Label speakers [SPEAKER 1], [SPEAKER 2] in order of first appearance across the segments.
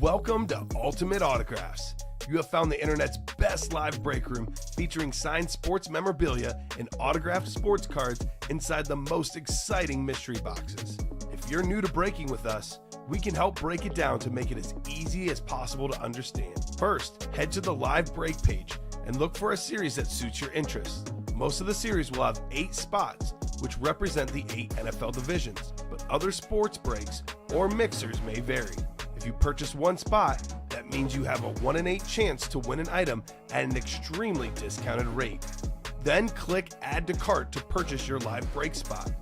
[SPEAKER 1] Welcome to Ultimate Autographs. You have found the internet's best live break room featuring signed sports memorabilia and autographed sports cards inside the most exciting mystery boxes. If you're new to breaking with us, we can help break it down to make it as easy as possible to understand. First, head to the live break page and look for a series that suits your interests. Most of the series will have 8 spots, which represent the 8 NFL divisions, but other sports breaks or mixers may vary. If you purchase one spot, that means you have a 1 in 8 chance to win an item at an extremely discounted rate. Then click Add to Cart to purchase your live break spot.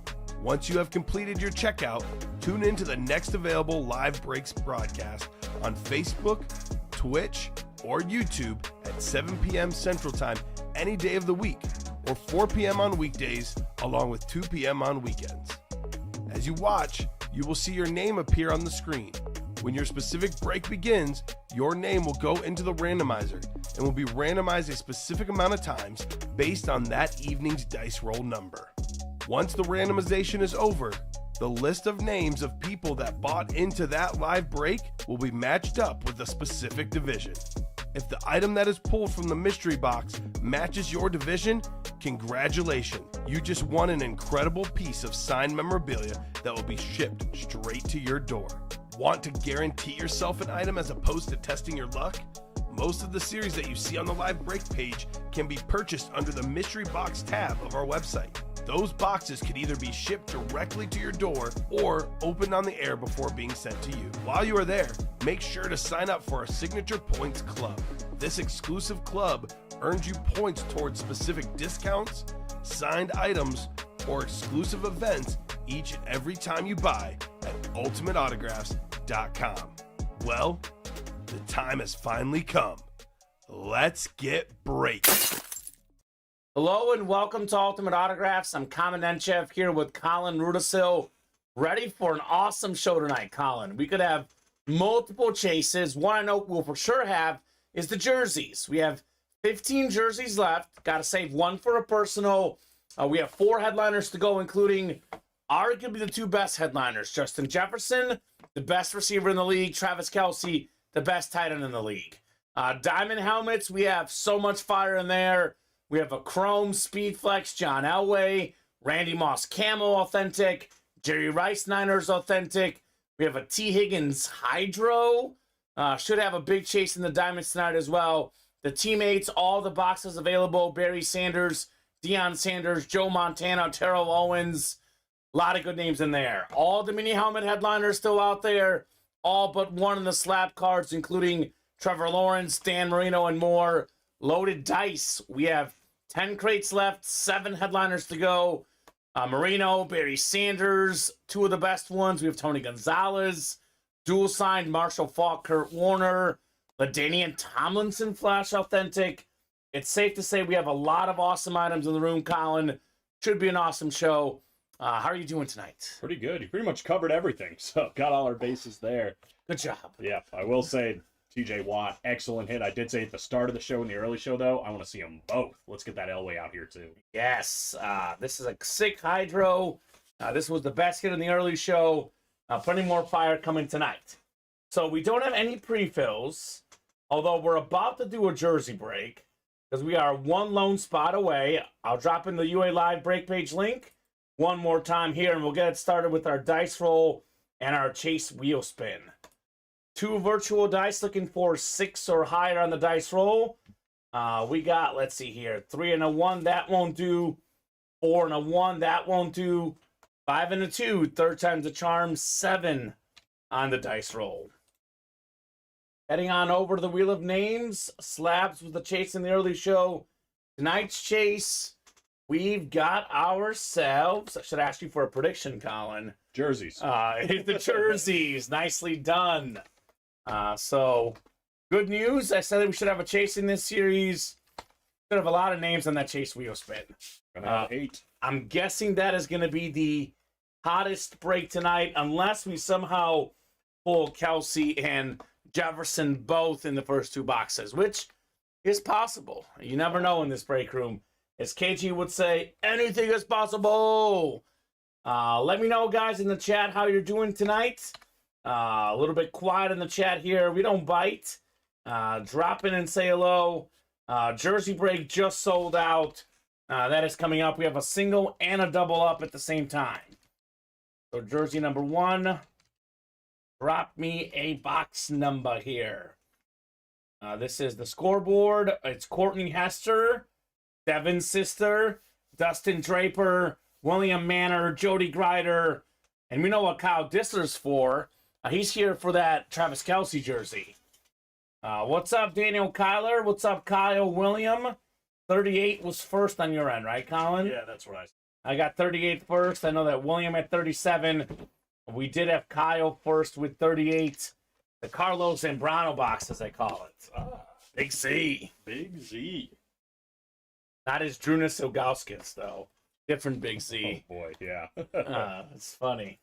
[SPEAKER 1] Once you have completed your checkout, tune in to the next available live breaks broadcast on Facebook, Twitch, or YouTube at 7 p.m. Central Time any day of the week, or 4 p.m. on weekdays, along with 2 p.m. on weekends. As you watch, you will see your name appear on the screen. When your specific break begins, your name will go into the randomizer and will be randomized a specific amount of times based on that evening's dice roll number. Once the randomization is over, the list of names of people that bought into that live break will be matched up with a specific division. If the item that is pulled from the mystery box matches your division, congratulations, you just won an incredible piece of signed memorabilia that will be shipped straight to your door. Want to guarantee yourself an item as opposed to testing your luck? Most of the series that you see on the live break page can be purchased under the mystery box tab of our website. Those boxes could either be shipped directly to your door or opened on the air before being sent to you. While you are there, make sure to sign up for our Signature Points Club. This exclusive club earns you points towards specific discounts, signed items, or exclusive events each and every time you buy at ultimateautographs.com. Well, the time has finally come. Let's get breaking.
[SPEAKER 2] Hello and welcome to Ultimate Autographs. I'm Kamen Entchev here with Colin Rudisil, ready for an awesome show tonight, Colin. We could have multiple chases. One I know we'll for sure have is the jerseys. We have 15 jerseys left. Got to save one for a personal. We have 4 headliners to go, including arguably the 2 best headliners. Justin Jefferson, the best receiver in the league. Travis Kelce, the best tight end in the league. Diamond helmets, we have so much fire in there. We have a Chrome Speedflex John Elway, Randy Moss Camo Authentic, Jerry Rice Niners Authentic. We have a T. Higgins Hydro. Should have a big chase in the Diamonds tonight as well. The teammates, all the boxes available. Barry Sanders, Deion Sanders, Joe Montana, Terrell Owens. A lot of good names in there. All the mini helmet headliners still out there. All but one in the slab cards, including Trevor Lawrence, Dan Marino, and more. Loaded dice. We have 10 crates left, 7 headliners to go. Marino, Barry Sanders, 2 of the best ones. We have Tony Gonzalez, dual signed Marshall Faulk, Kurt Warner, LaDainian Tomlinson Flash Authentic. It's safe to say we have a lot of awesome items in the room, Colin. Should be an awesome show. How are you doing tonight?
[SPEAKER 3] Pretty good. You pretty much covered everything, so got all our bases there.
[SPEAKER 2] Good job.
[SPEAKER 3] Yeah, I will say, TJ Watt, excellent hit. I did say at the start of the show, in the early show, though, I want to see them both. Let's get that Elway out here, too.
[SPEAKER 2] Yes, this is a sick Hydro. This was the best hit in the early show. Plenty more fire coming tonight. So we don't have any pre-fills, although we're about to do a jersey break, because we are 1 lone spot away. I'll drop in the UA Live break page link one more time here, and we'll get it started with our dice roll and our chase wheel spin. 2 virtual dice, looking for 6 or higher on the dice roll. We got, let's see here, 3 and a 1, that won't do. 4 and a 1, that won't do. 5 and a 2, third time's a charm. 7 on the dice roll. Heading on over to the Wheel of Names. Slabs with the chase in the early show. Tonight's chase, we've got ourselves, I should ask you for a prediction, Colin.
[SPEAKER 3] Jerseys.
[SPEAKER 2] The jerseys. Nicely done. So, good news. I said that we should have a chase in this series. Should have a lot of names on that chase wheel spin.
[SPEAKER 3] Gonna have 8.
[SPEAKER 2] I'm guessing that is going to be the hottest break tonight, unless we somehow pull Kelce and Jefferson both in the first 2 boxes, which is possible. You never know in this break room. As KG would say, anything is possible. Let me know, guys, in the chat how you're doing tonight. A little bit quiet in the chat here. We don't bite. Drop in and say hello. Jersey break just sold out. That is coming up. We have a single and a double up at the same time. So jersey number 1. Drop me a box number here. This is the scoreboard. It's Courtney Hester, Devin's sister, Dustin Draper, William Manor, Jody Grider, and we know what Kyle Dissler's for. He's here for that Travis Kelce jersey. What's up, Daniel Kyler? What's up, Kyle William? 38 was first on your end, right, Colin?
[SPEAKER 3] Yeah, that's what
[SPEAKER 2] I got 38 first. I know that William at 37. We did have Kyle first with 38. The Carlos Zambrano box, as they call it. Big Z.
[SPEAKER 3] Big Z.
[SPEAKER 2] Not as Drunas Ilgauskas, though. Different Big Z.
[SPEAKER 3] Oh, boy, yeah.
[SPEAKER 2] It's funny.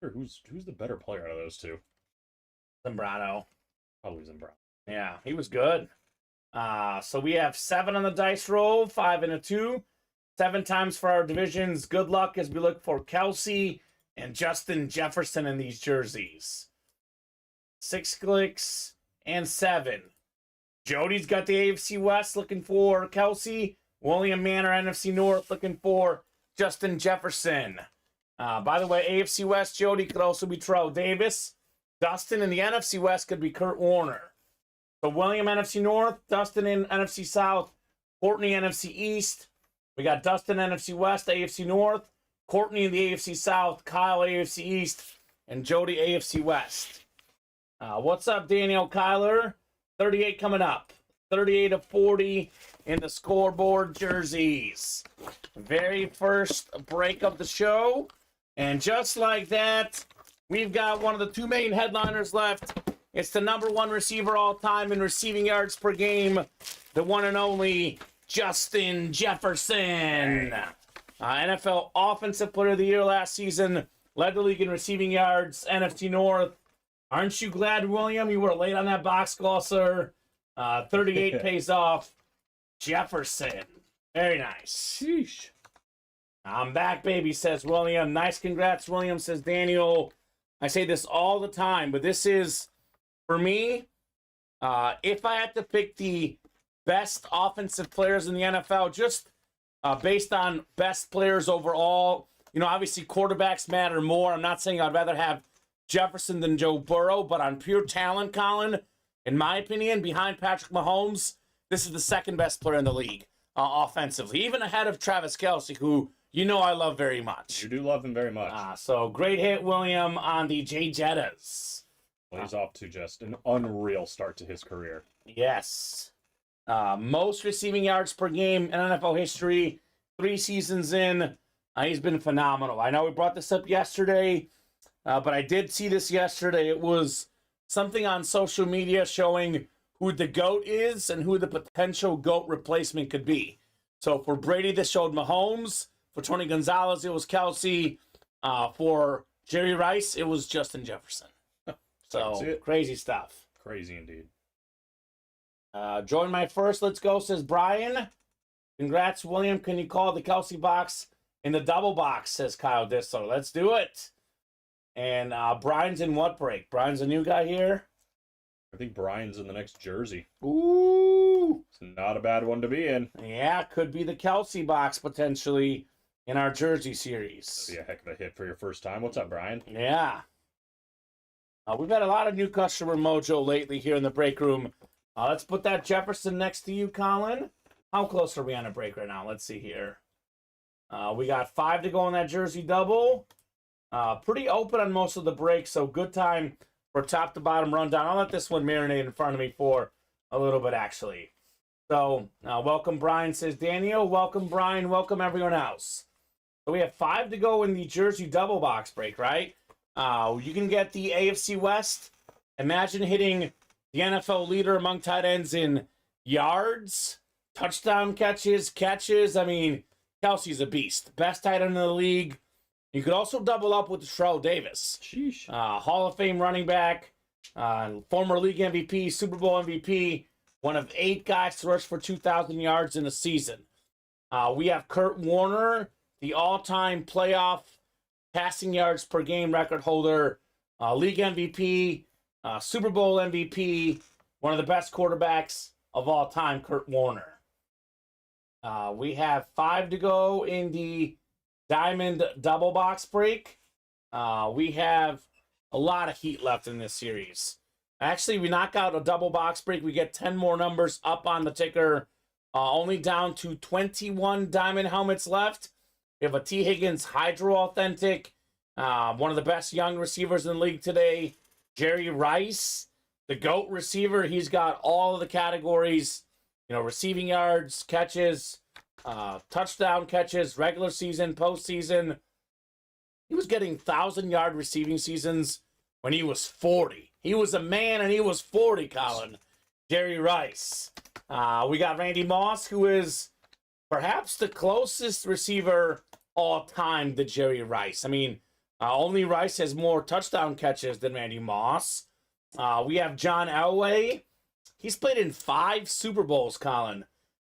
[SPEAKER 3] Who's the better player out of those two?
[SPEAKER 2] Zambrano.
[SPEAKER 3] Probably Zambrano.
[SPEAKER 2] Yeah, he was good. So we have 7 on the dice roll, 5 and a 2. 7 times for our divisions. Good luck as we look for Kelce and Justin Jefferson in these jerseys. 6 clicks and 7. Jody's got the AFC West looking for Kelce. William Manor, NFC North, looking for Justin Jefferson. By the way, AFC West, Jody could also be Terrell Davis. Dustin in the NFC West could be Kurt Warner. So William, NFC North. Dustin in NFC South. Courtney, NFC East. We got Dustin, NFC West, AFC North. Courtney in the AFC South. Kyle, AFC East. And Jody, AFC West. What's up, Daniel Kyler? 38 coming up. 38 of 40 in the scoreboard jerseys. Very first break of the show. And just like that, we've got one of the 2 main headliners left. It's the number 1 receiver all time in receiving yards per game. The one and only Justin Jefferson. NFL Offensive Player of the Year last season. Led the league in receiving yards. NFC North. Aren't you glad, William, you were late on that box call, sir? 38 pays off. Jefferson. Very nice.
[SPEAKER 3] Sheesh.
[SPEAKER 2] I'm back, baby, says William. Nice congrats, William, says Daniel. I say this all the time, but this is, for me, if I had to pick the best offensive players in the NFL, just based on best players overall, you know, obviously quarterbacks matter more. I'm not saying I'd rather have Jefferson than Joe Burrow, but on pure talent, Colin, in my opinion, behind Patrick Mahomes, this is the second best player in the league offensively, even ahead of Travis Kelce, who you know I love very much.
[SPEAKER 3] You do love him very much.
[SPEAKER 2] So great hit, William, on the J Jettas.
[SPEAKER 3] Well, he's off to just an unreal start to his career.
[SPEAKER 2] Yes. Most receiving yards per game in NFL history, 3 seasons in. He's been phenomenal. I know we brought this up yesterday, but I did see this yesterday. It was something on social media showing who the GOAT is and who the potential GOAT replacement could be. So for Brady, this showed Mahomes. For Tony Gonzalez, it was Kelce. For Jerry Rice, it was Justin Jefferson. So crazy stuff.
[SPEAKER 3] Crazy indeed.
[SPEAKER 2] Join my first. Let's go, says Brian. Congrats, William. Can you call the Kelce box in the double box, says Kyle Dissler. Let's do it. And Brian's in what break? Brian's a new guy here?
[SPEAKER 3] I think Brian's in the next jersey.
[SPEAKER 2] Ooh.
[SPEAKER 3] It's not a bad one to be in.
[SPEAKER 2] Yeah, could be the Kelce box potentially in our jersey series.
[SPEAKER 3] That'd be a heck of a hit for your first time. What's up, Brian?
[SPEAKER 2] Yeah. We've had a lot of new customer mojo lately here in the break room. Let's put that Jefferson next to you, Colin. How close are we on a break right now? Let's see here. We got 5 to go on that jersey double. Pretty open on most of the breaks, so good time for top to bottom rundown. I'll let this one marinate in front of me for a little bit, actually. So, welcome, Brian, says Daniel. Welcome, Brian. Welcome, everyone else. So we have 5 to go in the jersey double box break, right? You can get the AFC West. Imagine hitting the NFL leader among tight ends in yards, touchdown catches. I mean, Kelce's a beast. Best tight end in the league. You could also double up with Terrell Davis.
[SPEAKER 3] Sheesh.
[SPEAKER 2] Hall of Fame running back, former league MVP, Super Bowl MVP, one of 8 guys to rush for 2,000 yards in a season. We have Kurt Warner, the all-time playoff passing yards per game record holder, league MVP, Super Bowl MVP, one of the best quarterbacks of all time, Kurt Warner. We have 5 to go in the Diamond double box break. We have a lot of heat left in this series. Actually, we knock out a double box break. We get 10 more numbers up on the ticker. Only down to 21 Diamond helmets left. We have a T. Higgins Hydro Authentic. One of the best young receivers in the league today. Jerry Rice, the GOAT receiver. He's got all of the categories. Receiving yards, catches, touchdown catches, regular season, postseason. He was getting 1,000-yard receiving seasons when he was 40. He was a man and he was 40, Colin. Jerry Rice. We got Randy Moss, who is perhaps the closest receiver all time to Jerry Rice. I mean, only Rice has more touchdown catches than Randy Moss. We have John Elway. He's played in 5 Super Bowls, Colin.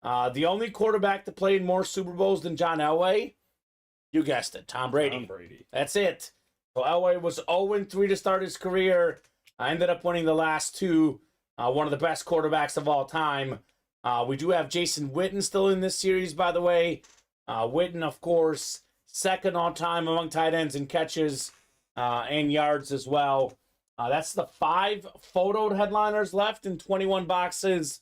[SPEAKER 2] The only quarterback to play in more Super Bowls than John Elway, you guessed it, Tom Brady.
[SPEAKER 3] Tom Brady.
[SPEAKER 2] That's it. So Elway was 0-3 to start his career. Ended up winning the last 2. One of the best quarterbacks of all time. We do have Jason Witten still in this series, by the way. Witten, of course, second all time among tight ends in catches and yards as well. That's the 5 photoed headliners left in 21 boxes.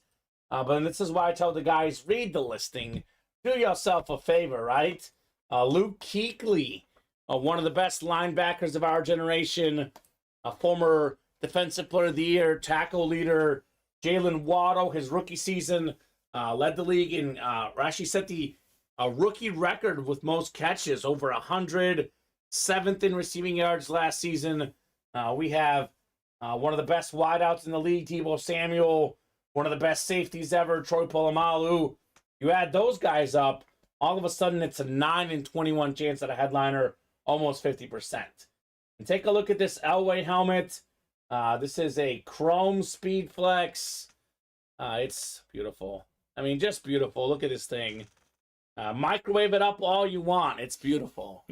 [SPEAKER 2] But this is why I tell the guys, read the listing. Do yourself a favor, right? Luke Kuechly, one of the best linebackers of our generation, a former Defensive Player of the Year, tackle leader. Jalen Waddle, his rookie season, led the league and actually set the rookie record with most catches, over 100, 7th in receiving yards last season. We have one of the best wideouts in the league, Deebo Samuel, one of the best safeties ever, Troy Polamalu. You add those guys up, all of a sudden it's a 9-21 chance at a headliner, almost 50%. And take a look at this Elway helmet. This is a chrome Speed Flex. It's beautiful. I mean, just beautiful. Look at this thing. Microwave it up all you want. It's beautiful.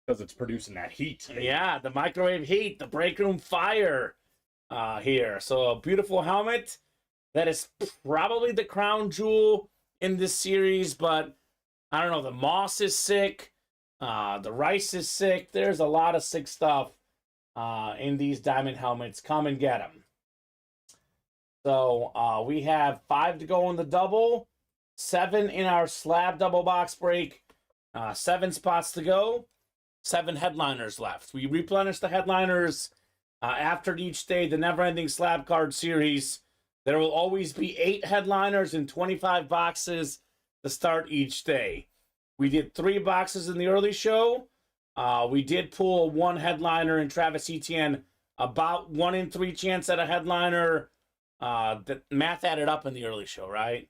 [SPEAKER 3] Because it's producing that heat.
[SPEAKER 2] Yeah, the microwave heat, the break room fire here. So a beautiful helmet. That is probably the crown jewel in this series, but I don't know. The Moss is sick. The Rice is sick. There's a lot of sick stuff in these diamond helmets. Come and get them. So we have 5 to go in the double, 7 in our slab double box break, 7 spots to go, 7 headliners left. We replenish the headliners after each day, the never-ending slab card series. There will always be 8 headliners and 25 boxes to start each day. We did 3 boxes in the early show. We did pull 1 headliner in Travis Etienne, about 1 in 3 chance at a headliner. The math added up in the early show, right?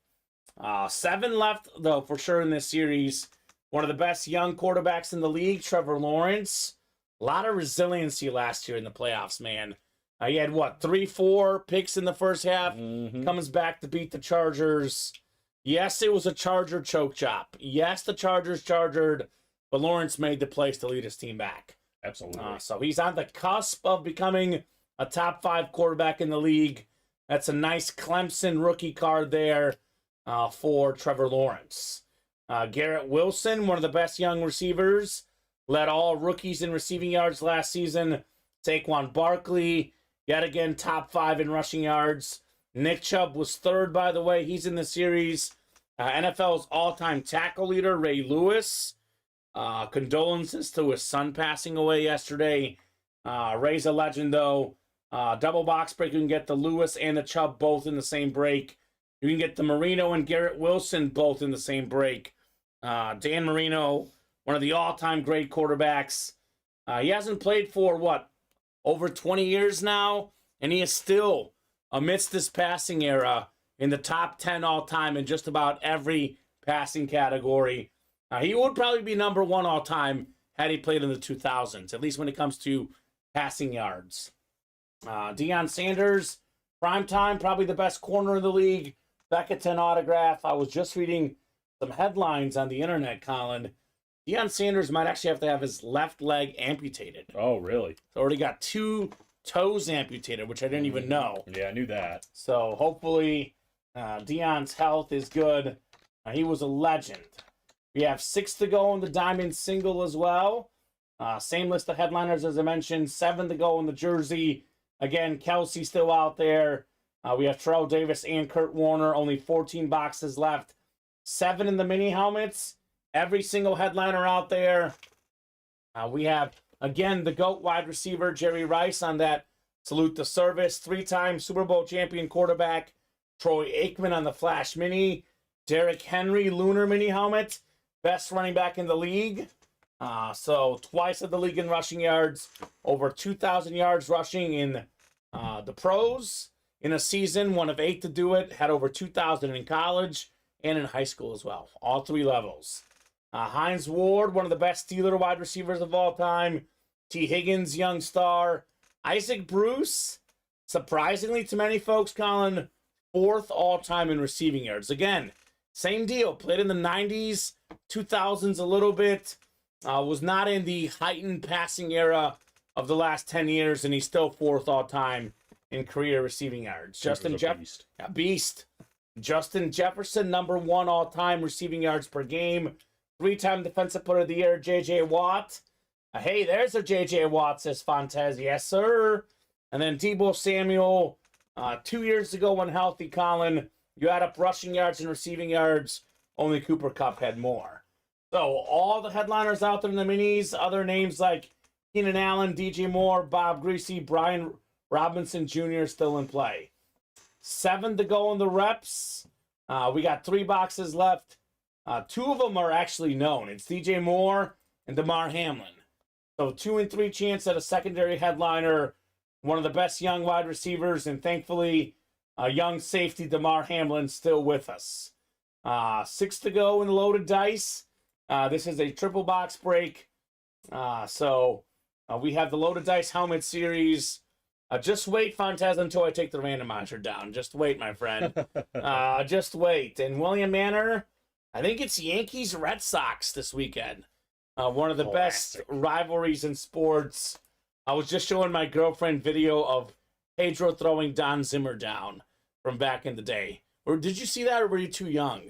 [SPEAKER 2] 7 left, though, for sure in this series. One of the best young quarterbacks in the league, Trevor Lawrence. A lot of resiliency last year in the playoffs, man. He had, 3-4 picks in the first half.
[SPEAKER 3] Mm-hmm.
[SPEAKER 2] Comes back to beat the Chargers. Yes, it was a Charger choke chop. Yes, the Chargers chargered, but Lawrence made the plays to lead his team back.
[SPEAKER 3] Absolutely.
[SPEAKER 2] So he's on the cusp of becoming a top 5 quarterback in the league. That's a nice Clemson rookie card there for Trevor Lawrence. Garrett Wilson, one of the best young receivers, led all rookies in receiving yards last season. Saquon Barkley, yet again, top 5 in rushing yards. Nick Chubb was 3rd, by the way. He's in the series. NFL's all-time tackle leader, Ray Lewis. Condolences to his son passing away yesterday. Ray's a legend, though. Double box break, you can get the Lewis and the Chubb both in the same break. You can get the Marino and Garrett Wilson both in the same break. Dan Marino, one of the all-time great quarterbacks. He hasn't played for, over 20 years now, and he is still, amidst this passing era, in the top 10 all-time in just about every passing category. He would probably be number 1 all-time had he played in the 2000s, at least when it comes to passing yards. Deion Sanders, prime time, probably the best corner in the league. Back at 10 autograph. I was just reading some headlines on the internet, Colin. Deion Sanders might actually have to have his left leg amputated.
[SPEAKER 3] Oh, really?
[SPEAKER 2] Already got 2 toes amputated, which I didn't even know.
[SPEAKER 3] Yeah, I knew that.
[SPEAKER 2] So hopefully Deion's health is good. He was a legend. We have 6 to go in the diamond single as well. Same list of headliners as I mentioned. 7 to go in the jersey. Again, Kelsey still out there. We have Terrell Davis and Kurt Warner. Only 14 boxes left. 7 in the mini helmets. Every single headliner out there. We have, again, the GOAT wide receiver, Jerry Rice, on that salute to service. 3-time Super Bowl champion quarterback, Troy Aikman on the Flash Mini. Derrick Henry, Lunar Mini helmet. Best running back in the league. So twice of the league in rushing yards. Over 2,000 yards rushing in the pros. In a season, 1 of 8 to do it. Had over 2,000 in college and in high school as well. All 3 levels. Hines Ward, one of the best Steeler wide receivers of all time. T. Higgins, young star. Isaac Bruce, surprisingly to many folks, Colin, 4th all-time in receiving yards. Again, same deal. Played in the 90s, 2000s a little bit. Was not in the heightened passing era of the last 10 years, and he's still 4th all-time in career receiving yards. Justin Jefferson, a beast. Justin Jefferson, number 1 all-time receiving yards per game. 3-time Defensive Player of the Year, J.J. Watt. Hey, there's a J.J. Watt, says Fontez. Yes, sir. And then Deebo Samuel, 2 years ago when healthy, Colin, you add up rushing yards and receiving yards, only Cooper Kupp had more. So all the headliners out there in the minis, other names like Keenan Allen, DJ Moore, Bob Greasy, Brian Robinson Jr. still in play. 7 to go in the reps. We got 3 boxes left. 2 of them are actually known. It's DJ Moore and Damar Hamlin. So 2 and 3 chance at a secondary headliner. One of the best young wide receivers, and thankfully, a young safety, Damar Hamlin, still with us. 6 to go in the loaded dice. This is a triple box break. So we have the loaded dice helmet series. Just wait, Fontez, until I take the randomizer down. Just wait, my friend. Just wait. And William Manor, I think it's Yankees Red Sox this weekend. One of the best rivalries in sports. I was just showing my girlfriend video of Pedro throwing Don Zimmer down from back in the day. Or did you see that, or were you too young?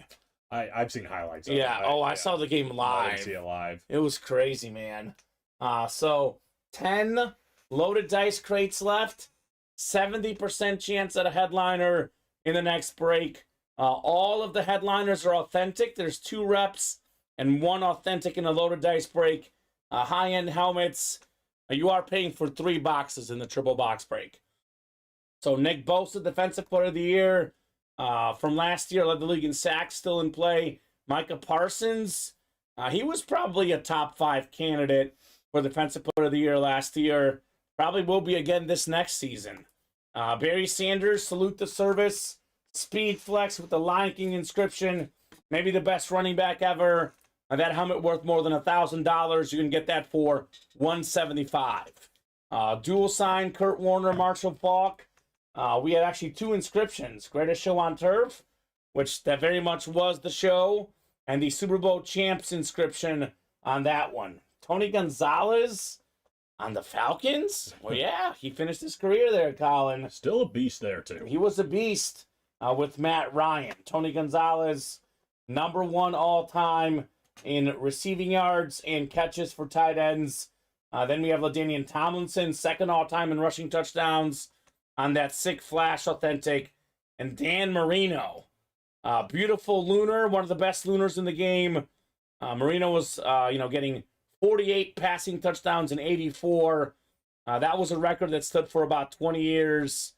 [SPEAKER 3] I've seen highlights of
[SPEAKER 2] yeah.
[SPEAKER 3] it.
[SPEAKER 2] I saw the game live.
[SPEAKER 3] I didn't see it live.
[SPEAKER 2] It was crazy, man. So 10 loaded dice crates left. 70% chance at a headliner in the next break. All of the headliners are authentic. There's 2 reps and 1 authentic in a loaded dice break. High-end helmets. You are paying for 3 boxes in the triple box break. So Nick Bosa, Defensive Player of the Year from last year, led the league in sacks, still in play. Micah Parsons, he was probably a top 5 candidate for Defensive Player of the Year last year. Probably will be again this next season. Barry Sanders, salute the service. Speed flex with the Lion King inscription. Maybe the best running back ever. That helmet worth more than $1,000. You can get that for $175. Dual sign, Kurt Warner, Marshall Faulk. We had actually 2 inscriptions. Greatest show on turf, which that very much was the show, and the Super Bowl champs inscription on that one. Tony Gonzalez on the Falcons. Well, yeah, he finished his career there, Colin.
[SPEAKER 3] Still a beast there, too.
[SPEAKER 2] He was a beast with Matt Ryan. Tony Gonzalez, number 1 all-time in receiving yards and catches for tight ends. Then we have LaDainian Tomlinson, 2nd all-time in rushing touchdowns on that sick flash authentic. And Dan Marino, beautiful lunar, one of the best lunars in the game. Marino was, getting 48 passing touchdowns in 84. That was a record that stood for about 20 years.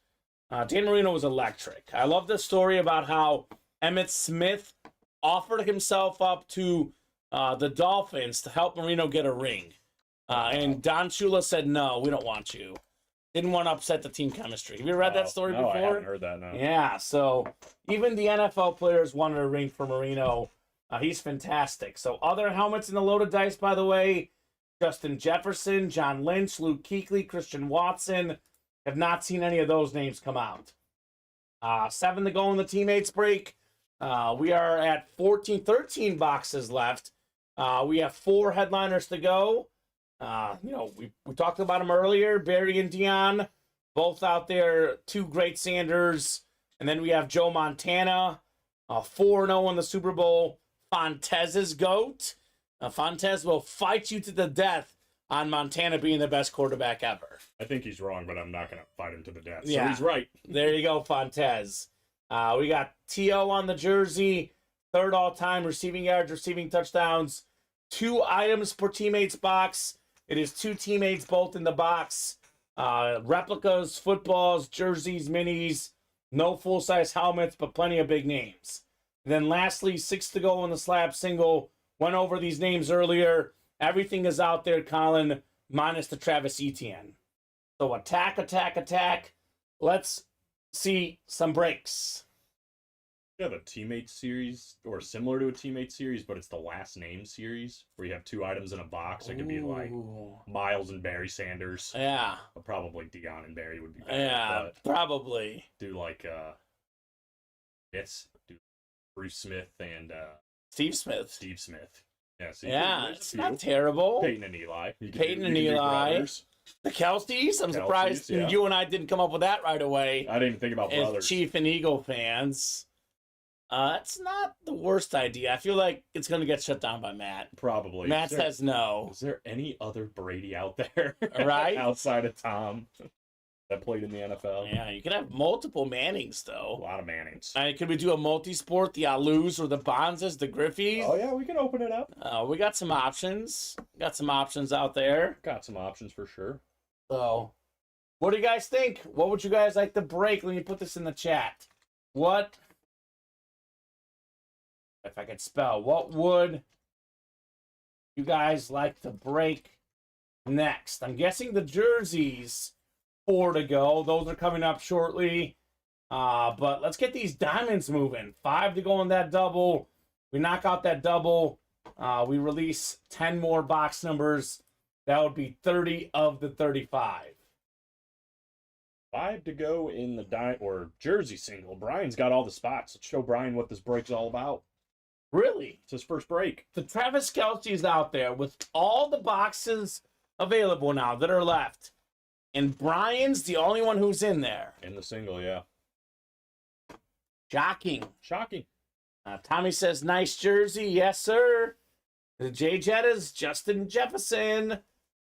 [SPEAKER 2] Dan Marino was electric. I love the story about how Emmitt Smith offered himself up to the Dolphins to help Marino get a ring. And Don Shula said, no, we don't want you. Didn't want to upset the team chemistry. Have you read that story before?
[SPEAKER 3] I haven't heard that, no.
[SPEAKER 2] Yeah, so even the NFL players wanted a ring for Marino. He's fantastic. So other helmets in the loaded dice, by the way, Justin Jefferson, John Lynch, Luke Kuechly, Christian Watson. Have not seen any of those names come out. 7 to go in the teammates break. We are at 13 boxes left. We have 4 headliners to go. We talked about them earlier. Barry and Dion, both out there. 2 great Sanders. And then we have Joe Montana, 4-0 in the Super Bowl. Fontez's GOAT. Fontez will fight you to the death on Montana being the best quarterback ever.
[SPEAKER 3] I think he's wrong, but I'm not going to fight him to the death.
[SPEAKER 2] Yeah.
[SPEAKER 3] So he's right.
[SPEAKER 2] There you go, Fontez. We got T.O. on the jersey. 3rd all-time receiving yards, receiving touchdowns. 2 items per teammate's box. It is 2 teammates both in the box. Replicas, footballs, jerseys, minis. No full-size helmets, but plenty of big names. And then lastly, 6 to go in the slab single. Went over these names earlier. Everything is out there, Colin, minus the Travis Etienne. So attack, attack, attack. Let's see some breaks.
[SPEAKER 3] You have a teammate series, or similar to a teammate series, but it's the last name series, where you have 2 items in a box. It could be like Miles and Barry Sanders.
[SPEAKER 2] Yeah.
[SPEAKER 3] Probably Dion and Barry would be better.
[SPEAKER 2] Yeah, probably.
[SPEAKER 3] Do like, do Bruce Smith and
[SPEAKER 2] Steve Smith.
[SPEAKER 3] Steve Smith.
[SPEAKER 2] Yeah, it's not terrible.
[SPEAKER 3] Peyton and Eli.
[SPEAKER 2] Peyton and Eli. The Kelseys. I'm surprised you and I didn't come up with that right away.
[SPEAKER 3] I didn't even think about brothers.
[SPEAKER 2] As Chief and Eagle fans. It's not the worst idea. I feel like it's going to get shut down by Matt.
[SPEAKER 3] Probably.
[SPEAKER 2] Matt says no.
[SPEAKER 3] Is there any other Brady out there?
[SPEAKER 2] Right?
[SPEAKER 3] Outside of Tom that played in the NFL?
[SPEAKER 2] Yeah, you can have multiple Mannings, though.
[SPEAKER 3] A lot of Mannings.
[SPEAKER 2] Could we do a multi-sport? The Alus or the Bonzes, the Griffies?
[SPEAKER 3] Oh, yeah, we can open it up.
[SPEAKER 2] We got some options. Got some options out there.
[SPEAKER 3] Got some options for sure.
[SPEAKER 2] So, what do you guys think? What would you guys like to break? Let me put this in the chat. What, if I could spell, what would you guys like to break next? I'm guessing the jerseys, 4 to go. Those are coming up shortly. But let's get these diamonds moving. 5 to go in that double. We knock out that double. We release 10 more box numbers. That would be 30 of the 35.
[SPEAKER 3] 5 to go in the jersey single. Brian's got all the spots. Let's show Brian what this break's all about.
[SPEAKER 2] Really?
[SPEAKER 3] It's his first break.
[SPEAKER 2] The Travis Kelce's out there with all the boxes available now that are left. And Brian's the only one who's in there.
[SPEAKER 3] In the single, yeah.
[SPEAKER 2] Shocking.
[SPEAKER 3] Shocking.
[SPEAKER 2] Tommy says, nice jersey. Yes, sir. The J Jettas, Justin Jefferson.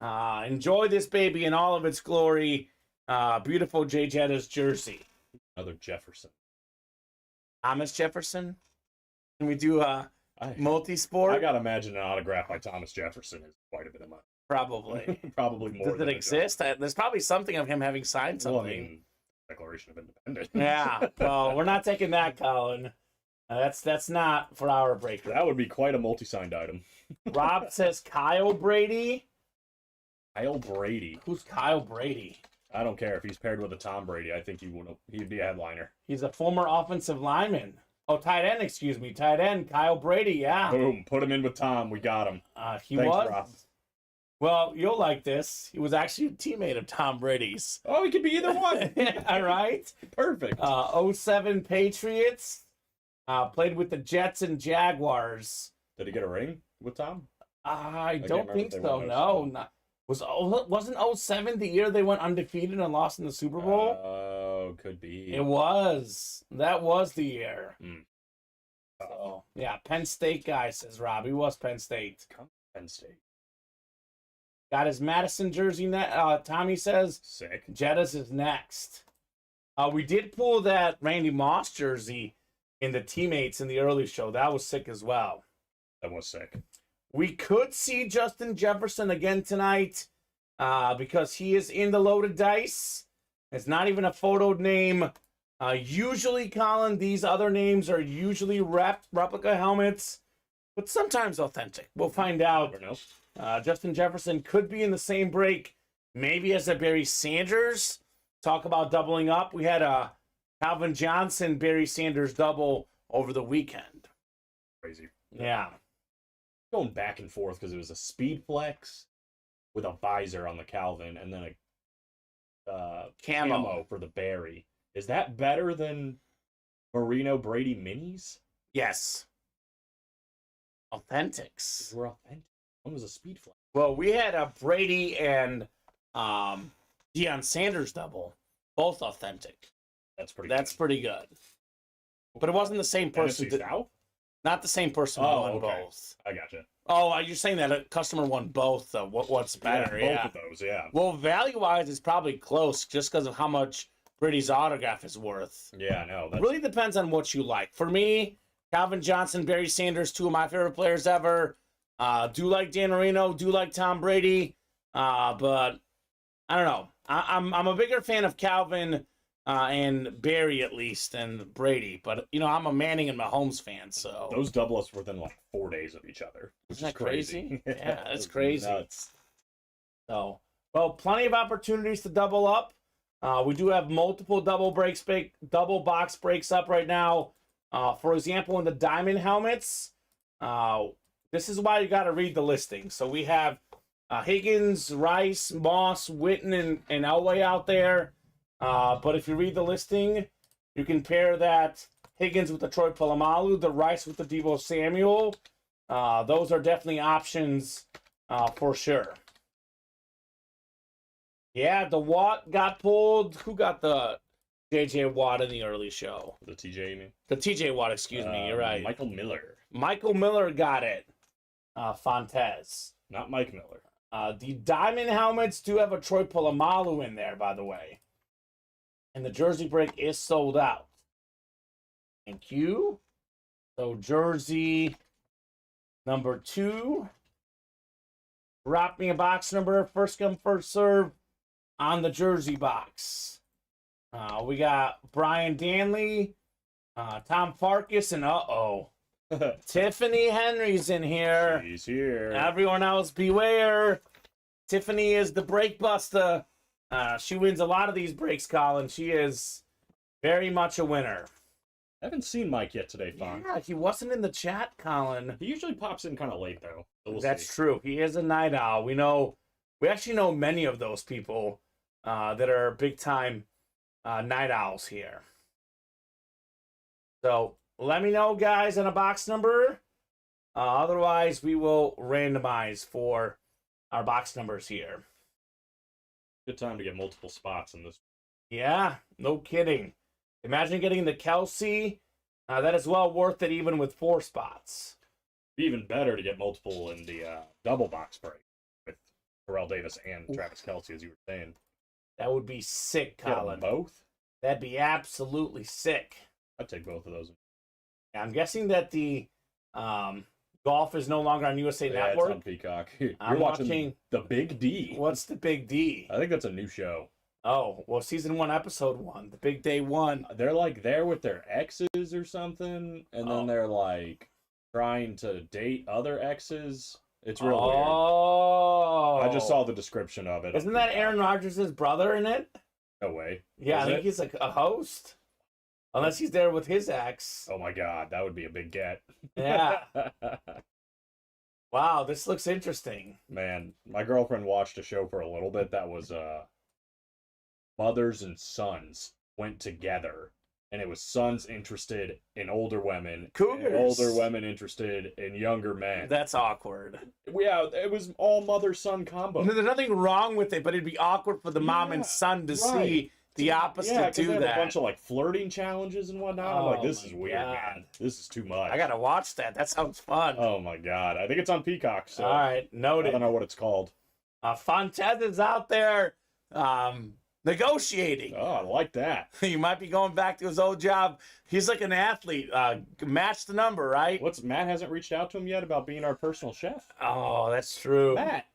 [SPEAKER 2] Enjoy this baby in all of its glory. Beautiful J Jettas jersey.
[SPEAKER 3] Another Jefferson.
[SPEAKER 2] Thomas Jefferson. Can we do multi-sport?
[SPEAKER 3] I gotta imagine an autograph by Thomas Jefferson is quite a bit of money.
[SPEAKER 2] Probably.
[SPEAKER 3] Probably more.
[SPEAKER 2] Does it exist? There's probably something of him having signed something.
[SPEAKER 3] Well, I mean, Declaration of Independence.
[SPEAKER 2] Yeah. Well, we're not taking that, Colin. That's not for our breaker.
[SPEAKER 3] That would be quite a multi-signed item.
[SPEAKER 2] Rob says Kyle Brady.
[SPEAKER 3] Kyle Brady.
[SPEAKER 2] Who's Kyle Brady?
[SPEAKER 3] I don't care if he's paired with a Tom Brady. I think he'd be a headliner.
[SPEAKER 2] He's a former offensive lineman. Oh, tight end, excuse me. Tight end, Kyle Brady, yeah.
[SPEAKER 3] Boom. Put him in with Tom. We got him.
[SPEAKER 2] Thanks,
[SPEAKER 3] was. Rob.
[SPEAKER 2] Well, you'll like this. He was actually a teammate of Tom Brady's.
[SPEAKER 3] Oh, he could be either one.
[SPEAKER 2] All right.
[SPEAKER 3] Perfect.
[SPEAKER 2] 07 Patriots. Played with the Jets and Jaguars.
[SPEAKER 3] Did he get a ring with Tom?
[SPEAKER 2] I don't think so. No. Wasn't 07 the year they went undefeated and lost in the Super Bowl?
[SPEAKER 3] Oh, could be.
[SPEAKER 2] It was. That was the year.
[SPEAKER 3] Mm.
[SPEAKER 2] So, yeah, Penn State guy, says Rob. He was Penn State.
[SPEAKER 3] Penn State.
[SPEAKER 2] Got his Madison jersey. Tommy says.
[SPEAKER 3] Sick.
[SPEAKER 2] Jettas is next. We did pull that Randy Moss jersey in the teammates in the early show. That was sick as well.
[SPEAKER 3] That was sick.
[SPEAKER 2] We could see Justin Jefferson again tonight because he is in the loaded dice. It's not even a photoed name. Usually, Colin, these other names are usually replica helmets, but sometimes authentic. We'll find out. Justin Jefferson could be in the same break, maybe as a Barry Sanders. Talk about doubling up. We had a Calvin Johnson, Barry Sanders double over the weekend.
[SPEAKER 3] Crazy.
[SPEAKER 2] Yeah.
[SPEAKER 3] Going back and forth because it was a speed flex with a visor on the Calvin and then a camo for the Barry. Is that better than Marino Brady minis?
[SPEAKER 2] Yes. Authentics.
[SPEAKER 3] We're authentic. One was a speed flex.
[SPEAKER 2] Well, we had a Brady and Deion Sanders double, both authentic.
[SPEAKER 3] That's pretty.
[SPEAKER 2] That's pretty good. But it wasn't the same person.
[SPEAKER 3] NFC South?
[SPEAKER 2] Not the same person won both.
[SPEAKER 3] I gotcha.
[SPEAKER 2] Oh, you're saying that a customer won both, though. What's better?
[SPEAKER 3] Yeah, both of those, yeah.
[SPEAKER 2] Well, value-wise, it's probably close just because of how much Brady's autograph is worth.
[SPEAKER 3] Yeah, I know.
[SPEAKER 2] It really depends on what you like. For me, Calvin Johnson, Barry Sanders, two of my favorite players ever. Do like Dan Marino, do like Tom Brady. But I don't know. I'm a bigger fan of Calvin and Barry, at least, and Brady. But, I'm a Manning and Mahomes fan, so.
[SPEAKER 3] Those double ups within like 4 days of each other.
[SPEAKER 2] Isn't that crazy? Yeah, that's
[SPEAKER 3] That's
[SPEAKER 2] crazy.
[SPEAKER 3] Nuts.
[SPEAKER 2] So, well, plenty of opportunities to double up. We do have multiple double box breaks up right now. For example, in the diamond helmets, this is why you got to read the listing. So we have Higgins, Rice, Moss, Witten, and Elway out there. But if you read the listing, you can pair that Higgins with the Troy Polamalu, the Rice with the Deebo Samuel. Those are definitely options for sure. Yeah, the Watt got pulled. Who got the J.J. Watt in the early show?
[SPEAKER 3] The TJ, you mean?
[SPEAKER 2] The T.J. Watt, excuse me. You're right.
[SPEAKER 3] Michael Miller.
[SPEAKER 2] Michael Miller got it. Fontez.
[SPEAKER 3] Not Mike Miller.
[SPEAKER 2] The diamond helmets do have a Troy Polamalu in there, by the way. And the jersey break is sold out. Thank you. So jersey number 2. Drop me a box number. First come, first serve on the jersey box. We got Brian Danley, Tom Farkas, and Tiffany Henry's in here.
[SPEAKER 3] She's here.
[SPEAKER 2] Everyone else beware. Tiffany is the break buster. She wins a lot of these breaks, Colin. She is very much a winner.
[SPEAKER 3] I haven't seen Mike yet today, Fon.
[SPEAKER 2] Yeah, he wasn't in the chat, Colin.
[SPEAKER 3] He usually pops in kind of late, though. So
[SPEAKER 2] That's
[SPEAKER 3] see.
[SPEAKER 2] true. He is a night owl. We actually know many of those people that are big-time night owls here. So let me know, guys, on a box number. Otherwise, we will randomize for our box numbers here.
[SPEAKER 3] Good time to get multiple spots in this.
[SPEAKER 2] Yeah, no kidding. Imagine getting the Kelsey. That is well worth it, even with 4 spots.
[SPEAKER 3] Be even better to get multiple in the double box break with Terrell Davis and Travis Kelce, as you were saying.
[SPEAKER 2] That would be sick,
[SPEAKER 3] Get them
[SPEAKER 2] Colin.
[SPEAKER 3] both?
[SPEAKER 2] That'd be absolutely sick.
[SPEAKER 3] I'd take both of those.
[SPEAKER 2] I'm guessing that the golf is no longer on USA
[SPEAKER 3] Yeah,
[SPEAKER 2] Network.
[SPEAKER 3] it's on Peacock. You're
[SPEAKER 2] I'm
[SPEAKER 3] watching
[SPEAKER 2] watching
[SPEAKER 3] The Big D.
[SPEAKER 2] What's the Big D?
[SPEAKER 3] I think that's a new show.
[SPEAKER 2] Oh, well, season 1, episode 1, the big day 1.
[SPEAKER 3] They're like there with their exes or something, and then they're like trying to date other exes. It's real weird. I just saw the description of it.
[SPEAKER 2] Isn't that Aaron Rodgers' brother in it?
[SPEAKER 3] No way.
[SPEAKER 2] Yeah,
[SPEAKER 3] Is
[SPEAKER 2] I think
[SPEAKER 3] it?
[SPEAKER 2] he's like a host. Unless he's there with his ex.
[SPEAKER 3] Oh my god, that would be a big get.
[SPEAKER 2] Yeah. Wow, this looks interesting.
[SPEAKER 3] Man, my girlfriend watched a show for a little bit that was mothers and sons went together, and it was sons interested in older women,
[SPEAKER 2] Cougars.
[SPEAKER 3] and older women interested in younger men.
[SPEAKER 2] That's awkward.
[SPEAKER 3] Yeah, it was all mother-son combo.
[SPEAKER 2] There's nothing wrong with it, but it'd be awkward for the mom and
[SPEAKER 3] Yeah,
[SPEAKER 2] son to
[SPEAKER 3] right.
[SPEAKER 2] see the opposite
[SPEAKER 3] Yeah, 'cause
[SPEAKER 2] do
[SPEAKER 3] they have
[SPEAKER 2] that.
[SPEAKER 3] a bunch of like flirting challenges and whatnot. I'm like,
[SPEAKER 2] Oh
[SPEAKER 3] this
[SPEAKER 2] my
[SPEAKER 3] is weird,
[SPEAKER 2] God.
[SPEAKER 3] man. This is too much.
[SPEAKER 2] I gotta watch that. That sounds fun.
[SPEAKER 3] Oh my god, I think it's on Peacock. So
[SPEAKER 2] All right,
[SPEAKER 3] I
[SPEAKER 2] noted.
[SPEAKER 3] don't know what it's called.
[SPEAKER 2] Fontez is out there negotiating.
[SPEAKER 3] Oh, I like that.
[SPEAKER 2] He might be going back to his old job. He's like an athlete. Match the number, right?
[SPEAKER 3] What's Matt hasn't reached out to him yet about being our personal chef?
[SPEAKER 2] Oh, that's true.
[SPEAKER 3] Matt,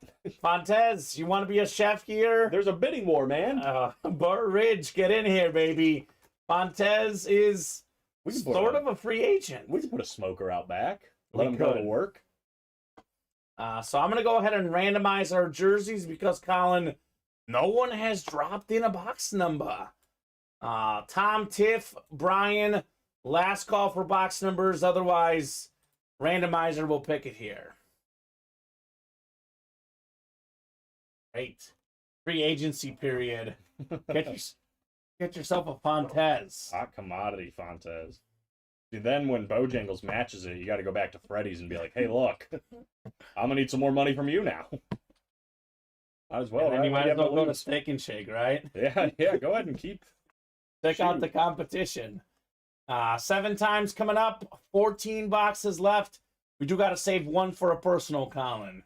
[SPEAKER 2] Fontez, you want to be a chef here?
[SPEAKER 3] there's a bidding war, man.
[SPEAKER 2] Burr Ridge, get in here, baby. Fontez is
[SPEAKER 3] We can put
[SPEAKER 2] sort
[SPEAKER 3] a-
[SPEAKER 2] of a free agent.
[SPEAKER 3] We can put a smoker out back.
[SPEAKER 2] We
[SPEAKER 3] Let him go to
[SPEAKER 2] could.
[SPEAKER 3] work.
[SPEAKER 2] So I'm going to go ahead and randomize our jerseys because, Colin, no one has dropped in a box number. Tom, Tiff, Brian, last call for box numbers. Otherwise, randomizer will pick it here. Great. Free agency period. Get yourself a Fontez.
[SPEAKER 3] Hot commodity, Fontez. See, then when Bojangles matches it, you got to go back to Freddy's and be like, hey, look, I'm going to need some more money from you now. Might as well,
[SPEAKER 2] And then
[SPEAKER 3] right?
[SPEAKER 2] you might as well go to Steak and Shake, right?
[SPEAKER 3] Yeah, go ahead and
[SPEAKER 2] Check out the competition. 7 times coming up, 14 boxes left. We do got to save one for a personal, Colin.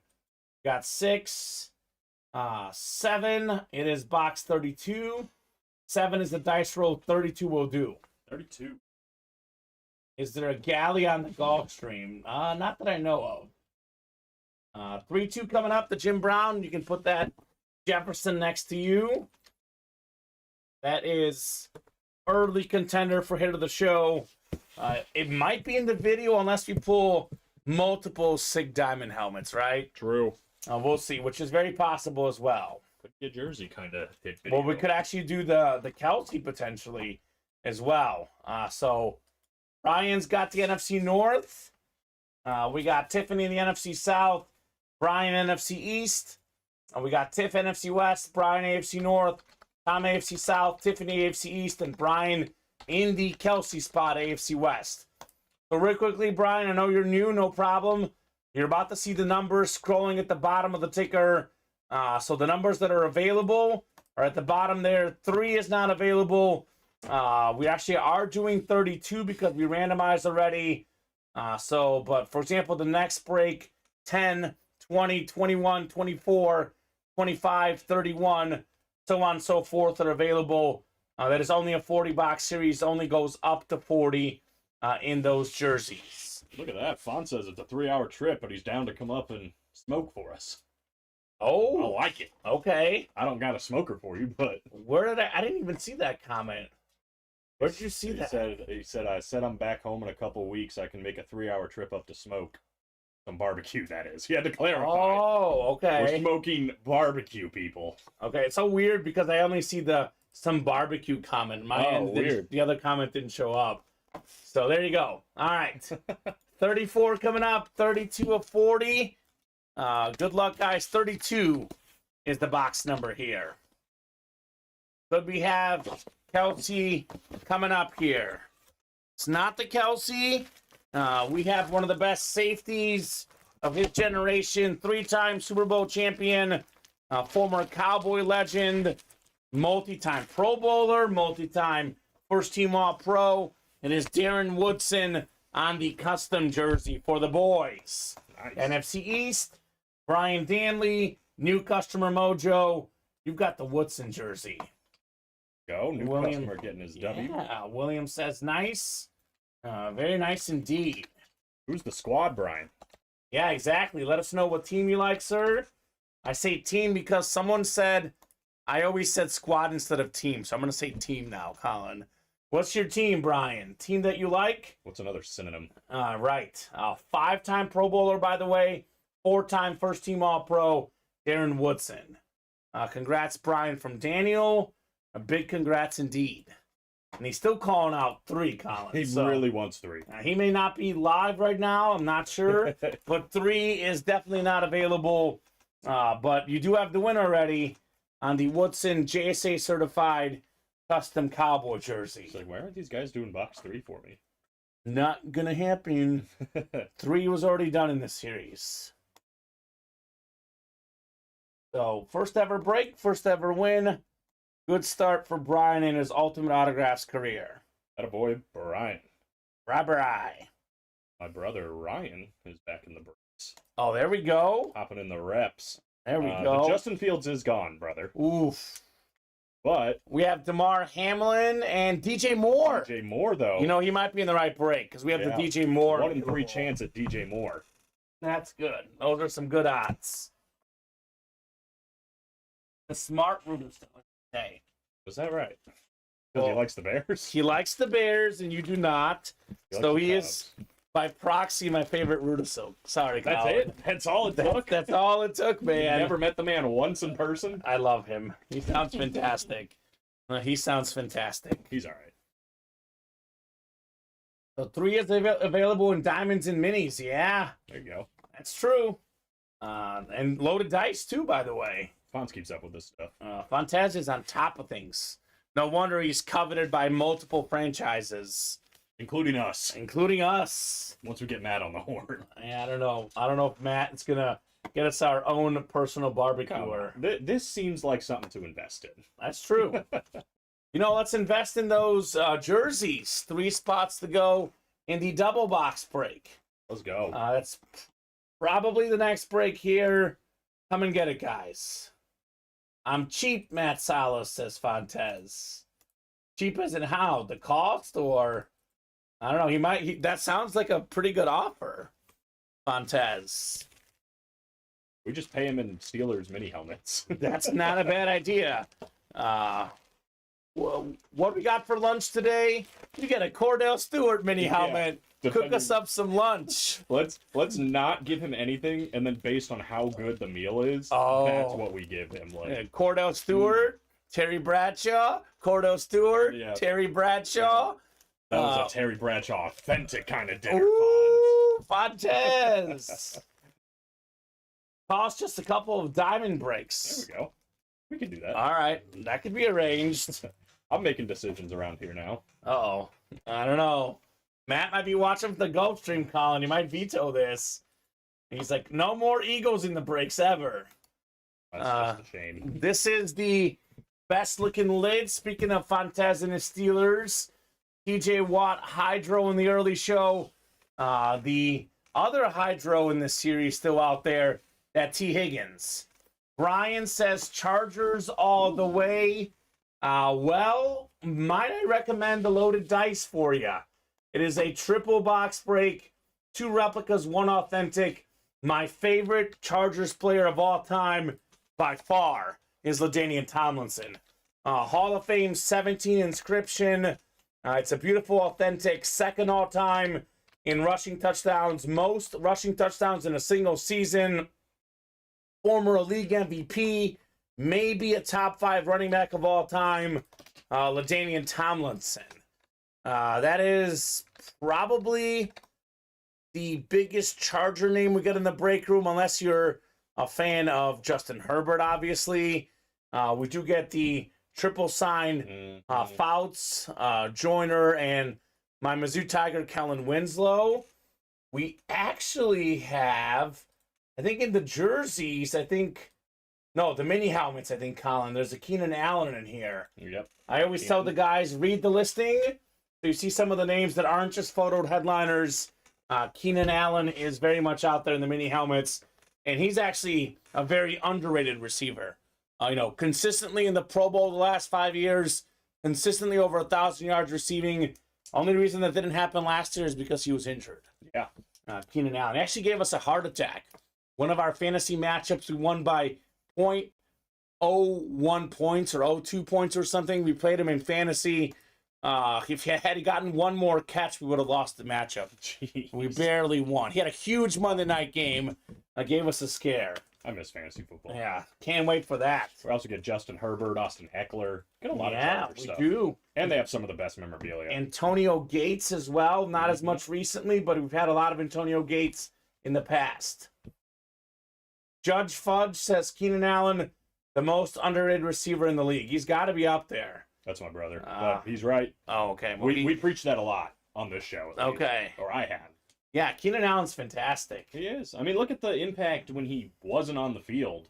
[SPEAKER 2] Got 6, 7. It is box 32. 7 is the dice roll. 32 will do.
[SPEAKER 3] 32.
[SPEAKER 2] Is there a galley on the golf stream? Not that I know of. 3-2 coming up. The Jim Brown. You can put that Jefferson next to you. That is early contender for hit of the show. It might be in the video unless we pull multiple Sig Diamond helmets, right?
[SPEAKER 3] True.
[SPEAKER 2] We'll see, which is very possible as well.
[SPEAKER 3] Could get Jersey kind of hit video.
[SPEAKER 2] Well, we could actually do the Kelsey potentially as well. So Brian's got the NFC North. We got Tiffany in the NFC South. Brian NFC East. We got Tiff NFC West. Brian AFC North. Tom AFC South. Tiffany AFC East. And Brian in the Kelsey spot AFC West. So real quickly, Brian, I know you're new. No problem. You're about to see the numbers scrolling at the bottom of the ticker. So the numbers that are available are at the bottom there. 3 is not available. We actually are doing 32 because we randomized already. But for example, the next break, 10, 20, 21, 24, 25, 31, so on and so forth are available. That is only a 40-box series. Only goes up to 40 in those jerseys.
[SPEAKER 3] Look at that. Fon says it's a 3-hour trip, but he's down to come up and smoke for us.
[SPEAKER 2] Oh,
[SPEAKER 3] I like it.
[SPEAKER 2] Okay.
[SPEAKER 3] I don't got a smoker for you, but
[SPEAKER 2] Where did I didn't even see that comment. Where did you see that?
[SPEAKER 3] He said, I said I'm back home in a couple of weeks. I can make a 3-hour trip up to smoke. Some barbecue, that is. He had to clarify.
[SPEAKER 2] Oh, okay.
[SPEAKER 3] We're smoking barbecue, people.
[SPEAKER 2] Okay, it's so weird because I only see some barbecue comment.
[SPEAKER 3] Weird.
[SPEAKER 2] The other comment didn't show up. So there you go. All right. 34 coming up, 32 of 40. Good luck, guys. 32 is the box number here. But we have Kelsey coming up here. It's not the Kelsey. We have one of the best safeties of his generation, 3-time Super Bowl champion, former Cowboy legend, multi-time Pro Bowler, multi-time first-team All-Pro. It is Darren Woodson on the custom jersey for the boys.
[SPEAKER 3] Nice.
[SPEAKER 2] NFC East, Brian Danley, new customer mojo. You've got the Woodson jersey.
[SPEAKER 3] Go. New
[SPEAKER 2] William,
[SPEAKER 3] customer getting his W.
[SPEAKER 2] Yeah, William says nice. Very nice indeed.
[SPEAKER 3] Who's the squad, Brian?
[SPEAKER 2] Yeah, exactly. Let us know what team you like, sir. I say team because someone said, I always said squad instead of team, so I'm going to say team now, Colin. What's your team, Brian? Team that you like?
[SPEAKER 3] What's another synonym?
[SPEAKER 2] Right. 5-time Pro Bowler, by the way. 4-time first-team All-Pro, Darren Woodson. Congrats, Brian, from Daniel. A big congrats indeed. And he's still calling out 3, Colin.
[SPEAKER 3] He really wants 3.
[SPEAKER 2] He may not be live right now. I'm not sure. But 3 is definitely not available. But you do have the winner already on the Woodson JSA certified custom Cowboy jersey.
[SPEAKER 3] It's like, why aren't these guys doing box 3 for me?
[SPEAKER 2] Not gonna happen. 3 was already done in this series. So, first ever break, first ever win. Good start for Brian in his Ultimate Autographs career.
[SPEAKER 3] Attaboy, Brian.
[SPEAKER 2] Bye-bye.
[SPEAKER 3] My brother, Ryan, is back in the breaks.
[SPEAKER 2] Oh, there we go.
[SPEAKER 3] Hopping in the reps.
[SPEAKER 2] There we go.
[SPEAKER 3] The Justin Fields is gone, brother.
[SPEAKER 2] Oof.
[SPEAKER 3] But
[SPEAKER 2] we have DeMar Hamlin and DJ Moore.
[SPEAKER 3] DJ Moore, though.
[SPEAKER 2] You know, he might be in the right break because we have the DJ Moore.
[SPEAKER 3] 1 in 3 chance at DJ Moore.
[SPEAKER 2] That's good. Those are some good odds. The smart route is hey.
[SPEAKER 3] Was that right? Because he likes the Bears?
[SPEAKER 2] He likes the Bears, and you do not. So he is, by proxy, my favorite Rudisil. Sorry,
[SPEAKER 3] That's
[SPEAKER 2] Colin.
[SPEAKER 3] it? That's all it took?
[SPEAKER 2] That's all it took, man.
[SPEAKER 3] You never met the man once in person?
[SPEAKER 2] I love him. He sounds fantastic. He sounds fantastic.
[SPEAKER 3] He's all right.
[SPEAKER 2] So 3 is available in diamonds and minis. Yeah.
[SPEAKER 3] There you go.
[SPEAKER 2] That's true. And loaded dice, too, by the way.
[SPEAKER 3] Fonz keeps up with this stuff.
[SPEAKER 2] Fontez is on top of things. No wonder he's coveted by multiple franchises.
[SPEAKER 3] Including us.
[SPEAKER 2] Including us.
[SPEAKER 3] Once we get Matt on the horn.
[SPEAKER 2] I don't know. I don't know if Matt is going to get us our own personal barbecue.
[SPEAKER 3] This seems like something to invest in.
[SPEAKER 2] That's true. Let's invest in those jerseys. 3 spots to go in the double box break.
[SPEAKER 3] Let's go.
[SPEAKER 2] That's probably the next break here. Come and get it, guys. I'm cheap, Matt Salas, says Fontes. Cheap as in how? The cost, or I don't know. That sounds like a pretty good offer, Fontes.
[SPEAKER 3] We just pay him in Steelers mini helmets.
[SPEAKER 2] That's not a bad idea. What we got for lunch today? We got a Cordell Stewart mini helmet. Cook us up some lunch.
[SPEAKER 3] Let's not give him anything, and then based on how good the meal is, that's what we give him.
[SPEAKER 2] Cordell Stewart, Terry Bradshaw, Cordell Stewart, Terry Bradshaw.
[SPEAKER 3] That was a Terry Bradshaw authentic kind of dinner.
[SPEAKER 2] Fontes. Cost just a couple of diamond breaks.
[SPEAKER 3] There we go. We can do that.
[SPEAKER 2] All right, that could be arranged.
[SPEAKER 3] I'm making decisions around here now.
[SPEAKER 2] Uh-oh. I don't know. Matt might be watching the Gulf Stream, Colin. You might veto this. He's like, no more Eagles in the breaks ever.
[SPEAKER 3] That's just a shame.
[SPEAKER 2] This is the best-looking lid. Speaking of Fontes and his Steelers, TJ Watt Hydro in the early show. The other Hydro in this series still out there, that T. Higgins. Brian says Chargers all the way. Well, might I recommend the loaded dice for you? It is a triple box break, 2 replicas, 1 authentic. My favorite Chargers player of all time, by far, is LaDainian Tomlinson. Hall of Fame 17 inscription. It's a beautiful, authentic, second all-time in rushing touchdowns, most rushing touchdowns in a single season. Former league MVP, maybe a top 5 running back of all time, LaDainian Tomlinson. That is probably the biggest Charger name we get in the break room, unless you're a fan of Justin Herbert, obviously. We do get the triple sign Fouts, Joyner, and my Mizzou Tiger, Kellen Winslow. We actually have, I think in the jerseys, the mini helmets, Colin, there's a Keenan Allen in here.
[SPEAKER 3] Yep.
[SPEAKER 2] I always tell the guys, read the listing. So you see some of the names that aren't just photoed headliners. Keenan Allen is very much out there in the mini helmets, and he's actually a very underrated receiver. Consistently in the Pro Bowl the last 5 years, consistently over 1,000 yards receiving. Only reason that didn't happen last year is because he was injured.
[SPEAKER 3] Yeah.
[SPEAKER 2] Keenan Allen. He actually gave us a heart attack. One of our fantasy matchups, we won by 0.01 points or 0.02 points or something. We played him in fantasy. If he had gotten one more catch, we would have lost the matchup.
[SPEAKER 3] Jeez.
[SPEAKER 2] We barely won. He had a huge Monday night game. Gave us a scare.
[SPEAKER 3] I miss fantasy football.
[SPEAKER 2] Yeah, can't wait for that.
[SPEAKER 3] We also get Justin Herbert, Austin Eckler. Get a lot of Charger stuff.
[SPEAKER 2] Yeah, we do.
[SPEAKER 3] And they have some of the best memorabilia.
[SPEAKER 2] Antonio Gates as well. Not as much recently, but we've had a lot of Antonio Gates in the past. Judge Fudge says Keenan Allen, the most underrated receiver in the league. He's got to be up there.
[SPEAKER 3] That's my brother. But he's right.
[SPEAKER 2] Oh, okay.
[SPEAKER 3] Well, we preach that a lot on this show.
[SPEAKER 2] Okay.
[SPEAKER 3] Or I have.
[SPEAKER 2] Yeah, Keenan Allen's fantastic.
[SPEAKER 3] He is. I mean, look at the impact when he wasn't on the field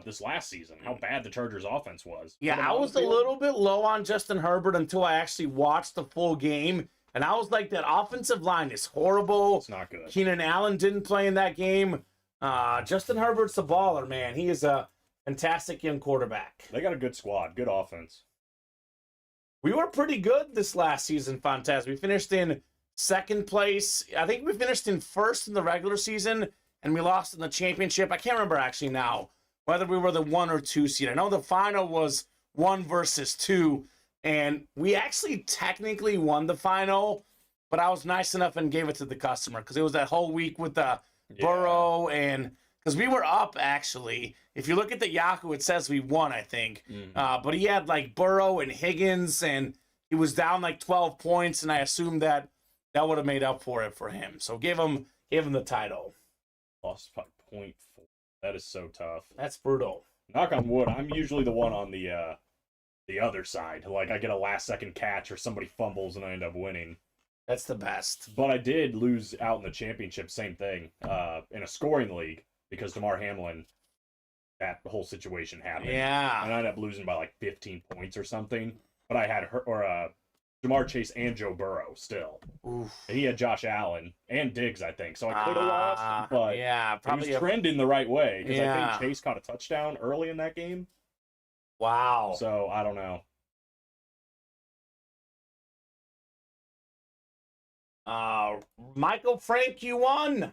[SPEAKER 3] this last season. How bad the Chargers' offense was.
[SPEAKER 2] Yeah, I was a little bit low on Justin Herbert until I actually watched the full game. And I was like, that offensive line is horrible.
[SPEAKER 3] It's not good.
[SPEAKER 2] Keenan Allen didn't play in that game. Justin Herbert's a baller, man. He is a fantastic young quarterback.
[SPEAKER 3] They got a good squad, good offense.
[SPEAKER 2] We were pretty good this last season, Fontes. We finished in second place. I think we finished in first in the regular season, and we lost in the championship. I can't remember actually now whether we were the 1 or 2 seed. I know the final was 1 versus 2, and we actually technically won the final, but I was nice enough and gave it to the customer because it was that whole week with the Burrow, and because we were up actually. If you look at the Yahoo, it says we won, I think. But he had like Burrow and Higgins, and he was down like 12 points, and I assumed that would have made up for it for him. So gave him the title.
[SPEAKER 3] Lost by 0.4. That is so tough.
[SPEAKER 2] That's brutal.
[SPEAKER 3] Knock on wood, I'm usually the one on the other side. Like I get a last second catch or somebody fumbles and I end up winning.
[SPEAKER 2] That's the best.
[SPEAKER 3] But I did lose out in the championship, same thing, in a scoring league because DeMar Hamlin, that whole situation happened.
[SPEAKER 2] Yeah.
[SPEAKER 3] And I ended up losing by like 15 points or something. But I had Jamar Chase and Joe Burrow still.
[SPEAKER 2] Oof.
[SPEAKER 3] He had Josh Allen and Diggs, I think. So I could have lost, but
[SPEAKER 2] yeah, probably
[SPEAKER 3] he was trending the right way because
[SPEAKER 2] Yeah.
[SPEAKER 3] I think Chase caught a touchdown early in that game.
[SPEAKER 2] Wow.
[SPEAKER 3] So I don't know.
[SPEAKER 2] Michael Frank, you won.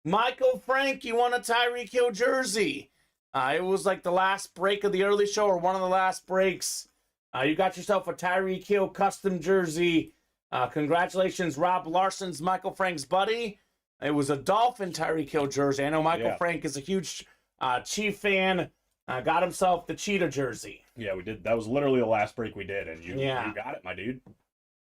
[SPEAKER 2] Michael Frank, you won a Tyreek Hill jersey. It was like the last break of the early show or one of the last breaks. You got yourself a Tyreek Hill custom jersey. Congratulations, Rob Larson's Michael Frank's buddy. It was a Dolphin Tyreek Hill jersey. I know Michael Frank is a huge Chief fan. Got himself the Cheetah jersey.
[SPEAKER 3] Yeah, we did. That was literally the last break we did, and you got it, my dude.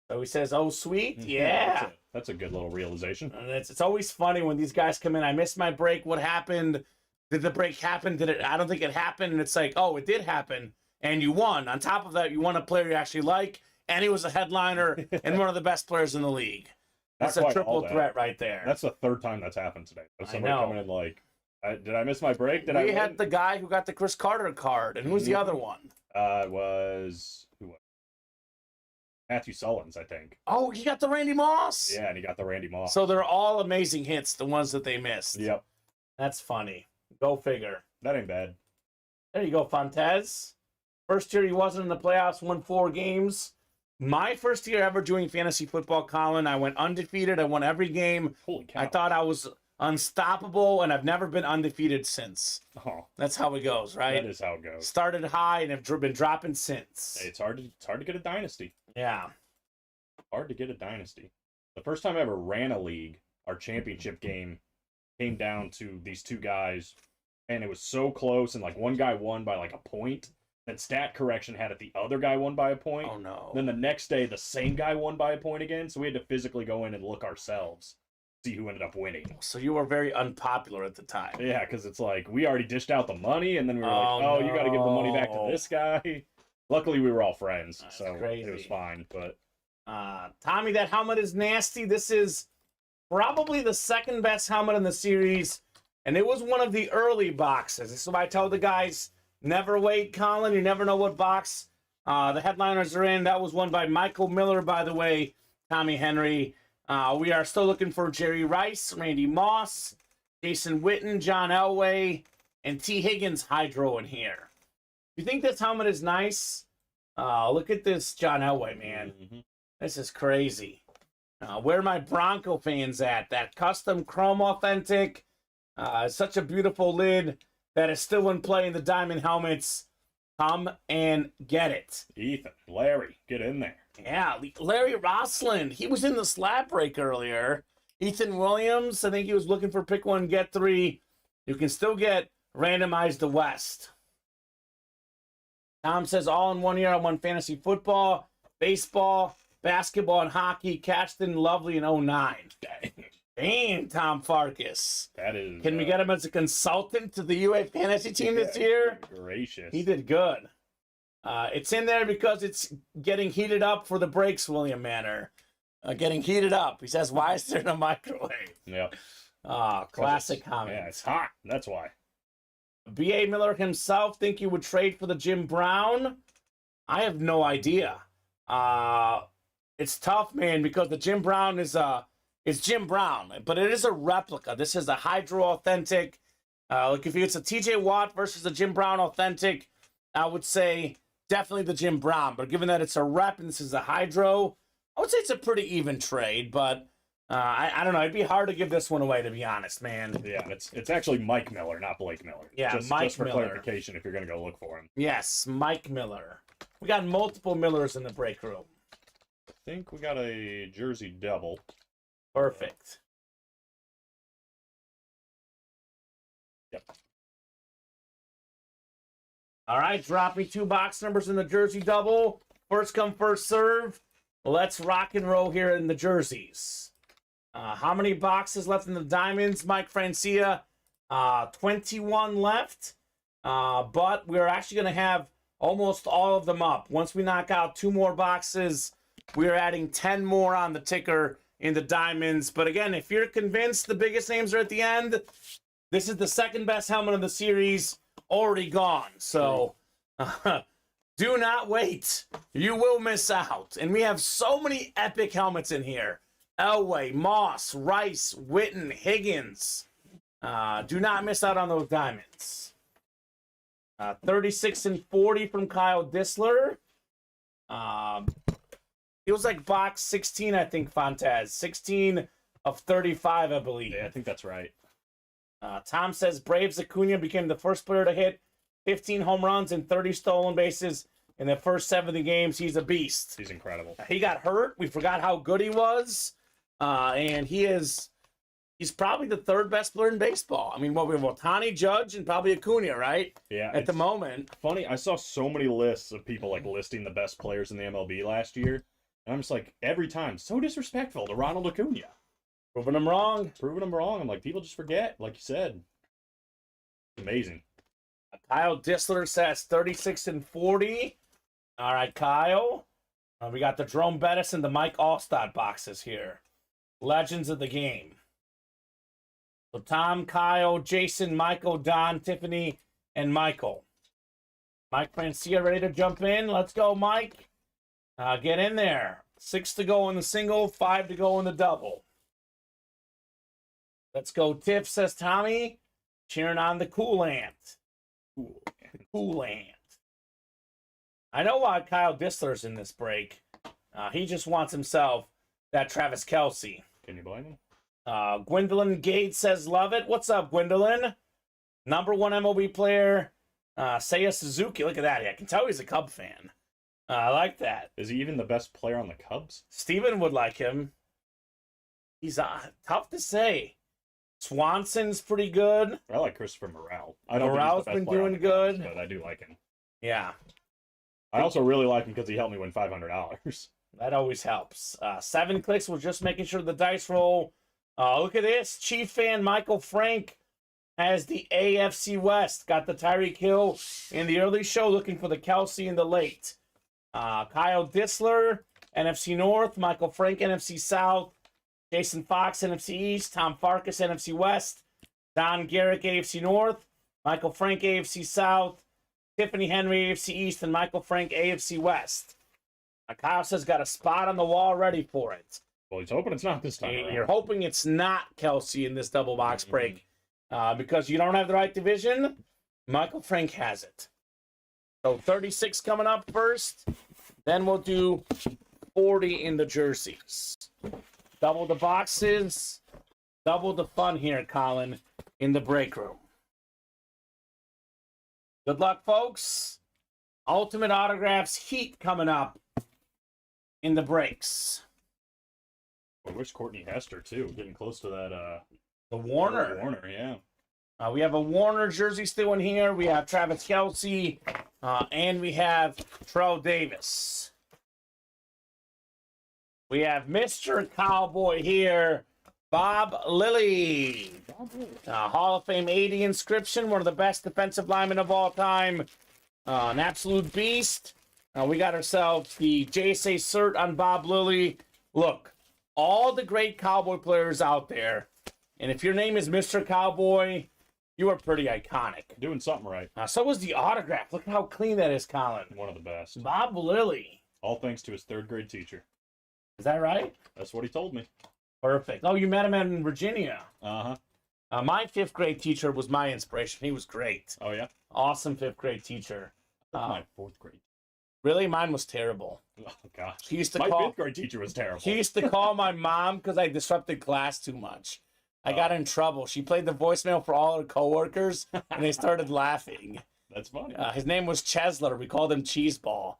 [SPEAKER 2] So he says, "Oh, sweet, yeah."
[SPEAKER 3] That's a good little realization.
[SPEAKER 2] And it's always funny when these guys come in. I missed my break. What happened? Did the break happen? Did it? I don't think it happened. And it's like, oh, it did happen, and you won. On top of that, you won a player you actually like, and he was a headliner and one of the best players in the league. That's a triple threat right there.
[SPEAKER 3] That's the third time that's happened today. Somebody coming in like, did I miss my break? We
[SPEAKER 2] had the guy who got the Chris Carter card, and who's the other one?
[SPEAKER 3] It was Matthew Sullins, I think.
[SPEAKER 2] Oh, he got the Randy Moss.
[SPEAKER 3] Yeah, and he got the Randy Moss.
[SPEAKER 2] So they're all amazing hits, the ones that they missed.
[SPEAKER 3] Yep.
[SPEAKER 2] That's funny. Go figure.
[SPEAKER 3] That ain't bad.
[SPEAKER 2] There you go, Fontez. First year he wasn't in the playoffs, won 4 games. My first year ever doing fantasy football, Colin, I went undefeated. I won every game.
[SPEAKER 3] Holy cow.
[SPEAKER 2] I thought I was unstoppable, and I've never been undefeated since.
[SPEAKER 3] Oh,
[SPEAKER 2] that's how it goes, right?
[SPEAKER 3] That is how it goes.
[SPEAKER 2] Started high and have been dropping since.
[SPEAKER 3] Hey, it's hard to get a dynasty.
[SPEAKER 2] Yeah.
[SPEAKER 3] Hard to get a dynasty. The first time I ever ran a league, our championship game came down to these two guys, and it was so close, and like one guy won by like a point. Then stat correction had it the other guy won by a point.
[SPEAKER 2] Oh no.
[SPEAKER 3] Then the next day the same guy won by a point again, so we had to physically go in and look ourselves, see who ended up winning.
[SPEAKER 2] So you were very unpopular at the time.
[SPEAKER 3] Yeah, because it's like we already dished out the money, and then we were like, oh, you got to give the money back to this guy. Luckily, we were all friends, so it was fine. But
[SPEAKER 2] Tommy, that helmet is nasty. This is probably the second best helmet in the series, and it was one of the early boxes. This is why I tell the guys, never wait, Colin. You never know what box the headliners are in. That was won by Michael Miller, by the way, Tommy Henry. We are still looking for Jerry Rice, Randy Moss, Jason Witten, John Elway, and T. Higgins Hydro in here. You think this helmet is nice? Look at this John Elway, man. Mm-hmm. This is crazy. Where are my Bronco fans at? That custom chrome authentic. Such a beautiful lid that is still in play in the diamond helmets. Come and get it.
[SPEAKER 3] Ethan, Larry, get in there.
[SPEAKER 2] Yeah, Larry Rossland. He was in the slab break earlier. Ethan Williams, I think he was looking for pick 1, get 3. You can still get randomized the West. Tom says, all in 1 year, I won fantasy football, baseball, basketball, and hockey. Cashed in lovely in 09. Damn, Tom Farkas.
[SPEAKER 3] That is.
[SPEAKER 2] Can we get him as a consultant to the UA fantasy team this year?
[SPEAKER 3] Gracious.
[SPEAKER 2] He did good. It's in there because it's getting heated up for the breaks, William Manor. Getting heated up. He says, why is there no microwave?
[SPEAKER 3] Yep.
[SPEAKER 2] Classic comment.
[SPEAKER 3] Yeah, it's hot. That's why.
[SPEAKER 2] B.A. Miller himself think you would trade for the Jim Brown? I have no idea. It's tough, man, because the Jim Brown is Jim Brown, but it is a replica. This is a Hydro authentic. Like if it's a TJ Watt versus a Jim Brown authentic, I would say definitely the Jim Brown. But given that it's a rep and this is a Hydro, I would say it's a pretty even trade. But I don't know. It'd be hard to give this one away, to be honest, man.
[SPEAKER 3] Yeah, it's actually Mike Miller, not Blake Miller.
[SPEAKER 2] Yeah,
[SPEAKER 3] just
[SPEAKER 2] Mike
[SPEAKER 3] for
[SPEAKER 2] Miller.
[SPEAKER 3] clarification, if you're gonna go look for him.
[SPEAKER 2] Yes, Mike Miller. We got multiple Millers in the break room.
[SPEAKER 3] I think we got a jersey double.
[SPEAKER 2] Perfect.
[SPEAKER 3] Yep.
[SPEAKER 2] All right, drop me 2 box numbers in the jersey double. First come, first serve. Let's rock and roll here in the jerseys. How many boxes left in the diamonds, Mike Francia? 21 left. But we're actually going to have almost all of them up. Once we knock out 2 more boxes, we're adding 10 more on the ticker in the diamonds. But again, if you're convinced the biggest names are at the end, this is the second best helmet of the series, already gone. So do not wait. You will miss out. And we have so many epic helmets in here. Elway, Moss, Rice, Witten, Higgins. Do not miss out on those diamonds. 36 and 40 from Kyle Dissler. It was like box 16, I think, Fontez. 16 of 35, I believe.
[SPEAKER 3] Yeah, I think that's right.
[SPEAKER 2] Tom says Braves Acuna became the first player to hit 15 home runs and 30 stolen bases in the first 70 games. He's a beast.
[SPEAKER 3] He's incredible.
[SPEAKER 2] He got hurt. We forgot how good he was. And he's probably the third best player in baseball. I mean, what we have Ohtani, Judge, and probably Acuna, right?
[SPEAKER 3] Yeah.
[SPEAKER 2] At the moment.
[SPEAKER 3] Funny, I saw so many lists of people like listing the best players in the MLB last year. And I'm just like, every time, so disrespectful to Ronald Acuna.
[SPEAKER 2] Proving them wrong.
[SPEAKER 3] I'm like, people just forget, like you said. Amazing.
[SPEAKER 2] Kyle Dissler says 36 and 40. All right, Kyle. We got the Jerome Bettis and the Mike Allstott boxes here. Legends of the game. So Tom, Kyle, Jason, Michael, Don, Tiffany, and Michael. Mike Francia ready to jump in? Let's go, Mike. Get in there. 6 to go in the single, 5 to go in the double. Let's go, Tiff, says Tommy. Cheering on the Coolant. Coolant. I know why Kyle Dissler's in this break. He just wants himself that Travis Kelce.
[SPEAKER 3] Can you blame him?
[SPEAKER 2] Gwendolyn Gates says, love it. What's up, Gwendolyn? Number 1 MLB player, Seiya Suzuki. Look at that. I can tell he's a Cub fan. I like that.
[SPEAKER 3] Is he even the best player on the Cubs?
[SPEAKER 2] Steven would like him. He's tough to say. Swanson's pretty good.
[SPEAKER 3] I like Christopher Morel.
[SPEAKER 2] Morel's been doing good.
[SPEAKER 3] Cubs, but I do like him.
[SPEAKER 2] Yeah.
[SPEAKER 3] I also really like him because he helped me win $500.
[SPEAKER 2] That always helps. 7 clicks was just making sure the dice roll. Look at this. Chief fan Michael Frank has the AFC West. Got the Tyreek Hill in the early show, looking for the Kelsey in the late. Kyle Dissler, NFC North. Michael Frank, NFC South. Jason Fox, NFC East. Tom Farkas, NFC West. Don Garrick, AFC North. Michael Frank, AFC South. Tiffany Henry, AFC East. And Michael Frank, AFC West. Kyle says got a spot on the wall ready for it.
[SPEAKER 3] Well, he's hoping it's not this time around.
[SPEAKER 2] You're hoping it's not Kelsey in this double box break. Because you don't have the right division. Michael Frank has it. So 36 coming up first. Then we'll do 40 in the jerseys. Double the boxes. Double the fun here, Colin, in the break room. Good luck, folks. Ultimate Autographs Heat coming up in the breaks.
[SPEAKER 3] I wish Courtney Hester, too. Getting close to that.
[SPEAKER 2] The Warner.
[SPEAKER 3] Warner, yeah.
[SPEAKER 2] We have a Warner jersey still in here. We have Travis Kelce. And we have Terrell Davis. We have Mr. Cowboy here. Bob Lilly. Hall of Fame 80 inscription. One of the best defensive linemen of all time. An absolute beast. We got ourselves the JSA cert on Bob Lilly. Look, all the great Cowboy players out there. And if your name is Mr. Cowboy, you are pretty iconic.
[SPEAKER 3] Doing something right.
[SPEAKER 2] So was the autograph. Look at how clean that is, Colin.
[SPEAKER 3] One of the best.
[SPEAKER 2] Bob Lilly.
[SPEAKER 3] All thanks to his 3rd grade teacher.
[SPEAKER 2] Is that right?
[SPEAKER 3] That's what he told me.
[SPEAKER 2] Perfect. Oh, you met him in Virginia.
[SPEAKER 3] Uh-huh.
[SPEAKER 2] My 5th grade teacher was my inspiration. He was great.
[SPEAKER 3] Oh, yeah?
[SPEAKER 2] Awesome 5th grade teacher.
[SPEAKER 3] My 4th grade.
[SPEAKER 2] Really? Mine was terrible.
[SPEAKER 3] Oh, gosh.
[SPEAKER 2] He used to
[SPEAKER 3] my
[SPEAKER 2] call,
[SPEAKER 3] 5th grade teacher was terrible.
[SPEAKER 2] He used to call my mom because I disrupted class too much. I got in trouble. She played the voicemail for all her coworkers, and they started laughing.
[SPEAKER 3] That's funny.
[SPEAKER 2] His name was Chesler. We called him Cheeseball.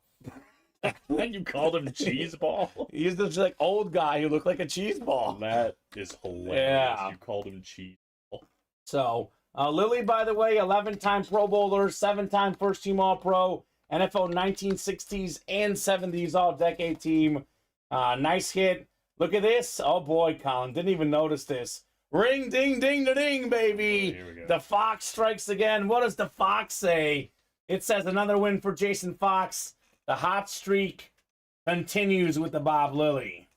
[SPEAKER 3] And you called him Cheeseball?
[SPEAKER 2] He's this like old guy who looked like a cheeseball.
[SPEAKER 3] That is hilarious.
[SPEAKER 2] Yeah.
[SPEAKER 3] You called him Cheeseball.
[SPEAKER 2] So, Lilly, by the way, 11-time Pro Bowler, 7-time first-team All-Pro, NFL 1960s and 70s All-Decade team. Nice hit. Look at this. Oh, boy, Colin. Didn't even notice this. Ring, ding, ding, da, ding, baby.
[SPEAKER 3] Here we go.
[SPEAKER 2] The Fox strikes again. What does the Fox say? It says another win for Jason Fox. The hot streak continues with the Bob Lilly.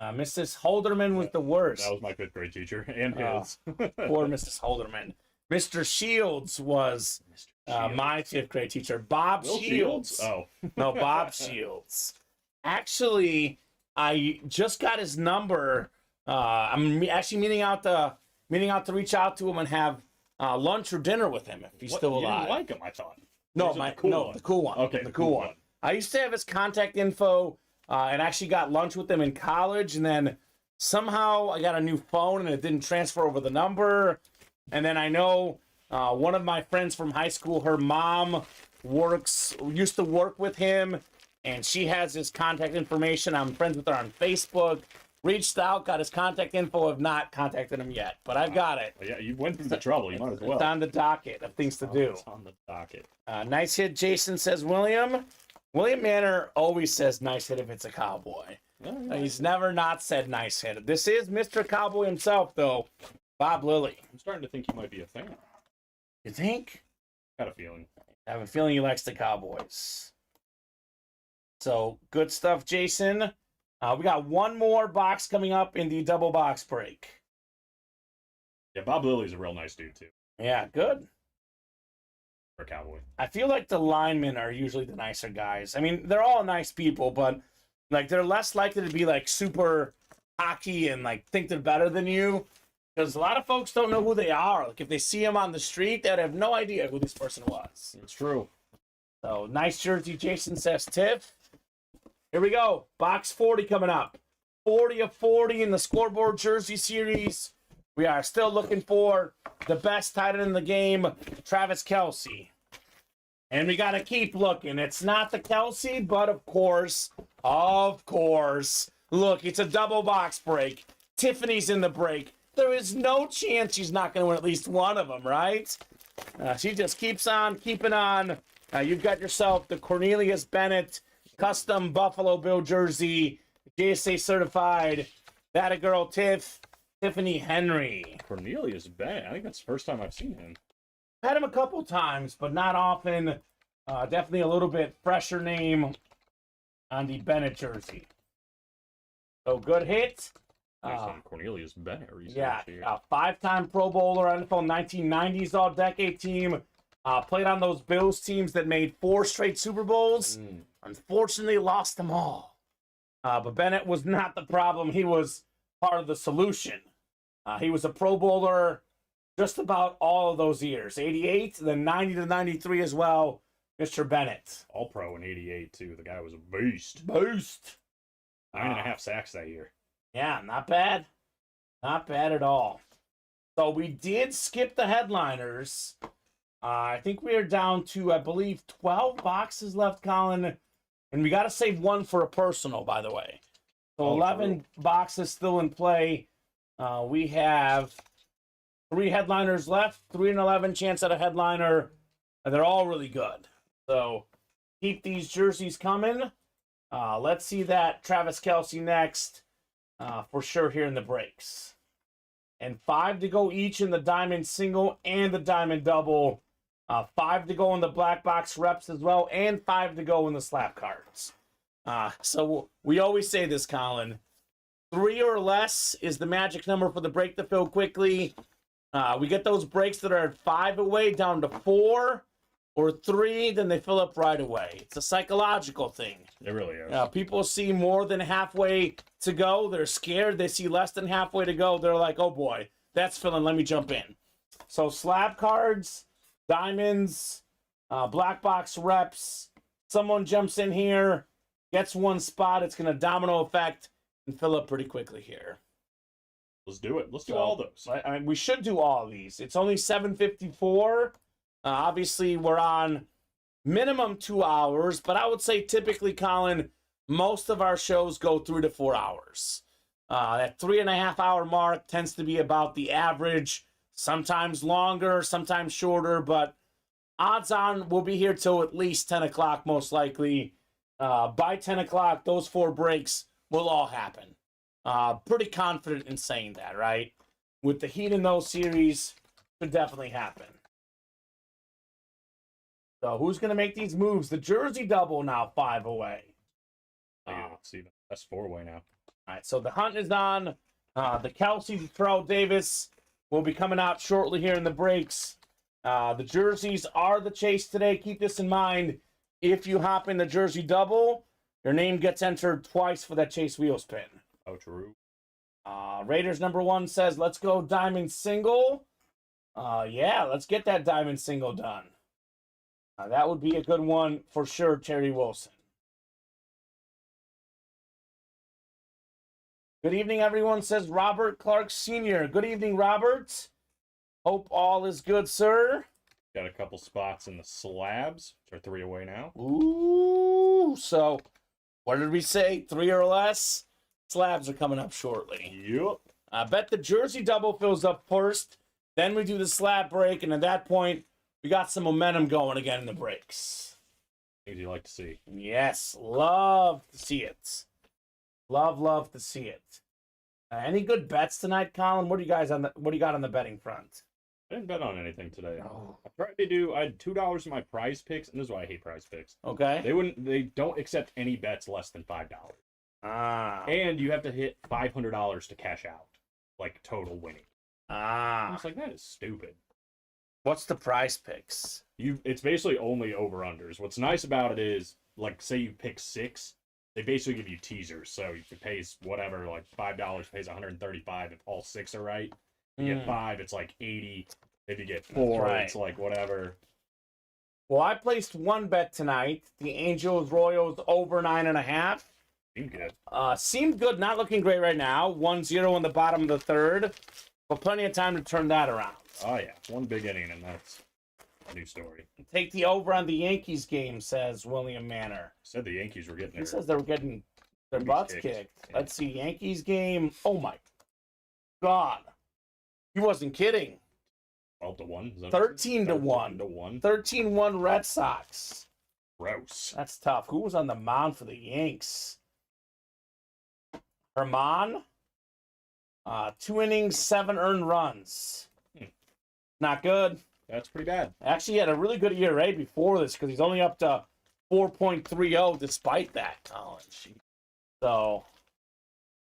[SPEAKER 2] Mrs. Holderman was the worst.
[SPEAKER 3] That was my 5th grade teacher and his.
[SPEAKER 2] Poor Mrs. Holderman. Mr. Shields was my 5th grade teacher. Bob
[SPEAKER 3] Will
[SPEAKER 2] Shields.
[SPEAKER 3] Oh.
[SPEAKER 2] No, Bob Shields. Actually, I just got his number. I'm actually meaning out to reach out to him and have lunch or dinner with him if he's still
[SPEAKER 3] You
[SPEAKER 2] alive.
[SPEAKER 3] didn't like him, I thought.
[SPEAKER 2] No,
[SPEAKER 3] the cool one?
[SPEAKER 2] the cool one.
[SPEAKER 3] Okay,
[SPEAKER 2] the cool one. I used to have his contact info and actually got lunch with him in college, and then somehow I got a new phone and it didn't transfer over the number. And then I know one of my friends from high school, her mom used to work with him, and she has his contact information. I'm friends with her on Facebook. Reached out, got his contact info. Have not contacted him yet, but I've got it.
[SPEAKER 3] Yeah, you went through the trouble. You might as well.
[SPEAKER 2] It's on the docket of things to do.
[SPEAKER 3] It's on the docket.
[SPEAKER 2] Nice hit, Jason says William. William Manor always says nice hit if it's a Cowboy.
[SPEAKER 3] Yeah.
[SPEAKER 2] He's never not said nice hit. This is Mr. Cowboy himself, though, Bob Lilly.
[SPEAKER 3] I'm starting to think you might be a fan.
[SPEAKER 2] You think?
[SPEAKER 3] Got a feeling.
[SPEAKER 2] I have a feeling he likes the Cowboys. So, good stuff, Jason. We got one more box coming up in the double box break.
[SPEAKER 3] Yeah, Bob Lilly's a real nice dude, too.
[SPEAKER 2] Yeah, good.
[SPEAKER 3] For a Cowboy.
[SPEAKER 2] I feel like the linemen are usually the nicer guys. I mean, they're all nice people, but like they're less likely to be like super cocky and like think they're better than you. Because a lot of folks don't know who they are. Like if they see them on the street, they'd have no idea who this person was.
[SPEAKER 3] It's true.
[SPEAKER 2] So nice jersey, Jason says Tiff. Here we go. Box 40 coming up. 40 of 40 in the scoreboard jersey series. We are still looking for the best tight end in the game, Travis Kelce. And we got to keep looking. It's not the Kelce, but of course, look, it's a double box break. Tiffany's in the break. There is no chance she's not going to win at least one of them, right? She just keeps on keeping on. You've got yourself the Cornelius Bennett custom Buffalo Bill jersey, JSA certified. That a girl, Tiffany Henry.
[SPEAKER 3] Cornelius Bennett. I think that's the first time I've seen him.
[SPEAKER 2] Had him a couple times, but not often. Definitely a little bit fresher name on the Bennett jersey. So good hit.
[SPEAKER 3] Cornelius Bennett.
[SPEAKER 2] Yeah, a 5-time Pro Bowler, NFL 1990s All-Decade team. Played on those Bills teams that made 4 straight Super Bowls. Unfortunately, lost them all. But Bennett was not the problem. He was part of the solution. He was a Pro Bowler just about all of those years. 88, then 90 to 93 as well. Mr. Bennett.
[SPEAKER 3] All pro in 88, too. The guy was a beast. 9.5 sacks that year.
[SPEAKER 2] Yeah, not bad. Not bad at all. So we did skip the headliners. I think we are down to, I believe, 12 boxes left, Colin. And we got to save one for a personal, by the way. So 11 boxes still in play. We have 3 headliners left, 3 and 11 chance at a headliner. And they're all really good. So keep these jerseys coming. Let's see that Travis Kelce next for sure here in the breaks. And 5 to go each in the diamond single and the diamond double. 5 to go in the black box reps as well, and 5 to go in the slap cards. So we always say this, Colin. 3 or less is the magic number for the break to fill quickly. We get those breaks that are at 5 away down to 4 or 3, then they fill up right away. It's a psychological thing.
[SPEAKER 3] It really is.
[SPEAKER 2] People see more than halfway to go. They're scared. They see less than halfway to go. They're like, oh boy, that's filling. Let me jump in. So slab cards, diamonds, black box reps. Someone jumps in here, gets one spot. It's going to domino effect and fill up pretty quickly here.
[SPEAKER 3] Let's do it. Let's do all those.
[SPEAKER 2] I mean, we should do all of these. It's only 7:54. Obviously, we're on minimum 2 hours, but I would say typically, Colin, most of our shows go 3 to 4 hours. That 3.5 hour mark tends to be about the average, sometimes longer, sometimes shorter, but odds on we'll be here till at least 10 o'clock, most likely. By 10 o'clock, those 4 breaks will all happen. Pretty confident in saying that, right? With the heat in those series, could definitely happen. So who's going to make these moves? The jersey double now 5 away.
[SPEAKER 3] Let's see. That's 4-way now.
[SPEAKER 2] All right, so the hunt is on. The Kelsey to Terrell Davis will be coming out shortly here in the breaks. The jerseys are the chase today. Keep this in mind. If you hop in the jersey double, your name gets entered twice for that chase wheel spin.
[SPEAKER 3] Oh, true.
[SPEAKER 2] Raiders #1 says, let's go diamond single. Yeah, let's get that diamond single done. That would be a good one for sure, Terry Wilson. Good evening, everyone, says Robert Clark Sr. Good evening, Robert. Hope all is good, sir.
[SPEAKER 3] Got a couple spots in the slabs, which are 3 away now.
[SPEAKER 2] Ooh, so what did we say? 3 or less? Slabs are coming up shortly.
[SPEAKER 3] Yep.
[SPEAKER 2] I bet the jersey double fills up first. Then we do the slab break, and at that point, we got some momentum going again in the breaks.
[SPEAKER 3] Things you like to see.
[SPEAKER 2] Yes, love to see it. Love to see it. Any good bets tonight, Colin? What do you got on the betting front?
[SPEAKER 3] I didn't bet on anything today.
[SPEAKER 2] Oh.
[SPEAKER 3] I tried to do. I had $2 in my prize picks, and this is why I hate prize picks.
[SPEAKER 2] Okay.
[SPEAKER 3] They don't accept any bets less than $5. And you have to hit $500 to cash out, like total winning. I was like, that is stupid.
[SPEAKER 2] What's the prize picks?
[SPEAKER 3] It's basically only over unders. What's nice about it is, like, say you pick 6, they basically give you teasers. So if it pays whatever, like $5 pays $135 if all 6 are right. If you get 5, it's like 80. If you get 4, it's like whatever.
[SPEAKER 2] Well, I placed one bet tonight. The Angels Royals over 9.5.
[SPEAKER 3] Seemed good.
[SPEAKER 2] Seemed good. Not looking great right now. 1-0 in the bottom of the third. But plenty of time to turn that around.
[SPEAKER 3] Oh, yeah. One big inning, and that's a new story.
[SPEAKER 2] Take the over on the Yankees game, says William Manor.
[SPEAKER 3] Said the Yankees were getting
[SPEAKER 2] He says they were getting their butts kicked.
[SPEAKER 3] Yeah.
[SPEAKER 2] Let's see. Yankees game. Oh, my God. He wasn't kidding.
[SPEAKER 3] 12-1.
[SPEAKER 2] 13-1. 13-1 Red Sox.
[SPEAKER 3] Gross.
[SPEAKER 2] That's tough. Who was on the mound for the Yanks? Herman. 2 innings, 7 earned runs. Not good.
[SPEAKER 3] That's pretty bad.
[SPEAKER 2] Actually, he had a really good ERA before this because he's only up to 4.30 despite that, Colin. So,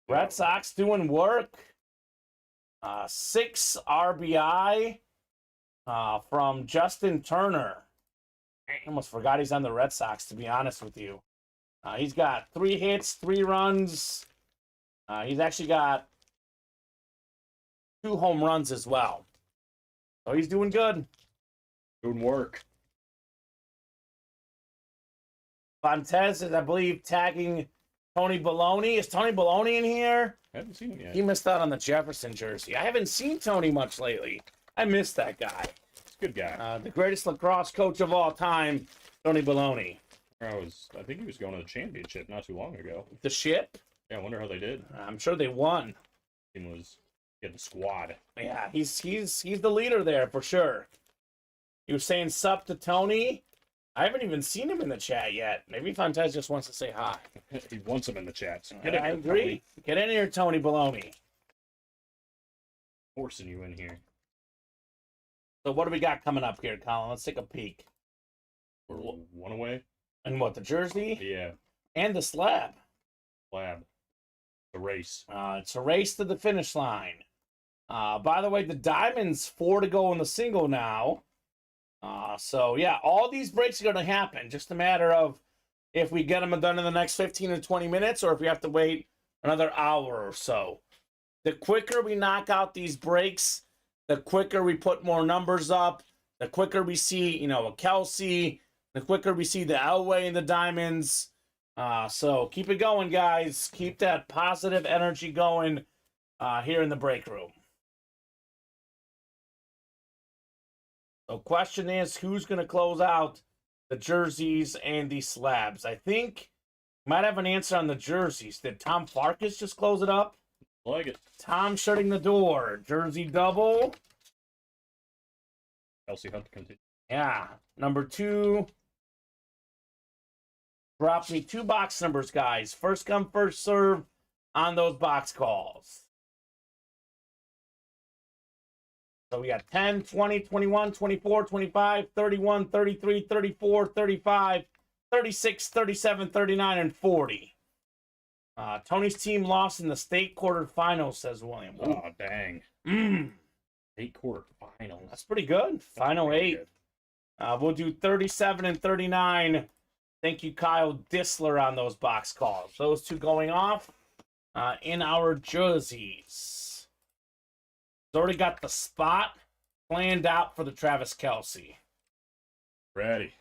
[SPEAKER 2] Red Sox doing work. 6 RBI from Justin Turner. I almost forgot he's on the Red Sox, to be honest with you. He's got 3 hits, 3 runs. He's actually got 2 home runs as well. So he's doing good.
[SPEAKER 3] Doing work.
[SPEAKER 2] Fontez is, I believe, tagging Tony Baloney. Is Tony Baloney in here?
[SPEAKER 3] I haven't seen him yet.
[SPEAKER 2] He missed out on the Jefferson jersey. I haven't seen Tony much lately. I miss that guy.
[SPEAKER 3] He's a good guy.
[SPEAKER 2] The greatest lacrosse coach of all time, Tony Baloney.
[SPEAKER 3] I think he was going to the championship not too long ago.
[SPEAKER 2] The ship?
[SPEAKER 3] Yeah, I wonder how they did.
[SPEAKER 2] I'm sure they won.
[SPEAKER 3] He was getting the squad.
[SPEAKER 2] Yeah, he's the leader there for sure. He was saying sup to Tony. I haven't even seen him in the chat yet. Maybe Fontez just wants to say hi.
[SPEAKER 3] He wants him in the chat. So
[SPEAKER 2] I agree.
[SPEAKER 3] Tony.
[SPEAKER 2] Get in here, Tony Baloney.
[SPEAKER 3] Forcing you in here.
[SPEAKER 2] So what do we got coming up here, Colin? Let's take a peek.
[SPEAKER 3] We're 1 away.
[SPEAKER 2] And what, the jersey?
[SPEAKER 3] Yeah.
[SPEAKER 2] And the slab.
[SPEAKER 3] Lab. The race.
[SPEAKER 2] It's a race to the finish line. By the way, the diamond's 4 to go in the single now. So, yeah, all these breaks are going to happen. Just a matter of if we get them done in the next 15 or 20 minutes or if we have to wait another hour or so. The quicker we knock out these breaks, the quicker we put more numbers up, the quicker we see, a Kelsey, the quicker we see the Elway and the diamonds. So keep it going, guys. Keep that positive energy going here in the break room. So question is, who's going to close out the jerseys and the slabs? I think we might have an answer on the jerseys. Did Tom Farkas just close it up?
[SPEAKER 3] Like it.
[SPEAKER 2] Tom shutting the door. Jersey double.
[SPEAKER 3] Kelsey Hunt continue.
[SPEAKER 2] Yeah. Number 2. Drop me 2 box numbers, guys. First come, first serve on those box calls. So we got 10, 20, 21, 24, 25, 31, 33, 34, 35, 36, 37, 39, and 40. Tony's team lost in the state quarterfinals, says William.
[SPEAKER 3] Oh, dang. 8 quarterfinals.
[SPEAKER 2] That's pretty good. Final
[SPEAKER 3] pretty
[SPEAKER 2] 8. We'll do 37 and 39. Thank you, Kyle Dissler, on those box calls. Those two going off in our jerseys. He's already got the spot planned out for the Travis Kelce.
[SPEAKER 3] Ready.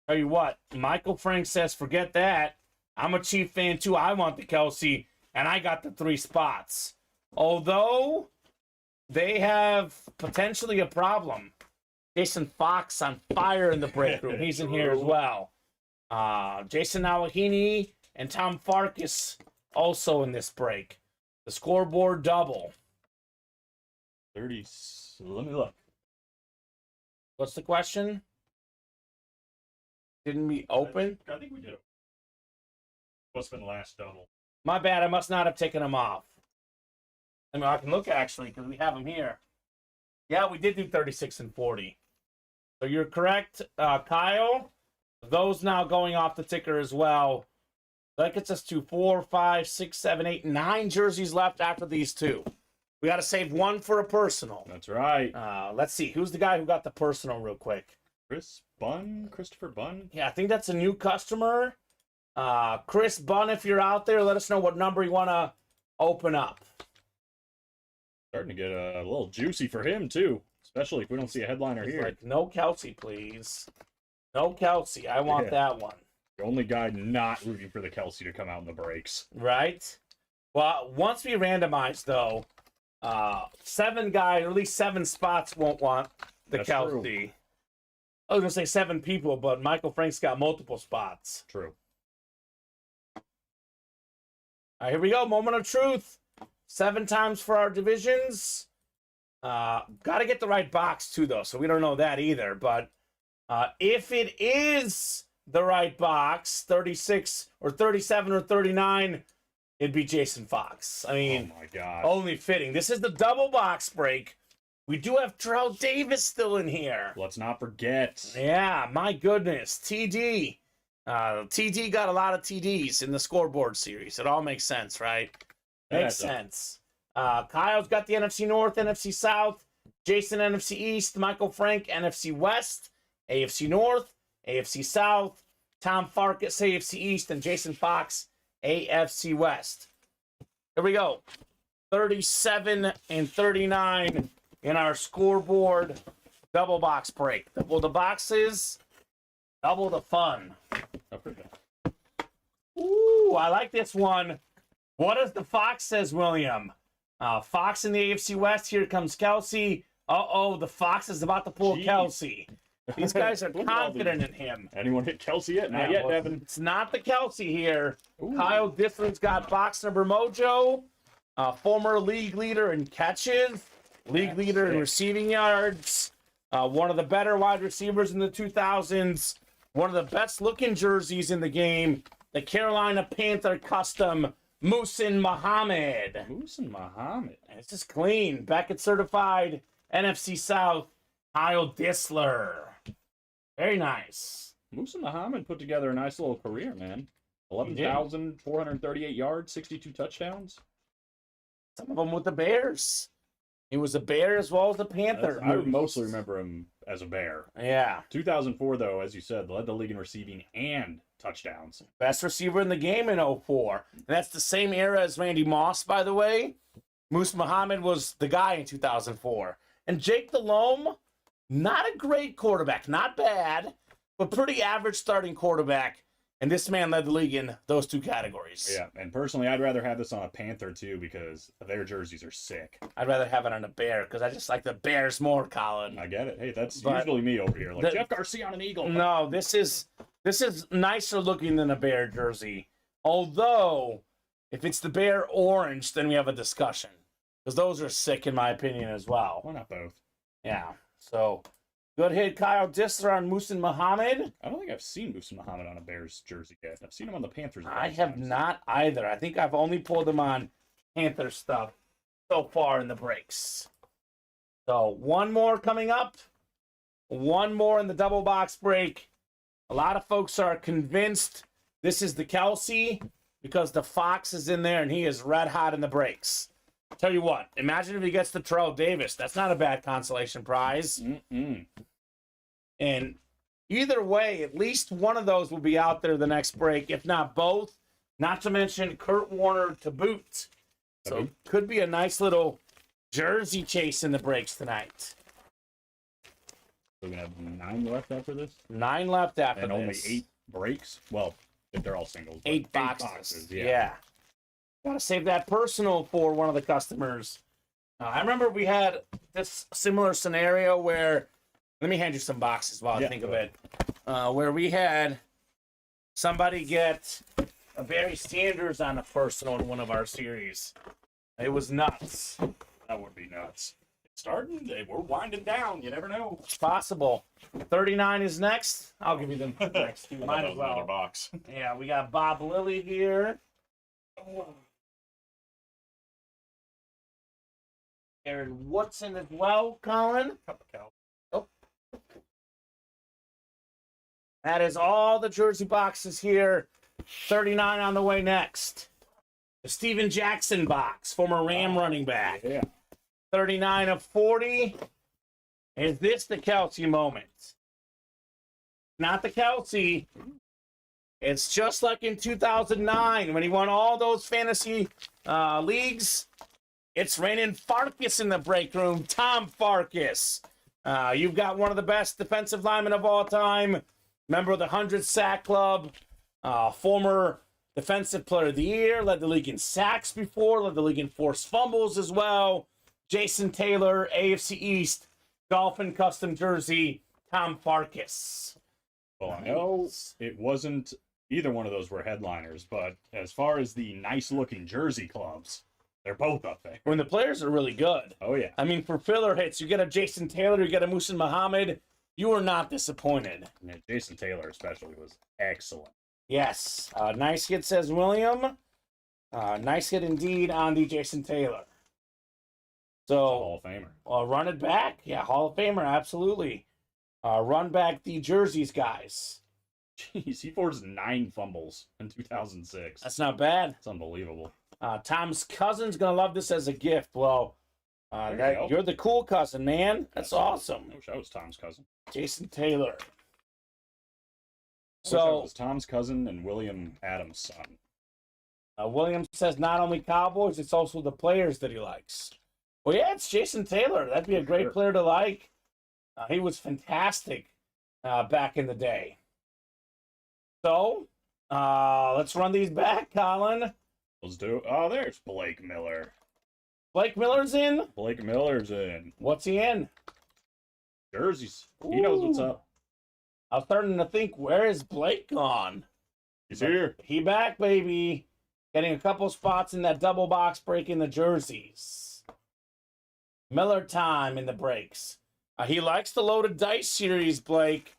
[SPEAKER 2] Tell you what, Michael Frank says, forget that. I'm a Chief fan too. I want the Kelce, and I got the 3 spots. Although they have potentially a problem. Jason Fox on fire in the break room. He's in here as well. Jason Nawahini and Tom Farkas also in this break. The scoreboard double.
[SPEAKER 3] 30. Let me look.
[SPEAKER 2] What's the question? Didn't we open?
[SPEAKER 3] I think we did. What's been the last double?
[SPEAKER 2] My bad. I must not have taken them off. I mean, I can look actually because we have them here. Yeah, we did do 36 and 40. So you're correct, Kyle. Those now going off the ticker as well. That gets us to 4, 5, 6, 7, 8, 9 jerseys left after these 2. We got to save 1 for a personal.
[SPEAKER 3] That's right.
[SPEAKER 2] Let's see. Who's the guy who got the personal real quick?
[SPEAKER 3] Christopher Bunn?
[SPEAKER 2] Yeah, I think that's a new customer. Chris Bunn, if you're out there, let us know what number you want to open up.
[SPEAKER 3] Starting to get a little juicy for him, too. Especially if we don't see a headliner here.
[SPEAKER 2] Like, no Kelce, please. No Kelce. I want that one.
[SPEAKER 3] The only guy not rooting for the Kelce to come out in the breaks.
[SPEAKER 2] Right? Well, once we randomize, though, 7 guys, or at least 7 spots won't want the
[SPEAKER 3] That's
[SPEAKER 2] Kelce.
[SPEAKER 3] true.
[SPEAKER 2] I was going to say 7 people, but Michael Frank's got multiple spots.
[SPEAKER 3] True.
[SPEAKER 2] All right, here we go. Moment of truth. 7 times for our divisions. Got to get the right box, too, though, so we don't know that either. But if it is the right box, 36 or 37 or 39, it'd be Jason Fox. I mean,
[SPEAKER 3] oh my God.
[SPEAKER 2] Only fitting. This is the double box break. We do have Terrell Davis still in here.
[SPEAKER 3] Let's not forget.
[SPEAKER 2] Yeah, my goodness. TD. TD got a lot of TDs in the scoreboard series. It all makes sense, right? Makes sense. Kyle's got the NFC North, NFC South, Jason NFC East, Michael Frank NFC West, AFC North, AFC South, Tom Farkas AFC East, and Jason Fox AFC West. Here we go. 37 and 39 in our scoreboard double box break. Double the boxes, double the fun. Ooh, I like this one. What does the Fox says, William? Fox in the AFC West. Here comes Kelce. Uh-oh, the Fox is about to pull Kelce. These guys are confident in him.
[SPEAKER 3] Anyone hit Kelce yet? Not yet, Devin.
[SPEAKER 2] It's not the Kelce here.
[SPEAKER 3] Ooh.
[SPEAKER 2] Kyle Difflin's got box number mojo. Former league leader in catches. League leader in receiving yards. One of the better wide receivers in the 2000s. One of the best looking jerseys in the game. The Carolina Panther custom. Muhsin Muhammad.
[SPEAKER 3] Muhsin Muhammad.
[SPEAKER 2] This is clean. Beckett certified. NFC South. Kyle Dissler. Very nice.
[SPEAKER 3] Muhsin Muhammad put together a nice little career, man. 11,438 yards, 62 touchdowns.
[SPEAKER 2] Some of them with the Bears. He was a Bear as well as a Panther.
[SPEAKER 3] I mostly remember him as a Bear.
[SPEAKER 2] Yeah.
[SPEAKER 3] 2004, though, as you said, led the league in receiving and touchdowns.
[SPEAKER 2] Best receiver in the game in 04. And that's the same era as Randy Moss, by the way. Moose Muhammad was the guy in 2004. And Jake Delhomme, not a great quarterback. Not bad, but pretty average starting quarterback. And this man led the league in those 2 categories.
[SPEAKER 3] Yeah, and personally, I'd rather have this on a Panther, too, because their jerseys are sick.
[SPEAKER 2] I'd rather have it on a Bear, because I just like the Bears more, Colin.
[SPEAKER 3] I get it. Hey, that's usually me over here. Like, Jeff Garcia on an Eagle.
[SPEAKER 2] No, this is nicer looking than a Bear jersey. Although, if it's the Bear orange, then we have a discussion. Because those are sick, in my opinion, as well.
[SPEAKER 3] Why not both?
[SPEAKER 2] Yeah, so... Good hit, Kyle Dissler on Muhsin Muhammad.
[SPEAKER 3] I don't think I've seen Muhsin Muhammad on a Bears jersey yet. I've seen him on the Panthers.
[SPEAKER 2] I have not either. I think I've only pulled him on Panther stuff so far in the breaks. So, one more coming up. One more in the double box break. A lot of folks are convinced this is the Kelce. because the Fox is in there and he is red hot in the breaks. Tell you what, imagine if he gets the Terrell Davis. That's not a bad consolation prize. And either way, at least one of those will be out there the next break, if not both. Not to mention Kurt Warner to boot. So could be a nice little jersey chase in the breaks tonight.
[SPEAKER 3] We're going to have 9 left after this?
[SPEAKER 2] 9 left after
[SPEAKER 3] and
[SPEAKER 2] this.
[SPEAKER 3] only 8 breaks? Well, if they're all singles.
[SPEAKER 2] 8 boxes. Yeah. Gotta save that personal for one of the customers. I remember we had this similar scenario where, let me hand you some boxes while I think of it, where we had somebody get a Barry Sanders on a personal in one of our series. It was nuts.
[SPEAKER 3] That would be nuts. It's starting. We're winding down. You never know.
[SPEAKER 2] It's possible. 39 is next. I'll give you them next two. Might as well.
[SPEAKER 3] Another box.
[SPEAKER 2] Yeah, we got Bob Lilly here. Aaron Woodson as well, Colin. Oh. That is all the jersey boxes here. 39 on the way next. The Steven Jackson box, former Ram running back.
[SPEAKER 3] Yeah.
[SPEAKER 2] 39 of 40. Is this the Kelsey moment? Not the Kelsey. It's just like in 2009 when he won all those fantasy leagues. It's raining Farkas in the break room. Tom Farkas. You've got one of the best defensive linemen of all time. Member of the 100 Sack Club. Former Defensive Player of the Year. Led the league in sacks before. Led the league in forced fumbles as well. Jason Taylor, AFC East. Dolphin custom jersey. Tom Farkas.
[SPEAKER 3] Well, I know it wasn't either one of those were headliners, but as far as the nice-looking jersey clubs, they're both up there.
[SPEAKER 2] When the players are really good.
[SPEAKER 3] Oh, yeah.
[SPEAKER 2] I mean, for filler hits, you get a Jason Taylor, you get a Muhsin Muhammad, you are not disappointed.
[SPEAKER 3] And Jason Taylor especially was excellent.
[SPEAKER 2] Yes. Nice hit, says William. Nice hit indeed on the Jason Taylor. So,
[SPEAKER 3] Hall of Famer.
[SPEAKER 2] Run it back. Yeah, Hall of Famer, absolutely. Run back the jerseys, guys.
[SPEAKER 3] Jeez, he forced 9 fumbles in 2006.
[SPEAKER 2] That's not bad.
[SPEAKER 3] That's unbelievable.
[SPEAKER 2] Tom's cousin's going to love this as a gift. Well, you're the cool cousin, man. That's awesome.
[SPEAKER 3] I wish I was Tom's cousin.
[SPEAKER 2] Jason Taylor.
[SPEAKER 3] I wish I was Tom's cousin and William Adams' son.
[SPEAKER 2] William says not only Cowboys, it's also the players that he likes. Well, yeah, it's Jason Taylor. That'd be a great player to like. He was fantastic back in the day. So, let's run these back, Colin.
[SPEAKER 3] Let's do it. Oh, there's Blake Miller.
[SPEAKER 2] Blake Miller's in?
[SPEAKER 3] Blake Miller's in.
[SPEAKER 2] What's he in?
[SPEAKER 3] Jerseys. He knows what's up.
[SPEAKER 2] I was starting to think, where is Blake gone?
[SPEAKER 3] He's here.
[SPEAKER 2] He back, baby. Getting a couple spots in that double box break in the jerseys. Miller time in the breaks. He likes the loaded dice series, Blake.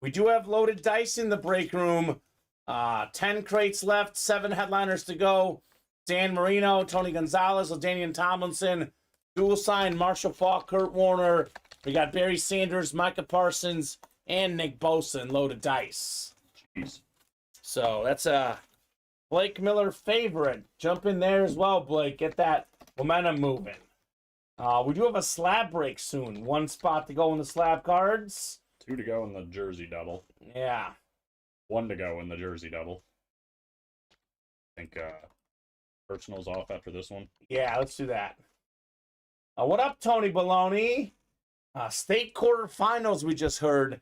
[SPEAKER 2] We do have loaded dice in the break room. 10 crates left, 7 headliners to go. Dan Marino, Tony Gonzalez, LaDainian Tomlinson, dual sign, Marshall Faulk, Kurt Warner. We got Barry Sanders, Micah Parsons, and Nick Bosa in loaded dice.
[SPEAKER 3] Jeez.
[SPEAKER 2] So that's a Blake Miller favorite. Jump in there as well, Blake. Get that momentum moving. We do have a slab break soon. 1 spot to go in the slab cards.
[SPEAKER 3] 2 to go in the jersey double.
[SPEAKER 2] Yeah.
[SPEAKER 3] 1 to go in the jersey double. I think personal's off after this one.
[SPEAKER 2] Yeah, let's do that. What up, Tony Baloney? State quarterfinals we just heard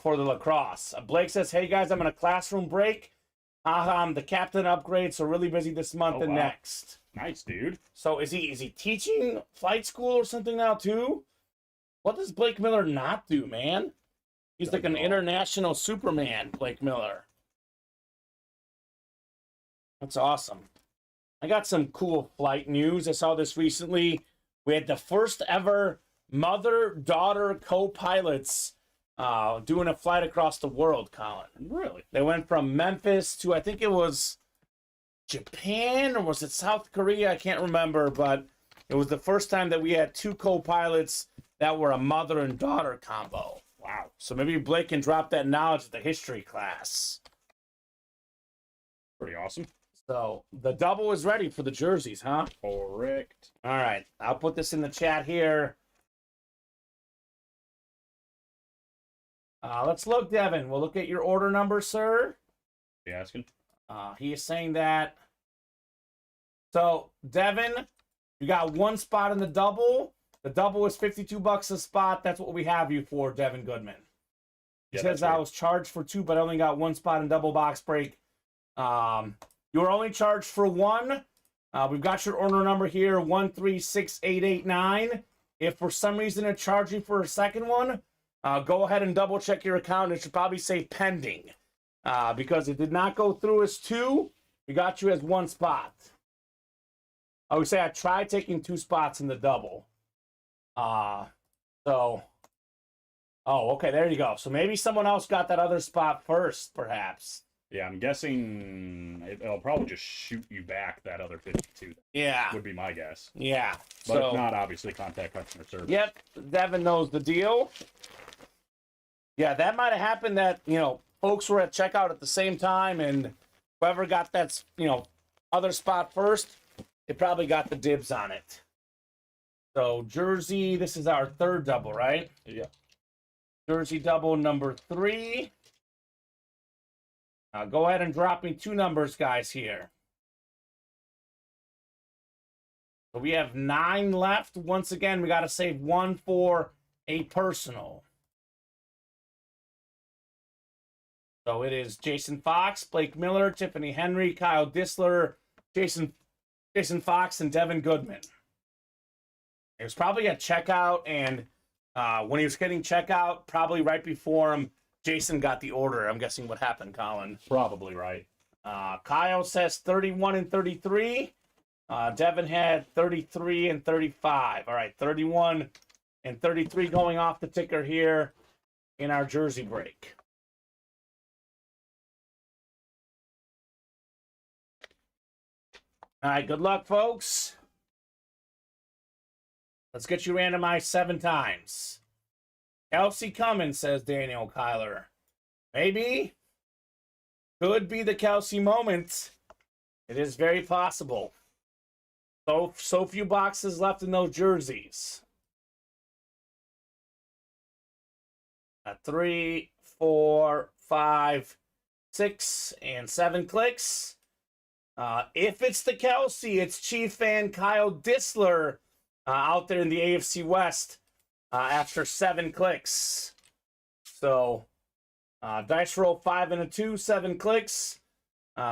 [SPEAKER 2] for the lacrosse. Blake says, hey guys, I'm in a classroom break. I'm the captain upgrade, so really busy this month and next.
[SPEAKER 3] Nice, dude.
[SPEAKER 2] So is he teaching flight school or something now too? What does Blake Miller not do, man? He's like an international Superman, Blake Miller. That's awesome. I got some cool flight news. I saw this recently. We had the first ever mother-daughter co-pilots doing a flight across the world, Colin.
[SPEAKER 3] Really?
[SPEAKER 2] They went from Memphis to, I think it was Japan, or was it South Korea? I can't remember, but it was the first time that we had 2 co-pilots that were a mother and daughter combo. Wow. So maybe Blake can drop that knowledge at the history class.
[SPEAKER 3] Pretty awesome.
[SPEAKER 2] So the double is ready for the jerseys, huh?
[SPEAKER 3] Correct.
[SPEAKER 2] All right. I'll put this in the chat here. Let's look, Devin. We'll look at your order number, sir.
[SPEAKER 3] You asking?
[SPEAKER 2] He is saying that. So, Devin, you got one spot in the double. The double is $52 a spot. That's what we have you for, Devin Goodman. He says I was charged for 2, but I only got one spot in double box break. You were only charged for 1. We've got your order number here, 1368889. If for some reason it charged you for a second one, go ahead and double check your account. It should probably say pending because it did not go through as 2. We got you as 1 spot. I would say I tried taking 2 spots in the double. Oh, okay, there you go. So maybe someone else got that other spot first, perhaps.
[SPEAKER 3] Yeah, I'm guessing it'll probably just shoot you back that other 52.
[SPEAKER 2] Yeah.
[SPEAKER 3] Would be my guess.
[SPEAKER 2] Yeah.
[SPEAKER 3] But if not, obviously contact customer service.
[SPEAKER 2] Yep, Devin knows the deal. Yeah, that might have happened that, folks were at checkout at the same time, and whoever got that, other spot first, they probably got the dibs on it. So, jersey, this is our 3rd double, right?
[SPEAKER 3] Yeah.
[SPEAKER 2] Jersey double number 3. Go ahead and drop me 2 numbers, guys, here. So we have 9 left. Once again, we got to save 1 for a personal. So it is Jason Fox, Blake Miller, Tiffany Henry, Kyle Disler, Jason Fox, and Devin Goodman. It was probably at checkout, and when he was getting checkout, probably right before him, Jason got the order. I'm guessing what happened, Colin.
[SPEAKER 3] Probably right.
[SPEAKER 2] Kyle says 31 and 33. Devin had 33 and 35. All right, 31 and 33 going off the ticker here in our jersey break. All right, good luck, folks. Let's get you randomized 7 times. Kelsey coming, says Daniel Kyler. Maybe. Could be the Kelsey moment. It is very possible. So few boxes left in those jerseys. 3, 4, 5, 6, and 7 clicks. If it's the Kelsey, it's Chief fan Kyle Disler out there in the AFC West after 7 clicks. So, dice roll 5 and a 2, 7 clicks.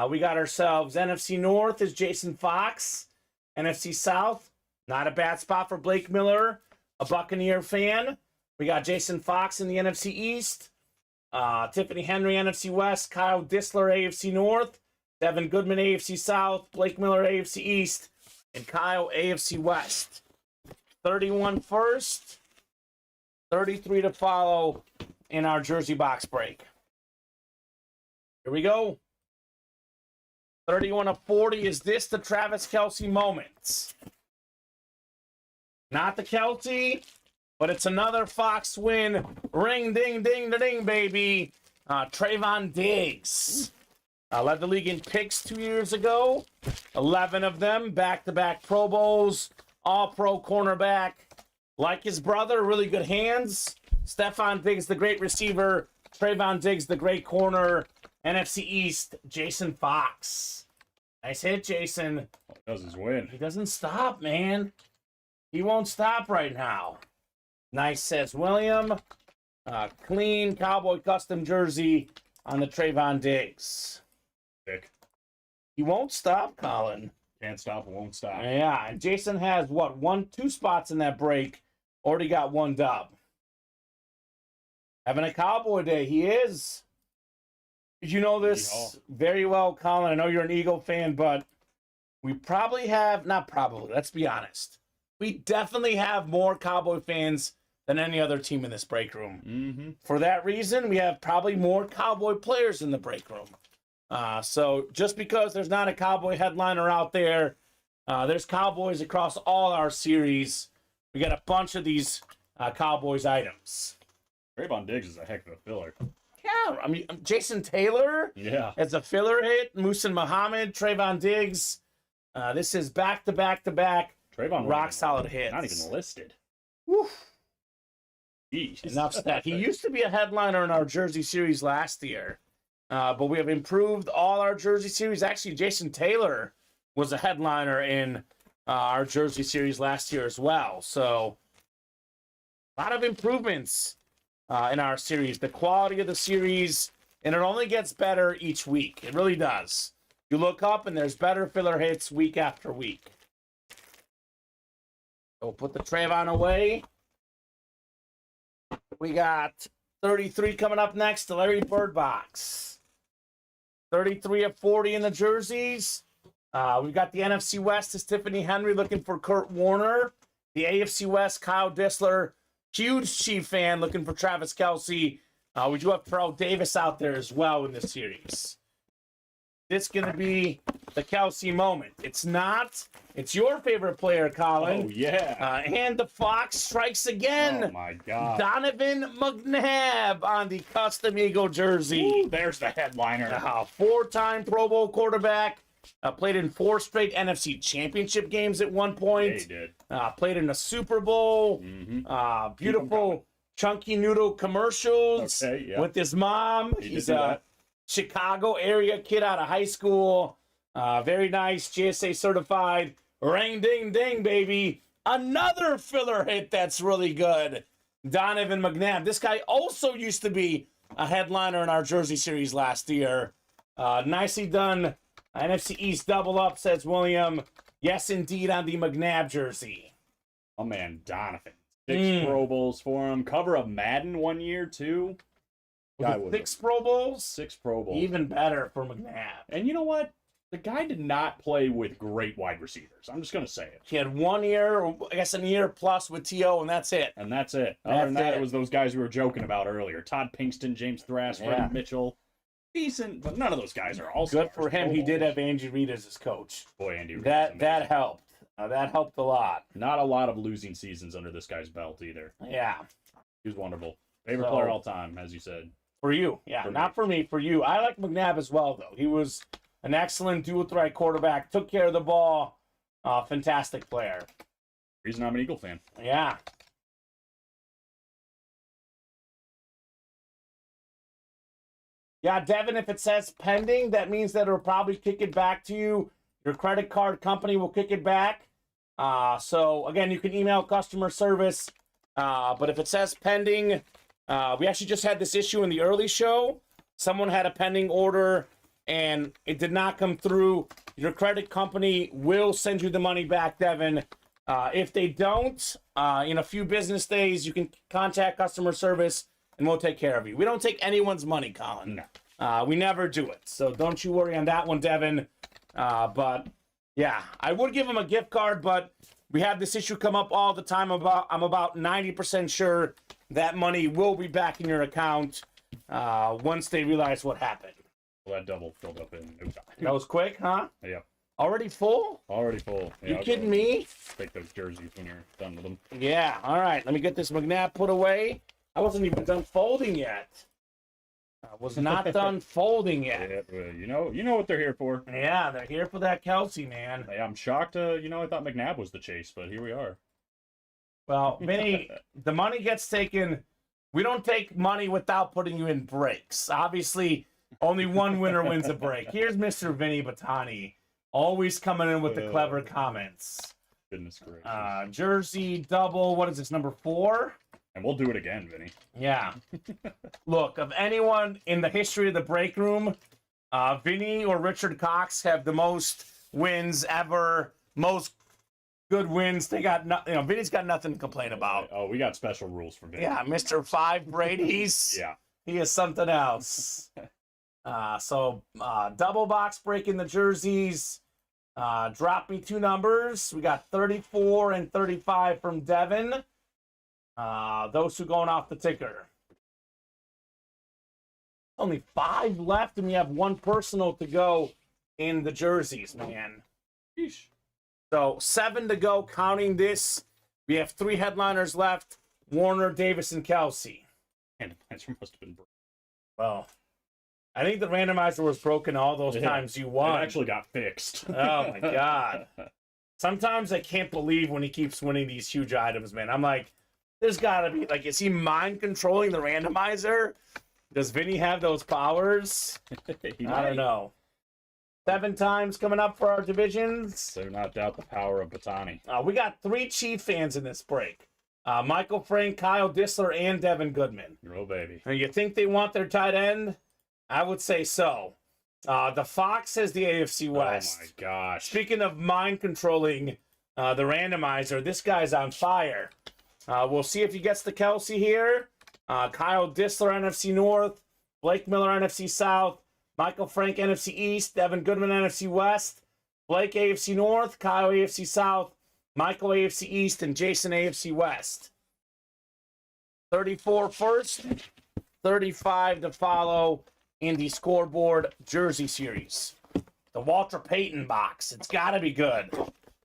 [SPEAKER 2] We got ourselves NFC North is Jason Fox. NFC South, not a bad spot for Blake Miller, a Buccaneer fan. We got Jason Fox in the NFC East. Tiffany Henry, NFC West. Kyle Disler, AFC North. Devin Goodman, AFC South. Blake Miller, AFC East. And Kyle, AFC West. 31 first. 33 to follow in our jersey box break. Here we go. 31 of 40. Is this the Travis Kelce moment? Not the Kelce, but it's another Fox win. Ring, ding, ding, da, ding, baby. Trayvon Diggs. Led the league in picks 2 years ago. 11 of them, back-to-back Pro Bowls, all-pro cornerback. Like his brother, really good hands. Stephon Diggs, the great receiver. Trayvon Diggs, the great corner. NFC East, Jason Fox. Nice hit, Jason.
[SPEAKER 3] All he does is win.
[SPEAKER 2] He doesn't stop, man. He won't stop right now. Nice, says William. Clean Cowboy custom jersey on the Trayvon Diggs.
[SPEAKER 3] Thick.
[SPEAKER 2] He won't stop, Colin.
[SPEAKER 3] Can't stop, won't stop.
[SPEAKER 2] Yeah, and Jason has, 2 spots in that break. Already got 1 dub. Having a Cowboy day, he is. Did you know this very well, Colin? I know you're an Eagle fan, but we probably have, not probably, let's be honest. We definitely have more Cowboy fans than any other team in this break room.
[SPEAKER 3] Mm-hmm.
[SPEAKER 2] For that reason, we have probably more Cowboy players in the break room. So just because there's not a Cowboy headliner out there, there's Cowboys across all our series. We got a bunch of these Cowboys items.
[SPEAKER 3] Trayvon Diggs is a heck of a filler.
[SPEAKER 2] Yeah, I mean, Jason Taylor as a filler hit. Musin Muhammad, Trayvon Diggs. This is back-to-back-to-back
[SPEAKER 3] Trayvon
[SPEAKER 2] rock solid hits.
[SPEAKER 3] Not even listed.
[SPEAKER 2] Woo.
[SPEAKER 3] Jeez.
[SPEAKER 2] Enough said. He used to be a headliner in our Jersey series last year, but we have improved all our Jersey series. Actually, Jason Taylor was a headliner in our Jersey series last year as well. So a lot of improvements in our series. The quality of the series, and it only gets better each week. It really does. You look up, and there's better filler hits week after week. So we'll put the Trayvon away. We got 33 coming up next, the Larry Bird box. 33 of 40 in the jerseys. We've got the NFC West is Tiffany Henry looking for Kurt Warner. The AFC West, Kyle Dissler. Huge Chief fan looking for Travis Kelce. We do have Terrell Davis out there as well in this series. This is going to be the Kelce moment. It's not. It's your favorite player, Colin.
[SPEAKER 3] Oh, yeah.
[SPEAKER 2] And the Fox strikes again.
[SPEAKER 3] Oh, my God.
[SPEAKER 2] Donovan McNabb on the custom Eagle jersey.
[SPEAKER 3] Ooh, there's the headliner.
[SPEAKER 2] Four-time Pro Bowl quarterback. Played in 4 straight NFC championship games at one point.
[SPEAKER 3] Yeah, he did.
[SPEAKER 2] Played in a Super Bowl.
[SPEAKER 3] Mm-hmm.
[SPEAKER 2] Beautiful chunky noodle commercials with his mom. He's a Chicago area kid out of high school. Very nice. GSA certified. Ring ding ding, baby. Another filler hit that's really good. Donovan McNabb. This guy also used to be a headliner in our Jersey series last year. Nicely done. NFC East double up, says William. Yes, indeed, on the McNabb jersey.
[SPEAKER 3] Oh, man, Donovan. 6 Pro Bowls for him. Cover of Madden one year, too.
[SPEAKER 2] 6 Pro Bowls?
[SPEAKER 3] 6 Pro Bowls.
[SPEAKER 2] Even better for McNabb.
[SPEAKER 3] And you know what? The guy did not play with great wide receivers. I'm just going to say it.
[SPEAKER 2] He had 1 year, or I guess a year plus with T.O., and that's it.
[SPEAKER 3] And that's it. Other than that, it was those guys we were joking about earlier. Todd Pinkston, James Thrash, Freddie Mitchell. Decent, but none of those guys are all
[SPEAKER 2] good for him. He did have Andy Reid as his coach.
[SPEAKER 3] Boy, Andy Reid.
[SPEAKER 2] That helped. That helped a lot.
[SPEAKER 3] Not a lot of losing seasons under this guy's belt either.
[SPEAKER 2] Yeah.
[SPEAKER 3] He was wonderful. Favorite player all time, as you said.
[SPEAKER 2] For you. Yeah, not for me. For you. I like McNabb as well, though. He was an excellent dual-threat quarterback. Took care of the ball. Fantastic player.
[SPEAKER 3] Reason I'm an Eagle fan.
[SPEAKER 2] Yeah. Yeah, Devin, if it says pending, that means that it'll probably kick it back to you. Your credit card company will kick it back. So, again, you can email customer service. But if it says pending, we actually just had this issue in the early show. Someone had a pending order, and it did not come through. Your credit company will send you the money back, Devin. If they don't, in a few business days, you can contact customer service, and we'll take care of you. We don't take anyone's money, Colin.
[SPEAKER 3] No.
[SPEAKER 2] We never do it. So don't you worry on that one, Devin. But, yeah, I would give him a gift card, but we have this issue come up all the time. I'm about 90% sure that money will be back in your account once they realize what happened.
[SPEAKER 3] Well, that double filled up in no time.
[SPEAKER 2] That was quick, huh?
[SPEAKER 3] Yeah.
[SPEAKER 2] Already full?
[SPEAKER 3] Already full. Yeah,
[SPEAKER 2] you kidding me?
[SPEAKER 3] Take those jerseys when you're done with them.
[SPEAKER 2] Yeah, all right. Let me get this McNabb put away. I wasn't even done folding yet. I was not done folding yet.
[SPEAKER 3] Yeah, you know what they're here for.
[SPEAKER 2] Yeah, they're here for that Kelce, man.
[SPEAKER 3] Hey, I'm shocked. I thought McNabb was the chase, but here we are.
[SPEAKER 2] Well, Vinny, the money gets taken. We don't take money without putting you in breaks. Obviously, only one winner wins a break. Here's Mr. Vinny Batani, always coming in with the clever comments.
[SPEAKER 3] Goodness gracious.
[SPEAKER 2] Jersey double. What is this, number 4?
[SPEAKER 3] And we'll do it again, Vinny.
[SPEAKER 2] Yeah. Look, of anyone in the history of the break room, Vinny or Richard Cox have the most wins ever, most good wins. They got Vinny's got nothing to complain about.
[SPEAKER 3] Oh, we got special rules for Vinny.
[SPEAKER 2] Yeah, Mr. 5 Brady's.
[SPEAKER 3] Yeah.
[SPEAKER 2] He is something else. So double box breaking the jerseys. Drop me 2 numbers. We got 34 and 35 from Devin. Those 2 going off the ticker. Only 5 left, and we have 1 personal to go in the jerseys, man.
[SPEAKER 3] Sheesh.
[SPEAKER 2] So 7 to go, counting this. We have 3 headliners left: Warner, Davis, and Kelce.
[SPEAKER 3] And the answer must have been broke.
[SPEAKER 2] Well, I think the randomizer was broken all those times you won.
[SPEAKER 3] It actually got fixed.
[SPEAKER 2] Oh, my God. Sometimes I can't believe when he keeps winning these huge items, man. I'm like, there's got to be, like, is he mind controlling the randomizer? Does Vinny have those powers? I don't know. 7 times coming up for our divisions.
[SPEAKER 3] Do not doubt the power of Batani.
[SPEAKER 2] We got 3 Chief fans in this break. Michael Frank, Kyle Dissler, and Devin Goodman.
[SPEAKER 3] Oh, baby.
[SPEAKER 2] And you think they want their tight end? I would say so. The Fox has the AFC West.
[SPEAKER 3] Oh, my gosh.
[SPEAKER 2] Speaking of mind controlling the randomizer, this guy's on fire. We'll see if he gets the Kelsey here. Kyle Dissler, NFC North. Blake Miller, NFC South. Michael Frank, NFC East. Devin Goodman, NFC West. Blake, AFC North. Kyle, AFC South. Michael, AFC East. And Jason, AFC West. 34 first. 35 to follow in the scoreboard jersey series. The Walter Payton box. It's got to be good.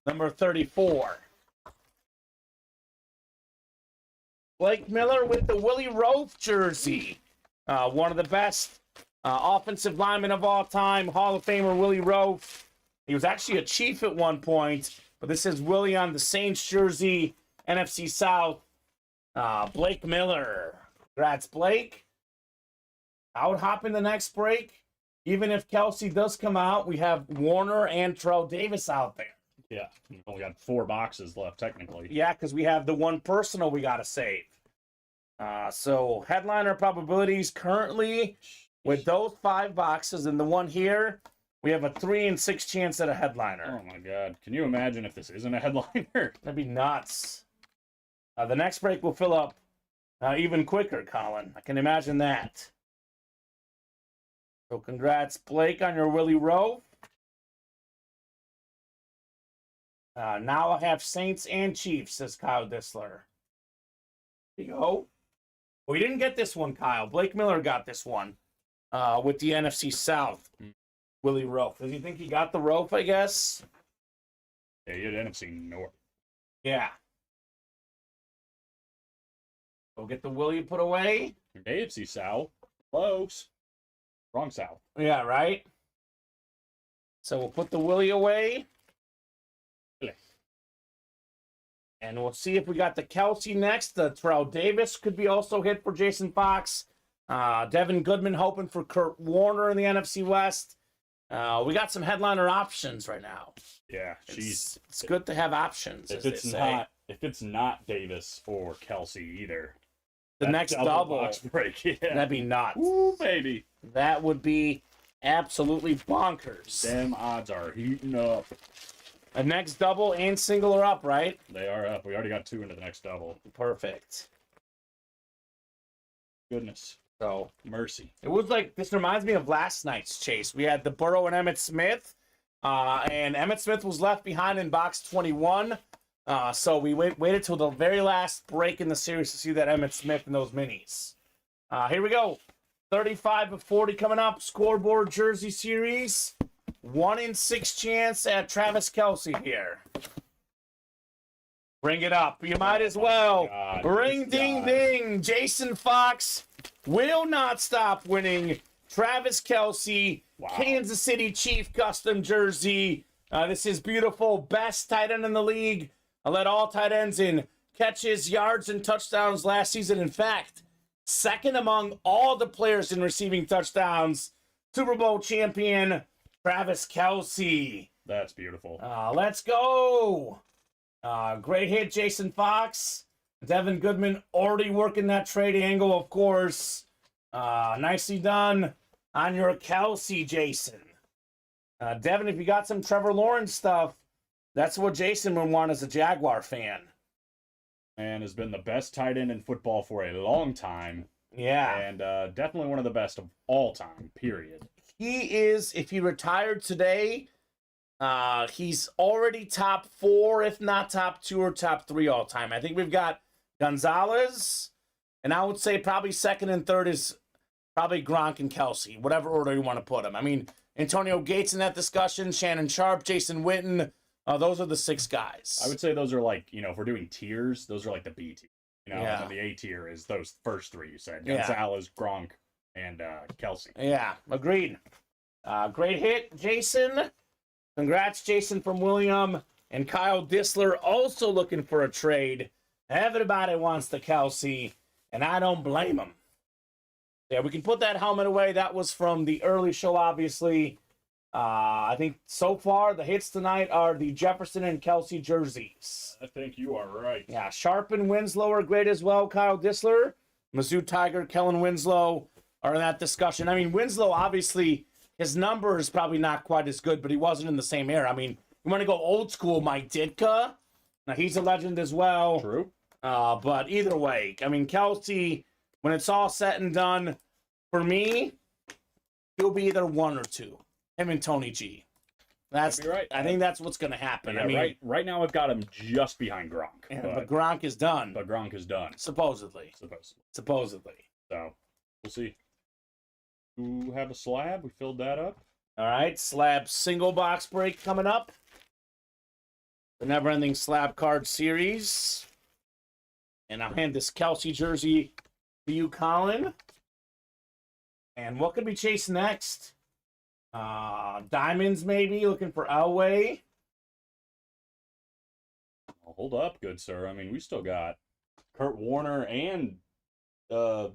[SPEAKER 2] Number 34. Blake Miller with the Willie Roaf jersey. One of the best offensive linemen of all time. Hall of Famer Willie Roaf. He was actually a Chief at one point, but this is Willie on the Saints jersey. NFC South. Blake Miller. Congrats, Blake. Out hopping the next break. Even if Kelsey does come out, we have Warner and Terrell Davis out there.
[SPEAKER 3] Yeah, we've only got 4 boxes left, technically.
[SPEAKER 2] Yeah, because we have the one personal we got to save. So headliner probabilities currently with those 5 boxes and the one here, we have a 3 in 6 chance at a headliner.
[SPEAKER 3] Oh, my God. Can you imagine if this isn't a headliner?
[SPEAKER 2] That'd be nuts. The next break will fill up even quicker, Colin. I can imagine that. So congrats, Blake, on your Willie Rowe. Now I have Saints and Chiefs, says Kyle Dissler. There you go. We didn't get this one, Kyle. Blake Miller got this one with the NFC South. Willie Rowe. Does he think he got the rope, I guess?
[SPEAKER 3] Yeah, you had NFC North.
[SPEAKER 2] Yeah. Go get the Willie put away.
[SPEAKER 3] AFC South. Close. Wrong South.
[SPEAKER 2] Yeah, right? So we'll put the Willie away. And we'll see if we got the Kelsey next. The Terrell Davis could be also hit for Jason Fox. Devin Goodman hoping for Kurt Warner in the NFC West. We got some headliner options right now.
[SPEAKER 3] Yeah,
[SPEAKER 2] it's good to have options.
[SPEAKER 3] If it's not Davis or Kelsey either,
[SPEAKER 2] the next double
[SPEAKER 3] box break, yeah.
[SPEAKER 2] That'd be nuts.
[SPEAKER 3] Ooh, baby.
[SPEAKER 2] That would be absolutely bonkers.
[SPEAKER 3] Them odds are heating up.
[SPEAKER 2] The next double and single are up, right?
[SPEAKER 3] They are up. We already got 2 into the next double.
[SPEAKER 2] Perfect.
[SPEAKER 3] Goodness.
[SPEAKER 2] So
[SPEAKER 3] mercy.
[SPEAKER 2] It was like, this reminds me of last night's chase. We had the Burrow and Emmitt Smith, and Emmitt Smith was left behind in box 21. So we waited till the very last break in the series to see that Emmitt Smith in those minis. Here we go. 35 of 40 coming up. Scoreboard jersey series. 1 in 6 chance at Travis Kelsey here. Bring it up. You might as well.
[SPEAKER 3] God,
[SPEAKER 2] ring, ding, ding. Jason Fox will not stop winning. Travis Kelsey,
[SPEAKER 3] wow.
[SPEAKER 2] Kansas City Chief custom jersey. This is beautiful. Best tight end in the league. I led all tight ends in catches, yards, and touchdowns last season. In fact, second among all the players in receiving touchdowns. Super Bowl champion, Travis Kelsey.
[SPEAKER 3] That's beautiful.
[SPEAKER 2] Let's go. Great hit, Jason Fox. Devin Goodman already working that trade angle, of course. Nicely done on your Kelsey, Jason. Devin, if you got some Trevor Lawrence stuff, that's what Jason would want as a Jaguar fan.
[SPEAKER 3] And has been the best tight end in football for a long time.
[SPEAKER 2] Yeah.
[SPEAKER 3] And definitely one of the best of all time, period.
[SPEAKER 2] He is, if he retired today, he's already top 4, if not top 2 or top 3 all time. I think we've got Gonzalez, and I would say probably second and third is probably Gronk and Kelsey, whatever order you want to put them. I mean, Antonio Gates in that discussion, Shannon Sharp, Jason Witten, those are the 6 guys.
[SPEAKER 3] I would say those are like, if we're doing tiers, those are like the B tier.
[SPEAKER 2] Yeah.
[SPEAKER 3] And the A tier is those first 3 you said.
[SPEAKER 2] Yeah.
[SPEAKER 3] Gonzalez, Gronk, and Kelsey.
[SPEAKER 2] Yeah, agreed. Great hit, Jason. Congrats, Jason from William. And Kyle Dissler also looking for a trade. Everybody wants the Kelsey, and I don't blame him. Yeah, we can put that helmet away. That was from the early show, obviously. I think so far the hits tonight are the Jefferson and Kelsey jerseys.
[SPEAKER 3] I think you are right.
[SPEAKER 2] Yeah, Sharp and Winslow are great as well. Kyle Dissler, Mizzou Tiger, Kellen Winslow are in that discussion. I mean, Winslow, obviously, his number is probably not quite as good, but he wasn't in the same era. I mean, you want to go old school, Mike Ditka. Now, he's a legend as well.
[SPEAKER 3] True.
[SPEAKER 2] But either way, I mean, Kelsey, when it's all said and done, for me, he'll be either one or two. Him and Tony G. That's
[SPEAKER 3] right.
[SPEAKER 2] I think that's what's going to happen.
[SPEAKER 3] Yeah,
[SPEAKER 2] I mean,
[SPEAKER 3] right now I've got him just behind Gronk.
[SPEAKER 2] yeah, but Gronk is done.
[SPEAKER 3] But Gronk is done.
[SPEAKER 2] Supposedly. Supposedly.
[SPEAKER 3] So, we'll see. Who have a slab? We filled that up.
[SPEAKER 2] All right, slab single box break coming up. The never-ending slab card series. And I'll hand this Kelsey jersey to you, Colin. And what could we chase next? Diamonds, maybe, looking for Elway.
[SPEAKER 3] Well, hold up, good sir. I mean, we still got Kurt Warner and I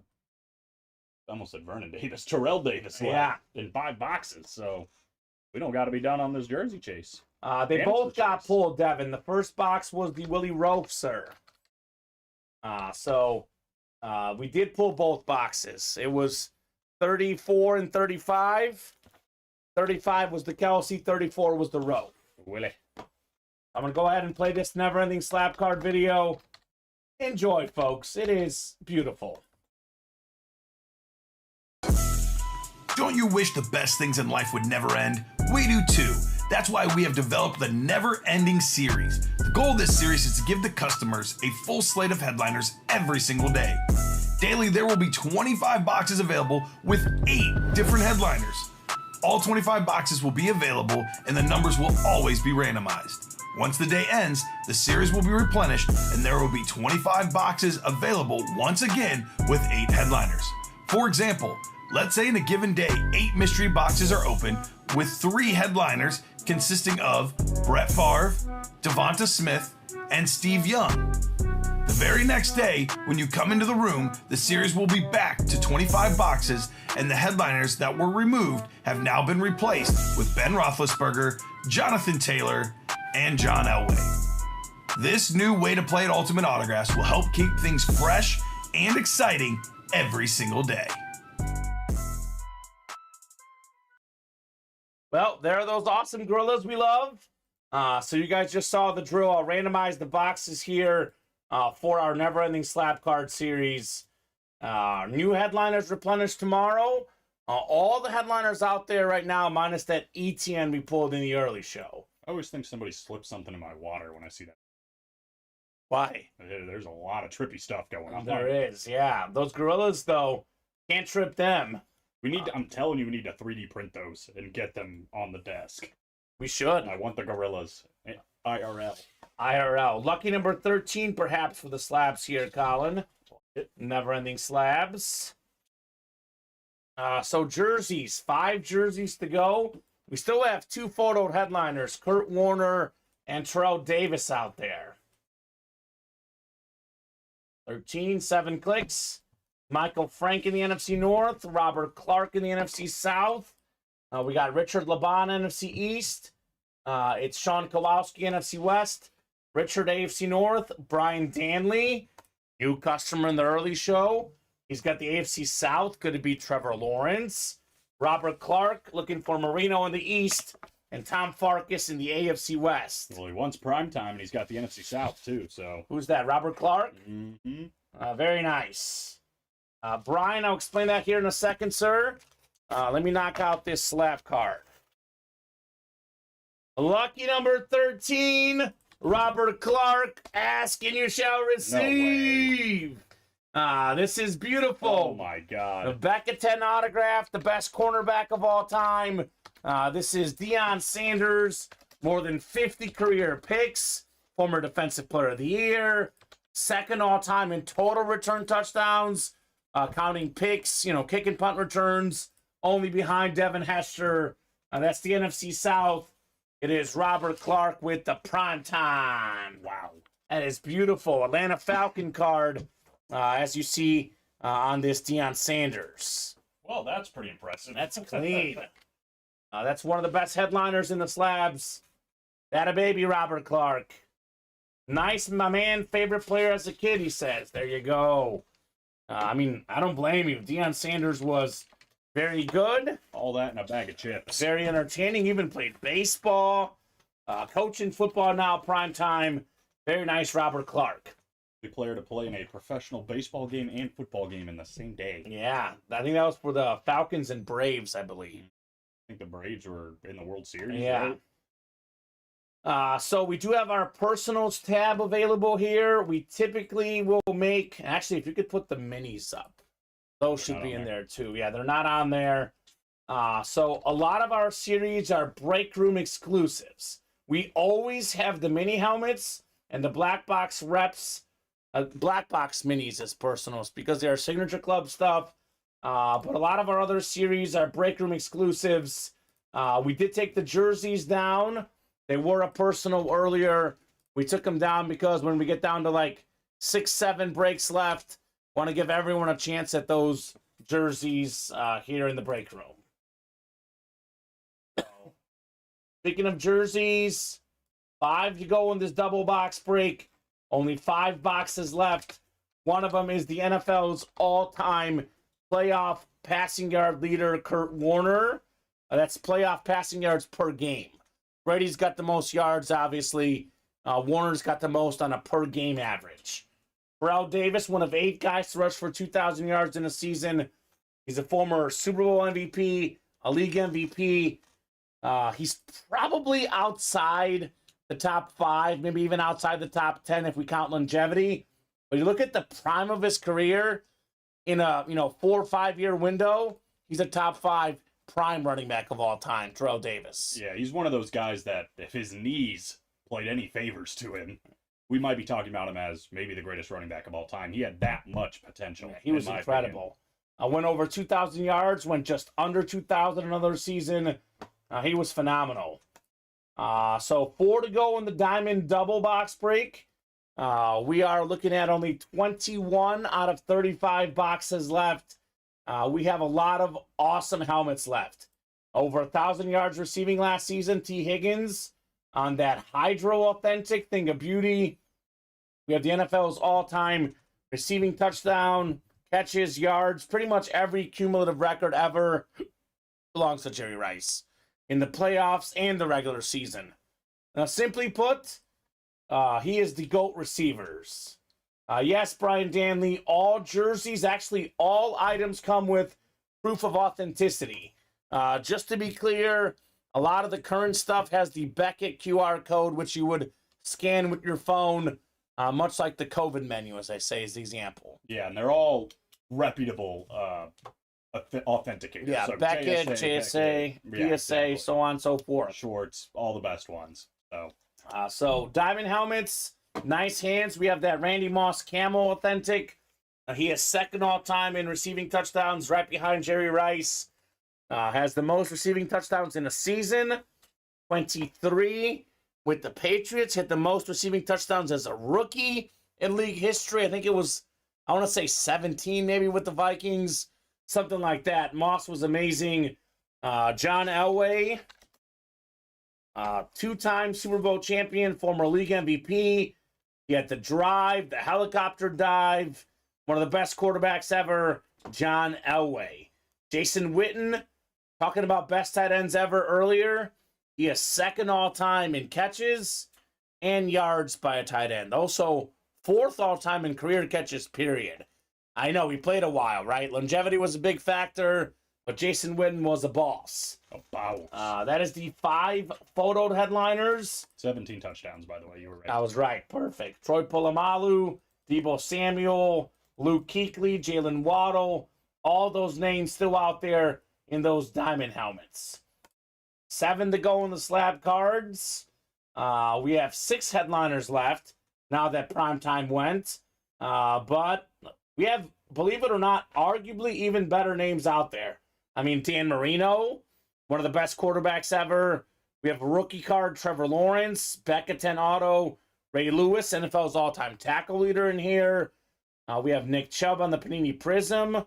[SPEAKER 3] almost said Vernon Davis, Terrell Davis left in 5 boxes. So we don't got to be done on this jersey chase.
[SPEAKER 2] They both got pulled, Devin. The first box was the Willie Rofe, sir. So we did pull both boxes. It was 34 and 35. 35 was the Kelsey, 34 was the Rofe.
[SPEAKER 3] Willie.
[SPEAKER 2] I'm going to go ahead and play this never-ending slap card video. Enjoy, folks. It is beautiful.
[SPEAKER 1] Don't you wish the best things in life would never end? We do too. That's why we have developed the Never Ending series. The goal of this series is to give the customers a full slate of headliners every single day. Daily, there will be 25 boxes available with 8 different headliners. All 25 boxes will be available and the numbers will always be randomized. Once the day ends, the series will be replenished and there will be 25 boxes available once again with 8 headliners. For example, let's say in a given day, 8 mystery boxes are open with 3 headliners consisting of Brett Favre, Devonta Smith, and Steve Young. The very next day, when you come into the room, the series will be back to 25 boxes, and the headliners that were removed have now been replaced with Ben Roethlisberger, Jonathan Taylor, and John Elway. This new way to play at Ultimate Autographs will help keep things fresh and exciting every single day.
[SPEAKER 2] Well, there are those awesome gorillas we love. So you guys just saw the drill. I'll randomize the boxes here for our never-ending slap card series. New headliners replenished tomorrow. All the headliners out there right now, minus that ETN we pulled in the early show.
[SPEAKER 3] I always think somebody slipped something in my water when I see that.
[SPEAKER 2] Why?
[SPEAKER 3] There's a lot of trippy stuff going on.
[SPEAKER 2] There is, yeah. Those gorillas, though, can't trip them.
[SPEAKER 3] We need to, I'm telling you, we need to 3D print those and get them on the desk.
[SPEAKER 2] We should.
[SPEAKER 3] I want the gorillas. IRL.
[SPEAKER 2] IRL. Lucky number 13, perhaps, for the slabs here, Colin. Never-ending slabs. So jerseys. 5 jerseys to go. We still have 2 photo headliners, Kurt Warner and Terrell Davis out there. 13, 7 clicks. Michael Frank in the NFC North. Robert Clark in the NFC South. We got Richard Laban, NFC East. It's Sean Kowalski, NFC West. Richard, AFC North. Brian Danley, new customer in the early show. He's got the AFC South. Could it be Trevor Lawrence? Robert Clark, looking for Marino in the East. And Tom Farkas in the AFC West.
[SPEAKER 3] Well, he wants primetime, and he's got the NFC South, too, so.
[SPEAKER 2] Who's that, Robert Clark?
[SPEAKER 3] Mm-hmm.
[SPEAKER 2] Very nice. Brian, I'll explain that here in a second, sir. Let me knock out this slap card. Lucky number 13, Robert Clark. Ask and you shall receive. This is beautiful.
[SPEAKER 3] Oh, my God.
[SPEAKER 2] The Becca 10 autograph, the best cornerback of all time. This is Deion Sanders, more than 50 career picks, former Defensive Player of the Year, second all-time in total return touchdowns, counting picks, kick and punt returns, only behind Devin Hester. That's the NFC South. It is Robert Clark with the prime time. Wow. That is beautiful. Atlanta Falcon card, as you see on this Deion Sanders.
[SPEAKER 3] Well, that's pretty impressive.
[SPEAKER 2] That's clean. That's one of the best headliners in the slabs. That a baby, Robert Clark. Nice, my man. Favorite player as a kid, he says. There you go. I don't blame you. Deion Sanders was very good.
[SPEAKER 3] All that in a bag of chips.
[SPEAKER 2] Very entertaining. Even played baseball. Coaching football now, prime time. Very nice, Robert Clark.
[SPEAKER 3] The player to play in a professional baseball game and football game in the same day.
[SPEAKER 2] Yeah, I think that was for the Falcons and Braves, I believe.
[SPEAKER 3] I think the Braves were in the World Series.
[SPEAKER 2] Yeah.
[SPEAKER 3] Right?
[SPEAKER 2] So we do have our personals tab available here. We typically will make, actually, if you could put the minis up, those should be in there too. Yeah, they're not on there. So a lot of our series are break room exclusives. We always have the mini helmets and the black box reps, black box minis as personals because they are signature club stuff. But a lot of our other series are break room exclusives. We did take the jerseys down. They were a personal earlier. We took them down because when we get down to like 6-7 breaks left, want to give everyone a chance at those jerseys here in the break room. Speaking of jerseys, 5 to go in this double box break. Only 5 boxes left. One of them is the NFL's all-time playoff passing yard leader, Kurt Warner. That's playoff passing yards per game. Brady's got the most yards, obviously. Warner's got the most on a per-game average. Terrell Davis, one of 8 guys to rush for 2,000 yards in a season. He's a former Super Bowl MVP, a league MVP. He's probably outside the top 5, maybe even outside the top 10 if we count longevity. But you look at the prime of his career in a 4 or 5 year window, he's a top 5 prime running back of all time, Terrell Davis.
[SPEAKER 3] Yeah, he's one of those guys that if his knees played any favors to him, we might be talking about him as maybe the greatest running back of all time. He had that much potential.
[SPEAKER 2] Yeah, he was incredible. Went over 2,000 yards, went just under 2,000 another season. He was phenomenal. So 4 to go in the Diamond double box break. We are looking at only 21 out of 35 boxes left. We have a lot of awesome helmets left. Over 1,000 yards receiving last season, T. Higgins on that Hydro Authentic thing of beauty. We have the NFL's all-time receiving touchdown, catches, yards, pretty much every cumulative record ever belongs to Jerry Rice in the playoffs and the regular season. Now, simply put, he is the GOAT receivers. Yes, Brian Danley, all jerseys, actually all items come with proof of authenticity. Just to be clear, a lot of the current stuff has the Beckett QR code, which you would scan with your phone, much like the COVID menu, as I say, is the example.
[SPEAKER 3] Yeah, and they're all reputable authenticators.
[SPEAKER 2] Yeah, so Beckett, JSA, PSA, exactly. So on and so forth.
[SPEAKER 3] Shorts, all the best ones.
[SPEAKER 2] So Diamond helmets, nice hands. We have that Randy Moss Camel Authentic. He is second all-time in receiving touchdowns, right behind Jerry Rice. Has the most receiving touchdowns in a season, 23 with the Patriots. Hit the most receiving touchdowns as a rookie in league history. I think it was, I want to say 17 maybe with the Vikings, something like that. Moss was amazing. John Elway, 2-time Super Bowl champion, former league MVP. He had the drive, the helicopter dive. One of the best quarterbacks ever, John Elway. Jason Witten, talking about best tight ends ever earlier. He is second all-time in catches and yards by a tight end. Also, 4th all-time in career catches, period. I know, he played a while, right? Longevity was a big factor, but Jason Witten was a boss.
[SPEAKER 3] A boss.
[SPEAKER 2] That is the 5 photoed headliners.
[SPEAKER 3] 17 touchdowns, by the way. You were right.
[SPEAKER 2] I was right. Perfect. Troy Polamalu, Deebo Samuel, Luke Kuechly, Jalen Waddle. All those names still out there in those diamond helmets. 7 to go in the slab cards. We have 6 headliners left now that primetime went. But we have believe it or not, arguably even better names out there. I mean, Dan Marino, one of the best quarterbacks ever. We have a rookie card, Trevor Lawrence, Becca 10 auto, Ray Lewis, NFL's all-time tackle leader in here. We have Nick Chubb on the Panini Prism,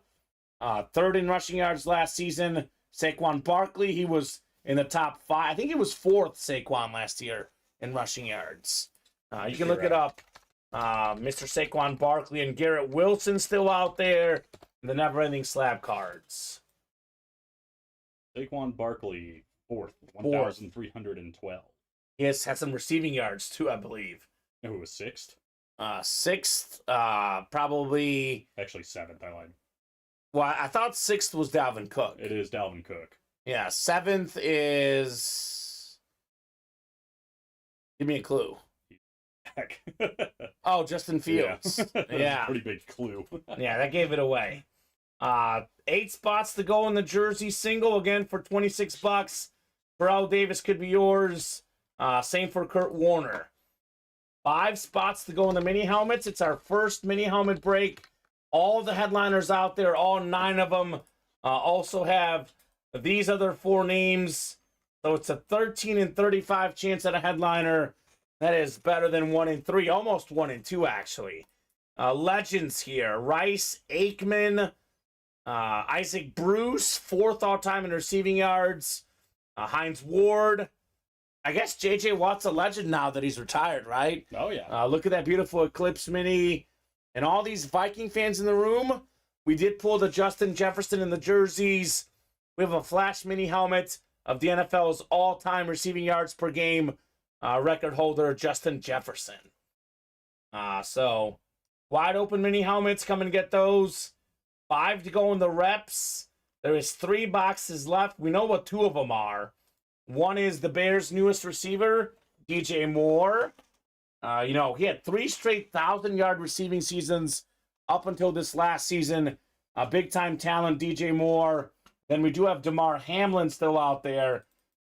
[SPEAKER 2] third in rushing yards last season. Saquon Barkley, he was in the top 5. I think he was 4th, Saquon, last year in rushing yards. You can look it up. Mr. Saquon Barkley and Garrett Wilson still out there. The never-ending slab cards.
[SPEAKER 3] Saquon Barkley, 4th, 1,312.
[SPEAKER 2] He has had some receiving yards, too, I believe.
[SPEAKER 3] No, it was 6th?
[SPEAKER 2] 6th, probably...
[SPEAKER 3] Actually, 7th, I lied.
[SPEAKER 2] Well, I thought 6th was Dalvin Cook.
[SPEAKER 3] It is Dalvin Cook.
[SPEAKER 2] Yeah, 7th is... Give me a clue.
[SPEAKER 3] Heck.
[SPEAKER 2] Oh, Justin Fields. Yeah.
[SPEAKER 3] Pretty big clue.
[SPEAKER 2] Yeah, that gave it away. 8 spots to go in the jersey single, again, for $26. Burrell Davis could be yours. Same for Kurt Warner. 5 spots to go in the mini helmets. It's our first mini helmet break. All the headliners out there, all 9 of them, also have these other 4 names. So it's a 13 in 35 chance at a headliner. That is better than 1 in 3, almost 1 in 2, actually. Legends here. Rice, Aikman, Isaac Bruce, 4th all-time in receiving yards. Hines Ward. I guess J.J. Watt's a legend now that he's retired, right?
[SPEAKER 3] Oh, yeah.
[SPEAKER 2] Look at that beautiful Eclipse mini. And all these Viking fans in the room, we did pull the Justin Jefferson in the jerseys. We have a flash mini helmet of the NFL's all-time receiving yards per game record holder, Justin Jefferson. So, wide open mini helmets. Come and get those. 5 to go in the reps. There is 3 boxes left. We know what 2 of them are. One is the Bears' newest receiver, DJ Moore. He had 3 straight 1,000-yard receiving seasons up until this last season. A big-time talent, DJ Moore. Then we do have DeMar Hamlin still out there.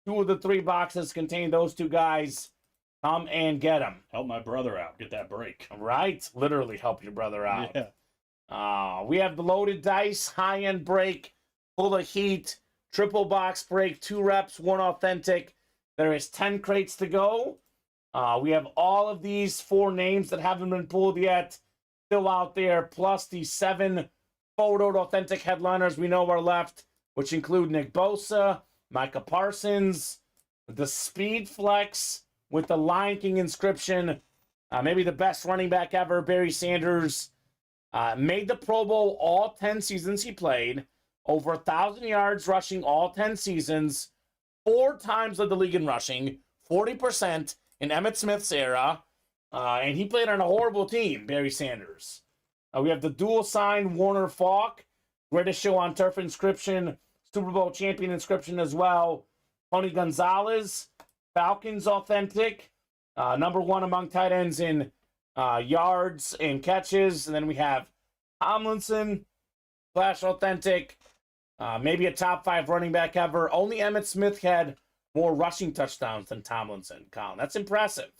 [SPEAKER 2] 2 of the 3 boxes contain those 2 guys. Come and get them.
[SPEAKER 3] Help my brother out. Get that break.
[SPEAKER 2] Right? Literally help your brother out.
[SPEAKER 3] Yeah.
[SPEAKER 2] We have the loaded dice, high-end break, full of heat, triple box break, 2 reps, 1 authentic. There is 10 crates to go. We have all of these 4 names that haven't been pulled yet still out there, plus the 7 photoed authentic headliners we know are left, which include Nick Bosa, Micah Parsons, the Speed Flex with the Lion King inscription, maybe the best running back ever, Barry Sanders. Made the Pro Bowl all 10 seasons he played, over 1,000 yards rushing all 10 seasons, 4 times led the league in rushing, 40% in Emmitt Smith's era, and he played on a horrible team, Barry Sanders. We have the dual sign Warner Falk, greatest show on turf inscription, Super Bowl champion inscription as well. Tony Gonzalez, Falcons authentic, number 1 among tight ends in yards and catches. And then we have Tomlinson, Flash authentic, maybe a top 5 running back ever. Only Emmitt Smith had more rushing touchdowns than Tomlinson, Colin. That's impressive.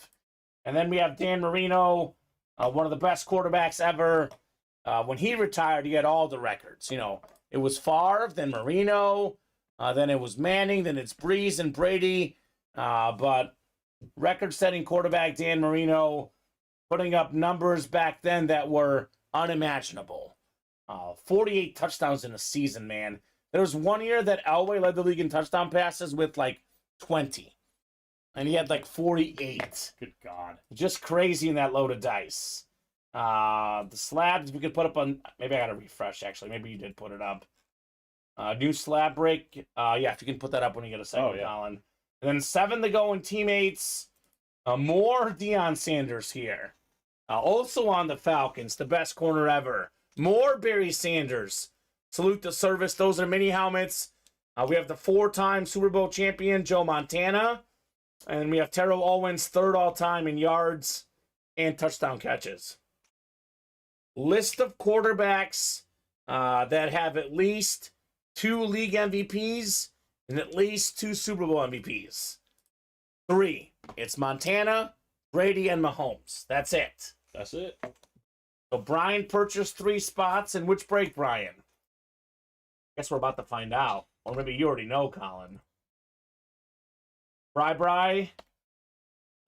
[SPEAKER 2] And then we have Dan Marino, one of the best quarterbacks ever. When he retired, he had all the records. It was Favre, then Marino, then it was Manning, then it's Breeze and Brady. But record-setting quarterback Dan Marino putting up numbers back then that were unimaginable. 48 touchdowns in a season, man. There was one year that Elway led the league in touchdown passes with 20. And he had 48.
[SPEAKER 3] Good God.
[SPEAKER 2] Just crazy in that load of dice. The slabs we could put up on... Maybe I got to refresh, actually. Maybe you did put it up. New slab break. Yeah, if you can put that up when you get a second, Colin. And then 7 to go in teammates. More Deion Sanders here. Also on the Falcons, the best corner ever. More Barry Sanders. Salute the service. Those are mini helmets. We have the 4-time Super Bowl champion, Joe Montana. And we have Terrell Owens, 3rd all-time in yards and touchdown catches. List of quarterbacks that have at least 2 league MVPs and at least 2 Super Bowl MVPs. 3. It's Montana, Brady, and Mahomes. That's it.
[SPEAKER 3] That's it.
[SPEAKER 2] So Brian purchased 3 spots. And which break, Brian? Guess we're about to find out. Or maybe you already know, Colin. Bri.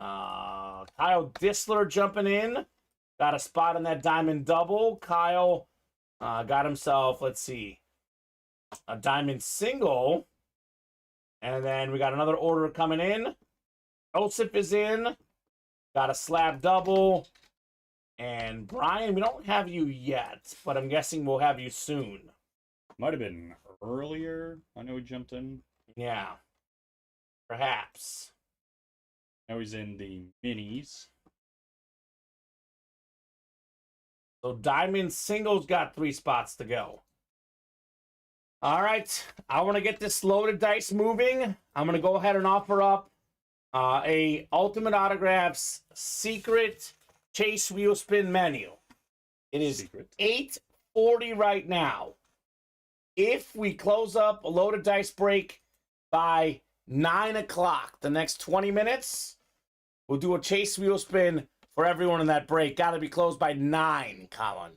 [SPEAKER 2] Kyle Disler jumping in. Got a spot in that diamond double. Kyle got himself, let's see, a diamond single. And then we got another order coming in. Joseph is in. Got a slab double. And Brian, we don't have you yet, but I'm guessing we'll have you soon.
[SPEAKER 3] Might have been earlier. I know he jumped in.
[SPEAKER 2] Yeah. Perhaps.
[SPEAKER 3] Now he's in the minis.
[SPEAKER 2] So Diamond Singles got 3 spots to go. All right. I want to get this loaded dice moving. I'm going to go ahead and offer up a Ultimate Autographs secret chase wheel spin menu. It is
[SPEAKER 3] Secret.
[SPEAKER 2] 8:40 right now. If we close up a loaded dice break by 9 o'clock, the next 20 minutes, we'll do a chase wheel spin for everyone in that break. Got to be closed by 9, Colin.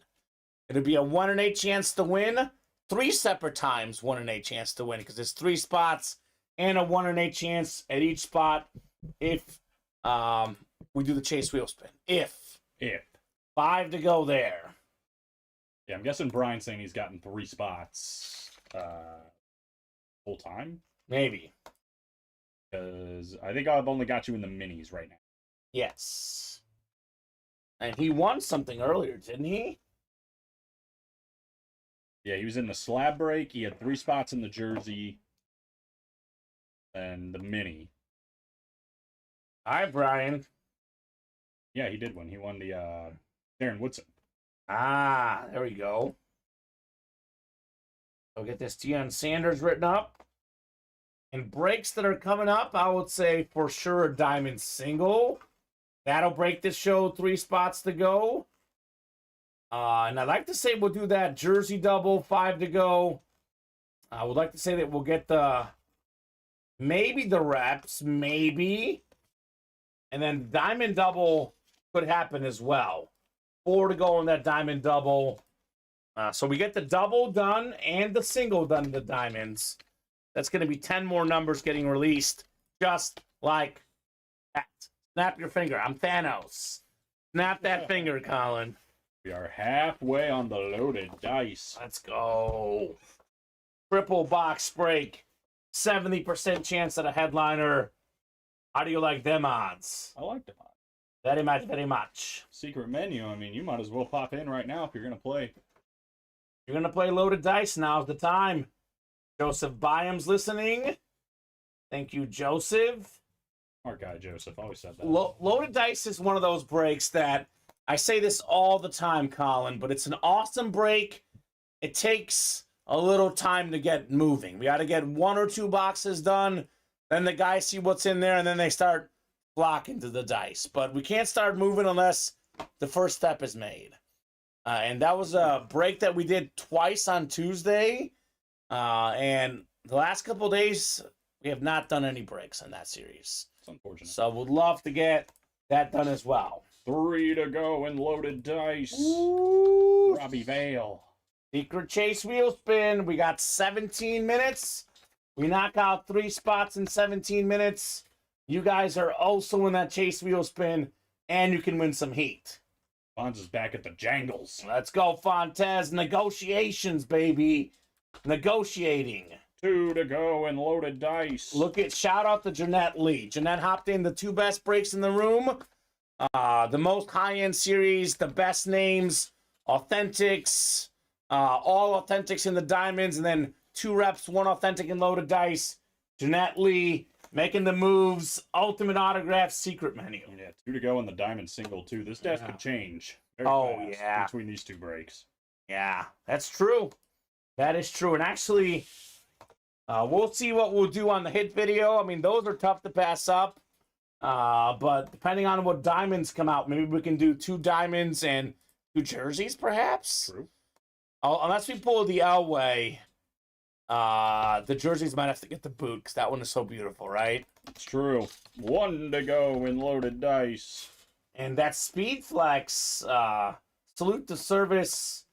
[SPEAKER 2] It'll be a 1 in 8 chance to win. 3 separate times 1 in 8 chance to win because it's 3 spots and a 1 in 8 chance at each spot if we do the chase wheel spin. If 5 to go there.
[SPEAKER 3] Yeah, I'm guessing Brian's saying he's gotten 3 spots full time.
[SPEAKER 2] Maybe.
[SPEAKER 3] Because I think I've only got you in the minis right now.
[SPEAKER 2] Yes. And he won something earlier, didn't he?
[SPEAKER 3] Yeah, he was in the slab break. He had 3 spots in the jersey and the mini.
[SPEAKER 2] All right, Brian.
[SPEAKER 3] Yeah, he did win. He won the Darren Woodson.
[SPEAKER 2] Ah, there we go. I'll get this Deion Sanders written up. And breaks that are coming up, I would say for sure a diamond single. That'll break this show 3 spots to go. And I'd like to say we'll do that jersey double, 5 to go. I would like to say that we'll get maybe the reps, maybe. And then diamond double could happen as well. 4 to go on that diamond double. So we get the double done and the single done in the diamonds. That's going to be 10 more numbers getting released. Just like that. Snap your finger. I'm Thanos. Snap that finger, Colin.
[SPEAKER 3] We are halfway on the loaded dice.
[SPEAKER 2] Let's go. Triple box break. 70% chance at a headliner. How do you like them odds?
[SPEAKER 3] I like them.
[SPEAKER 2] Very much, very much.
[SPEAKER 3] Secret menu. I mean, you might as well pop in right now if you're going to play.
[SPEAKER 2] You're going to play loaded dice. Now's the time. Joseph Byam's listening. Thank you, Joseph.
[SPEAKER 3] Smart guy, Joseph. Always said that.
[SPEAKER 2] Loaded dice is one of those breaks that I say this all the time, Colin, but it's an awesome break. It takes a little time to get moving. We got to get 1 or 2 boxes done. Then the guys see what's in there, and then they start flocking to the dice. But we can't start moving unless the first step is made. And that was a break that we did twice on Tuesday. And the last couple of days, we have not done any breaks in that series.
[SPEAKER 3] It's unfortunate.
[SPEAKER 2] So would love to get that done as well.
[SPEAKER 3] 3 to go in loaded dice.
[SPEAKER 2] Ooh.
[SPEAKER 3] Robbie Vale.
[SPEAKER 2] Secret chase wheel spin. We got 17 minutes. We knock out 3 spots in 17 minutes. You guys are also in that chase wheel spin, and you can win some heat.
[SPEAKER 3] Fonz is back at the Jangles.
[SPEAKER 2] Let's go, Fontez. Negotiations, baby. Negotiating.
[SPEAKER 3] 2 to go in loaded dice.
[SPEAKER 2] Shout out to Jeanette Lee. Jeanette hopped in the 2 best breaks in the room. The most high-end series, the best names, authentics, all authentics in the diamonds, and then 2 reps, 1 authentic in loaded dice. Jeanette Lee making the moves. Ultimate Autograph secret menu.
[SPEAKER 3] Yeah, 2 to go in the diamond single, too. This desk could change very fast
[SPEAKER 2] yeah.
[SPEAKER 3] between these 2 breaks.
[SPEAKER 2] Yeah, that's true. That is true. And actually, we'll see what we'll do on the hit video. I mean, those are tough to pass up. But depending on what diamonds come out, maybe we can do 2 diamonds and 2 jerseys, perhaps.
[SPEAKER 3] True.
[SPEAKER 2] Unless we pull the Elway, the jerseys might have to get the boot because that one is so beautiful, right?
[SPEAKER 3] It's true. 1 to go in loaded dice.
[SPEAKER 2] And that Speed Flex Salute to service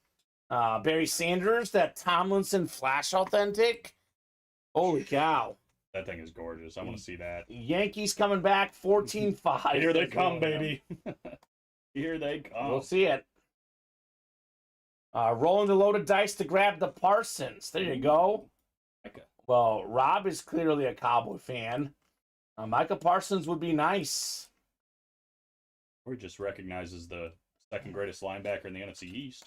[SPEAKER 2] Barry Sanders, that Tomlinson Flash Authentic. Holy cow.
[SPEAKER 3] That thing is gorgeous. I want to see that.
[SPEAKER 2] Yankees coming back 14-5.
[SPEAKER 3] Here they come, baby. Here they come.
[SPEAKER 2] We'll see it. Rolling the loaded dice to grab the Parsons. There you go.
[SPEAKER 3] Okay.
[SPEAKER 2] Well, Rob is clearly a Cowboy fan. Micah Parsons would be nice.
[SPEAKER 3] Or he just recognizes the second greatest linebacker in the NFC East.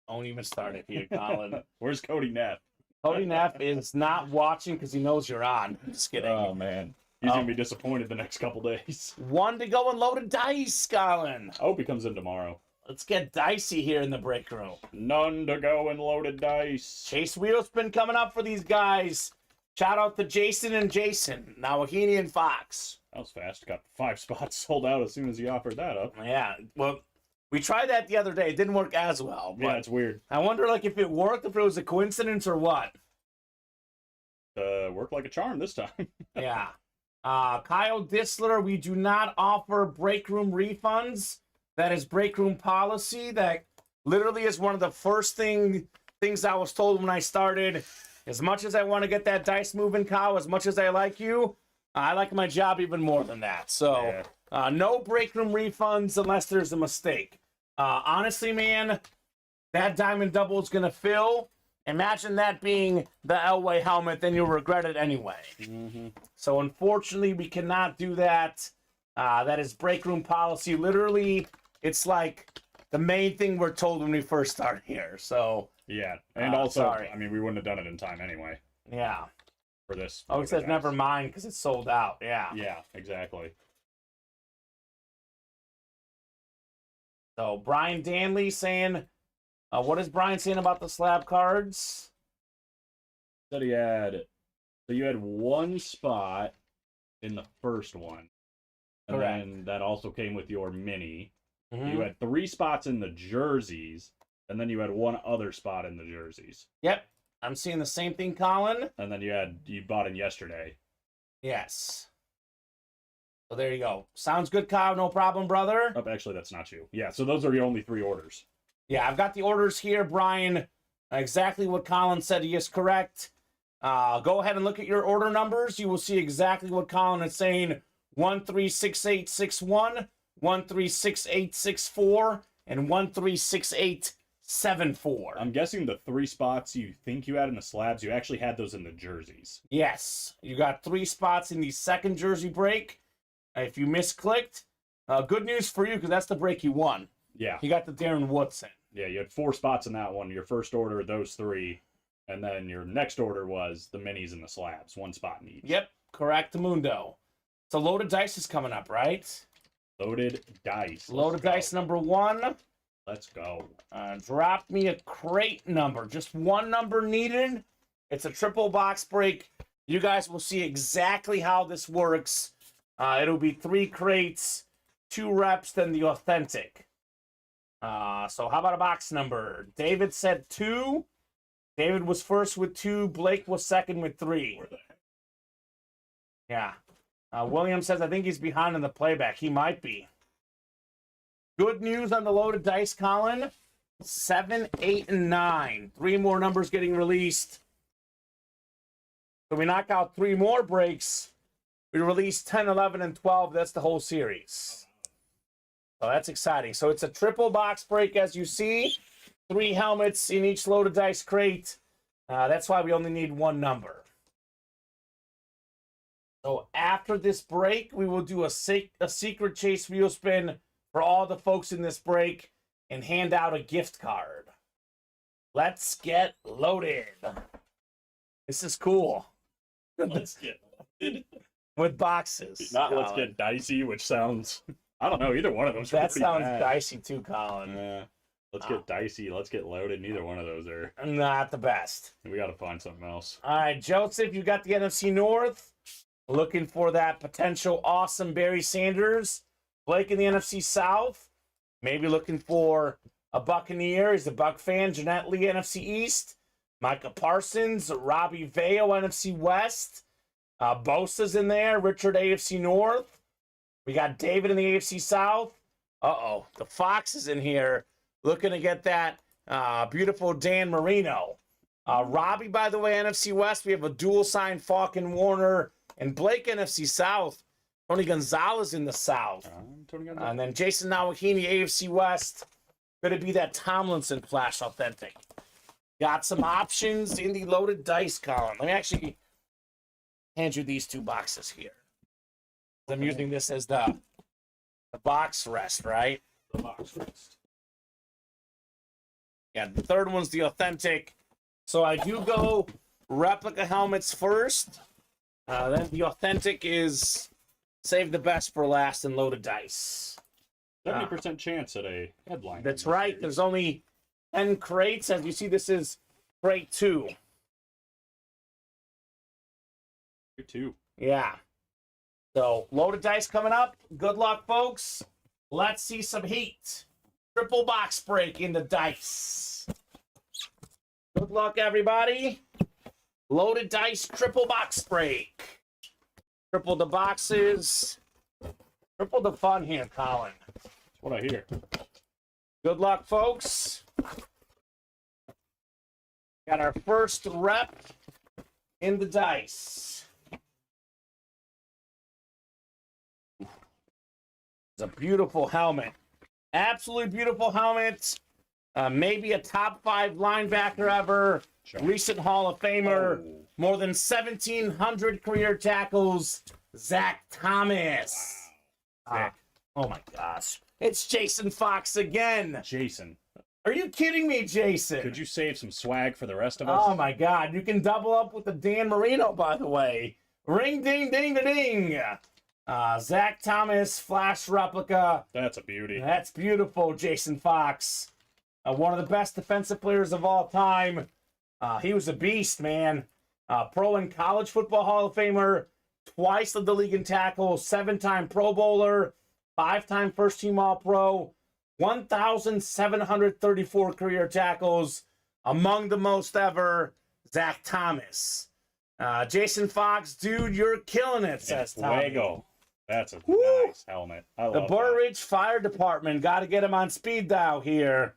[SPEAKER 2] Don't even start it here, Colin.
[SPEAKER 3] Where's Cody Neff?
[SPEAKER 2] Cody Neff is not watching because he knows you're on. Just kidding.
[SPEAKER 3] Oh, man. He's going to be disappointed the next couple days.
[SPEAKER 2] One to go and loaded dice, Colin.
[SPEAKER 3] I hope he comes in tomorrow.
[SPEAKER 2] Let's get dicey here in the break room.
[SPEAKER 3] None to go and loaded dice.
[SPEAKER 2] Chase wheel spin coming up for these guys. Shout out to Jason and Jason, Nawahini and Fox.
[SPEAKER 3] That was fast. Got 5 spots sold out as soon as he offered that up.
[SPEAKER 2] Yeah, well, we tried that the other day. It didn't work as well.
[SPEAKER 3] Yeah, it's weird.
[SPEAKER 2] I wonder, like, if it worked, if it was a coincidence or what.
[SPEAKER 3] Worked like a charm this time.
[SPEAKER 2] Yeah. Kyle Disler, we do not offer break room refunds. That is break room policy. That literally is one of the first things I was told when I started. As much as I want to get that dice moving, Kyle, as much as I like you, I like my job even more than that. So, no break room refunds unless there's a mistake. Honestly, man, that diamond double is going to fill. Imagine that being the Elway helmet, then you'll regret it anyway.
[SPEAKER 3] Mm-hmm.
[SPEAKER 2] So, unfortunately, we cannot do that. That is break room policy. Literally, it's like the main thing we're told when we first start here. So,
[SPEAKER 3] yeah, and also,
[SPEAKER 2] sorry.
[SPEAKER 3] I mean, we wouldn't have done it in time anyway
[SPEAKER 2] yeah.
[SPEAKER 3] for this.
[SPEAKER 2] Oh, it says never mind because it's sold out. Yeah.
[SPEAKER 3] Yeah, exactly.
[SPEAKER 2] So, Brian Danley saying, what is Brian saying about the slab cards?
[SPEAKER 3] Said he had, so you had 1 spot in the first one. And
[SPEAKER 2] Correct.
[SPEAKER 3] then that also came with your mini.
[SPEAKER 2] Mhm.
[SPEAKER 3] You had 3 spots in the jerseys, and then you had 1 other spot in the jerseys.
[SPEAKER 2] Yep. I'm seeing the same thing, Colin.
[SPEAKER 3] And then you bought in yesterday.
[SPEAKER 2] Yes. So there you go. Sounds good, Kyle. No problem, brother.
[SPEAKER 3] Oh, actually, that's not you. Yeah, so those are your only 3 orders.
[SPEAKER 2] Yeah, I've got the orders here, Brian. Exactly what Colin said. He is correct. Go ahead and look at your order numbers. You will see exactly what Colin is saying. 136861, 136864, and 136874.
[SPEAKER 3] I'm guessing the 3 spots you think you had in the slabs, you actually had those in the jerseys.
[SPEAKER 2] Yes, you got 3 spots in the second jersey break. If you misclicked, good news for you because that's the break you won.
[SPEAKER 3] Yeah.
[SPEAKER 2] You got the Darren Woodson.
[SPEAKER 3] Yeah, you had 4 spots in that one. Your first order, those 3. And then your next order was the minis and the slabs. 1 spot in each.
[SPEAKER 2] Yep, correct, Mundo. So loaded dice is coming up, right?
[SPEAKER 3] Loaded dice.
[SPEAKER 2] Loaded dice number 1.
[SPEAKER 3] Let's go.
[SPEAKER 2] Drop me a crate number. Just 1 number needed. It's a triple box break. You guys will see exactly how this works. It'll be 3 crates, 2 reps, then the authentic. So how about a box number? David said 2. David was first with 2. Blake was second with 3. Yeah. William says, I think he's behind in the playback. He might be. Good news on the loaded dice, Colin. 7, 8, and 9. 3 more numbers getting released. So we knock out 3 more breaks. We release 10, 11, and 12. That's the whole series. So that's exciting. So it's a triple box break, as you see. 3 helmets in each loaded dice crate. That's why we only need 1 number. So after this break, we will do a secret chase wheel spin for all the folks in this break and hand out a gift card. Let's get loaded. This is cool.
[SPEAKER 3] Let's get loaded.
[SPEAKER 2] With boxes.
[SPEAKER 3] Not
[SPEAKER 2] Colin.
[SPEAKER 3] let's get dicey, which sounds... I don't know. Either one of those are
[SPEAKER 2] That
[SPEAKER 3] pretty
[SPEAKER 2] sounds
[SPEAKER 3] bad.
[SPEAKER 2] dicey too, Colin.
[SPEAKER 3] Yeah. Let's get dicey. Let's get loaded. Neither one of those are...
[SPEAKER 2] Not the best.
[SPEAKER 3] We got to find something else.
[SPEAKER 2] All right, Joseph, you got the NFC North. Looking for that potential awesome Barry Sanders. Blake in the NFC South. Maybe looking for a Buccaneer. He's a Buck fan. Jeanette Lee, NFC East. Micah Parsons. Robbie Veo, NFC West. Bosa's in there. Richard, AFC North. We got David in the AFC South. Uh-oh, the Fox is in here looking to get that beautiful Dan Marino. Robbie, by the way, NFC West, we have a dual sign Falcon Warner, and Blake NFC South. Tony Gonzalez in the South.
[SPEAKER 3] Tony Gonzalez.
[SPEAKER 2] And then Jason Nawahini, AFC West. Going to be that Tomlinson Flash Authentic. Got some options in the loaded dice column. Let me actually hand you these two boxes here. I'm using this as the box rest, right?
[SPEAKER 3] The box rest.
[SPEAKER 2] Yeah, the third one's the authentic. So I do go replica helmets first. Then the authentic is save the best for last and loaded dice.
[SPEAKER 3] 70% chance at a headline.
[SPEAKER 2] That's right. There's only 10 crates. As you see, this is crate 2.
[SPEAKER 3] Crate 2.
[SPEAKER 2] Yeah. So, loaded dice coming up. Good luck, folks. Let's see some heat. Triple box break in the dice. Good luck, everybody. Loaded dice, triple box break. Triple the boxes. Triple the fun here, Colin.
[SPEAKER 3] That's what I hear.
[SPEAKER 2] Good luck, folks. Got our first rep in the dice. It's a beautiful helmet. Absolutely beautiful helmet. Maybe a top 5 linebacker ever.
[SPEAKER 3] Sure.
[SPEAKER 2] Recent Hall of Famer.
[SPEAKER 3] Oh.
[SPEAKER 2] More than 1,700 career tackles. Zach Thomas.
[SPEAKER 3] Wow.
[SPEAKER 2] Oh my gosh. It's Jason Fox again.
[SPEAKER 3] Jason.
[SPEAKER 2] Are you kidding me, Jason?
[SPEAKER 3] Could you save some swag for the rest of us?
[SPEAKER 2] Oh my God. You can double up with the Dan Marino, by the way. Ring, ding, ding, ding, ding. Zach Thomas, Flash replica.
[SPEAKER 3] That's a beauty.
[SPEAKER 2] That's beautiful, Jason Fox. One of the best defensive players of all time. He was a beast, man. Pro and college football Hall of Famer. Twice led the league in tackles. 7-time Pro Bowler. 5-time first-team All-Pro. 1,734 career tackles. Among the most ever. Zach Thomas. Jason Fox, dude, you're killing it, says Tommy.
[SPEAKER 3] Fuego. That's a
[SPEAKER 2] Woo!
[SPEAKER 3] nice helmet. I love
[SPEAKER 2] The Burr
[SPEAKER 3] that.
[SPEAKER 2] Ridge Fire Department. Got to get him on speed dial here.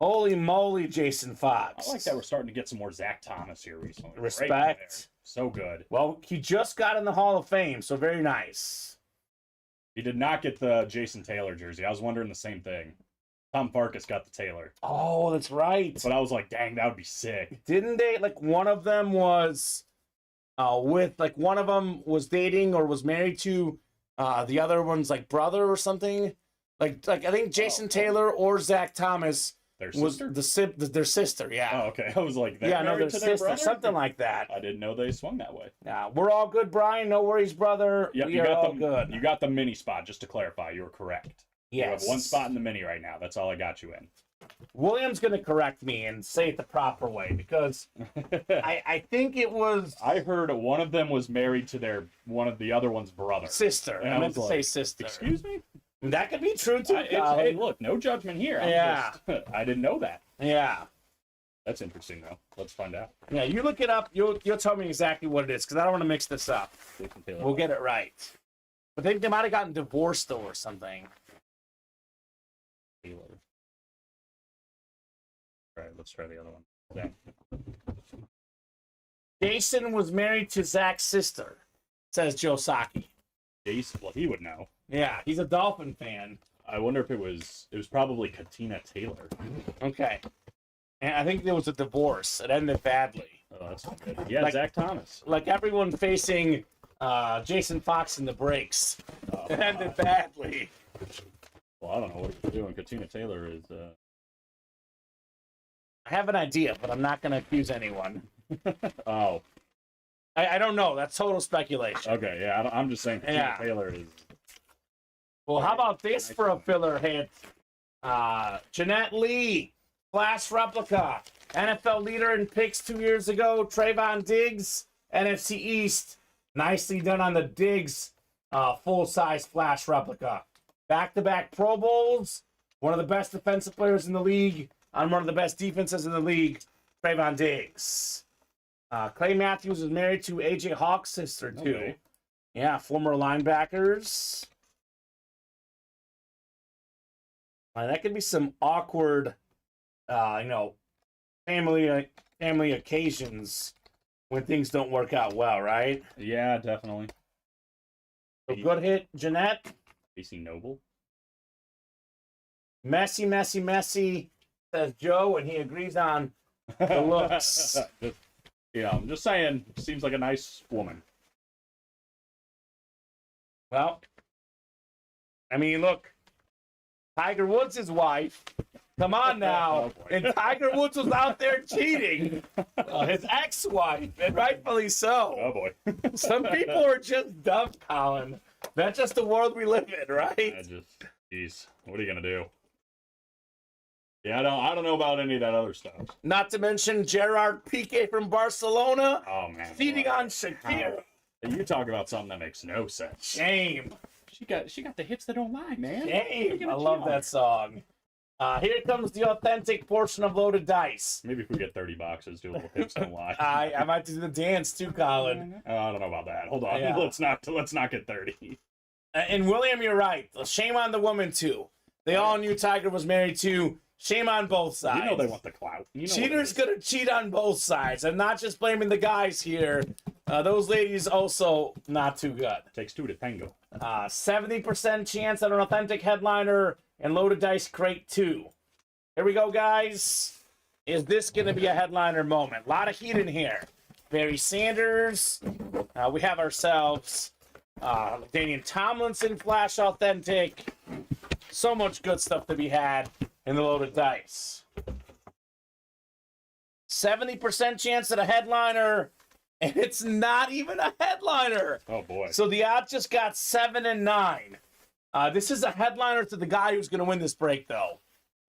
[SPEAKER 2] Holy moly, Jason Fox.
[SPEAKER 3] I like that we're starting to get some more Zach Thomas here recently. Right
[SPEAKER 2] Respect.
[SPEAKER 3] there. So good.
[SPEAKER 2] Well, he just got in the Hall of Fame, so very nice.
[SPEAKER 3] He did not get the Jason Taylor jersey. I was wondering the same thing. Tom Farkas got the Taylor.
[SPEAKER 2] Oh, that's right.
[SPEAKER 3] But I was like, dang, that would be sick.
[SPEAKER 2] Didn't they, like, one of them was one of them was dating or was married to the other one's, like, brother or something? Like I think Jason Taylor or Zach Thomas
[SPEAKER 3] Their
[SPEAKER 2] was
[SPEAKER 3] sister?
[SPEAKER 2] their sister, yeah.
[SPEAKER 3] Oh, okay. I was like, they're
[SPEAKER 2] Yeah, no,
[SPEAKER 3] married
[SPEAKER 2] their
[SPEAKER 3] to their
[SPEAKER 2] sister,
[SPEAKER 3] brother?
[SPEAKER 2] something like that.
[SPEAKER 3] I didn't know they swung that way.
[SPEAKER 2] Yeah, we're all good, Brian. No worries, brother.
[SPEAKER 3] Yep,
[SPEAKER 2] We
[SPEAKER 3] you
[SPEAKER 2] are
[SPEAKER 3] got
[SPEAKER 2] all
[SPEAKER 3] the
[SPEAKER 2] good.
[SPEAKER 3] You got the mini spot, just to clarify. You were correct.
[SPEAKER 2] Yes.
[SPEAKER 3] You have one spot in the mini right now. That's all I got you in.
[SPEAKER 2] William's going to correct me and say it the proper way because I think it was
[SPEAKER 3] I heard one of them was married to one of the other one's brother.
[SPEAKER 2] sister.
[SPEAKER 3] And
[SPEAKER 2] I
[SPEAKER 3] I
[SPEAKER 2] meant
[SPEAKER 3] was
[SPEAKER 2] to say
[SPEAKER 3] like,
[SPEAKER 2] sister.
[SPEAKER 3] Excuse me?
[SPEAKER 2] That could be true too.
[SPEAKER 3] Hey,
[SPEAKER 2] Colin.
[SPEAKER 3] look, no judgment here. I'm
[SPEAKER 2] Yeah.
[SPEAKER 3] just, I didn't know that.
[SPEAKER 2] Yeah.
[SPEAKER 3] That's interesting, though. Let's find out.
[SPEAKER 2] Yeah, you look it up. You'll tell me exactly what it is because I don't want to mix this up.
[SPEAKER 3] Jason Taylor.
[SPEAKER 2] We'll get it right. But they might have gotten divorced though or something.
[SPEAKER 3] Taylor. All right, let's try the other one. Zach.
[SPEAKER 2] Jason was married to Zach's sister, says Joe Saki.
[SPEAKER 3] Jason, well, he would know.
[SPEAKER 2] Yeah, he's a Dolphin fan.
[SPEAKER 3] I wonder if it was probably Katina Taylor.
[SPEAKER 2] Okay. And I think there was a divorce. It ended badly.
[SPEAKER 3] Oh, that's not good. Yeah,
[SPEAKER 2] Like-
[SPEAKER 3] Zach Thomas.
[SPEAKER 2] Like everyone facing Jason Fox in the breaks.
[SPEAKER 3] Oh,
[SPEAKER 2] It ended badly.
[SPEAKER 3] well, I don't know what he's doing. Katina Taylor is.
[SPEAKER 2] I have an idea, but I'm not going to accuse anyone.
[SPEAKER 3] Oh,
[SPEAKER 2] I don't know. That's total speculation.
[SPEAKER 3] okay. Yeah, I'm just saying Katina
[SPEAKER 2] Yeah.
[SPEAKER 3] Taylor is.
[SPEAKER 2] Well, how about this for a filler hit? Jeanette Lee, Flash replica, NFL leader in picks 2 years ago. Trayvon Diggs, NFC East. Nicely done on the Diggs full-size Flash replica. Back-to-back Pro Bowls. One of the best defensive players in the league on one of the best defenses in the league. Trayvon Diggs. Clay Matthews is married to AJ Hawk's sister, too.
[SPEAKER 3] Okay.
[SPEAKER 2] Yeah, former linebackers. That could be some awkward, family occasions when things don't work out well, right?
[SPEAKER 3] Yeah, definitely.
[SPEAKER 2] So good hit, Jeanette.
[SPEAKER 3] AC Noble.
[SPEAKER 2] Messy, says Joe, and he agrees on the looks.
[SPEAKER 3] I'm just saying, seems like a nice woman.
[SPEAKER 2] Well, I mean, look, Tiger Woods' wife. Come on now.
[SPEAKER 3] Oh,
[SPEAKER 2] And Tiger Woods was out there cheating. His ex-wife, and rightfully so.
[SPEAKER 3] Oh boy.
[SPEAKER 2] Some people are just dumb, Colin. That's just the world we live in, right?
[SPEAKER 3] Jeez, what are you gonna do? Yeah, I don't know about any of that other stuff.
[SPEAKER 2] Not to mention Gerard Piqué from Barcelona.
[SPEAKER 3] Oh man,
[SPEAKER 2] Cheating on Shakira.
[SPEAKER 3] You talk about something that makes no sense.
[SPEAKER 2] Shame.
[SPEAKER 3] She got the hips that don't lie, man.
[SPEAKER 2] Shame. I love that song. Here comes the authentic portion of Loaded Dice.
[SPEAKER 3] Maybe if we get 30 boxes, do a little hips don't lie.
[SPEAKER 2] I might do the dance too, Colin.
[SPEAKER 3] I don't know about that. Hold on.
[SPEAKER 2] Yeah.
[SPEAKER 3] Let's not get 30.
[SPEAKER 2] And William, you're right. Shame on the woman too. They all knew Tiger was married to. Shame on both sides.
[SPEAKER 3] You know they want the clout.
[SPEAKER 2] Cheaters gonna cheat on both sides. I'm not just blaming the guys here. Those ladies also not too good.
[SPEAKER 3] Takes two to tango.
[SPEAKER 2] 70% chance at an authentic headliner and Loaded Dice Crate 2. Here we go, guys. Is this gonna be a headliner moment? A lot of heat in here. Barry Sanders. We have ourselves Daniel Tomlinson Flash Authentic. So much good stuff to be had in the Loaded Dice. 70% chance at a headliner, and it's not even a headliner.
[SPEAKER 3] Oh boy.
[SPEAKER 2] So the odds just got 7 and 9. This is a headliner to the guy who's going to win this break, though.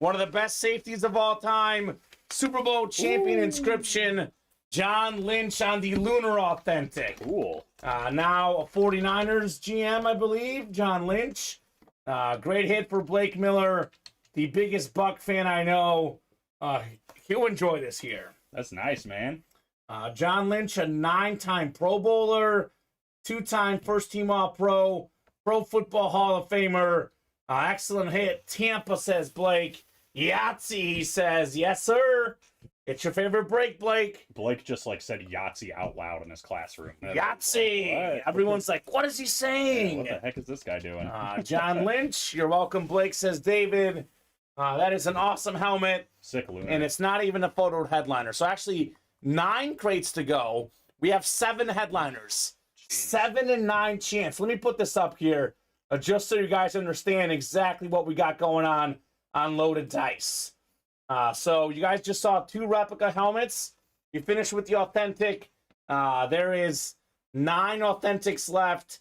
[SPEAKER 2] One of the best safeties of all time, Super Bowl champion inscription, John Lynch on the Lunar Authentic.
[SPEAKER 3] Cool.
[SPEAKER 2] Now a 49ers GM, I believe, John Lynch. Great hit for Blake Miller, the biggest Buck fan I know. He'll enjoy this here.
[SPEAKER 3] That's nice, man.
[SPEAKER 2] John Lynch, a 9-time Pro Bowler, 2-time first-team All-Pro, Pro Football Hall of Famer. Excellent hit. Tampa, says Blake. Yahtzee, he says. Yes, sir. It's your favorite break, Blake.
[SPEAKER 3] Blake just said Yahtzee out loud in his classroom.
[SPEAKER 2] Yahtzee.
[SPEAKER 3] What?
[SPEAKER 2] Everyone's like, what is he saying?
[SPEAKER 3] What the heck is this guy doing?
[SPEAKER 2] John Lynch, you're welcome, Blake, says David. That is an awesome helmet.
[SPEAKER 3] Sick Lunar.
[SPEAKER 2] And it's not even a photo headliner. So actually, 9 crates to go. We have 7 headliners. 7 and 9 chance. Let me put this up here just so you guys understand exactly what we got going on Loaded Dice. So you guys just saw 2 replica helmets. You finished with the authentic. There is 9 authentics left.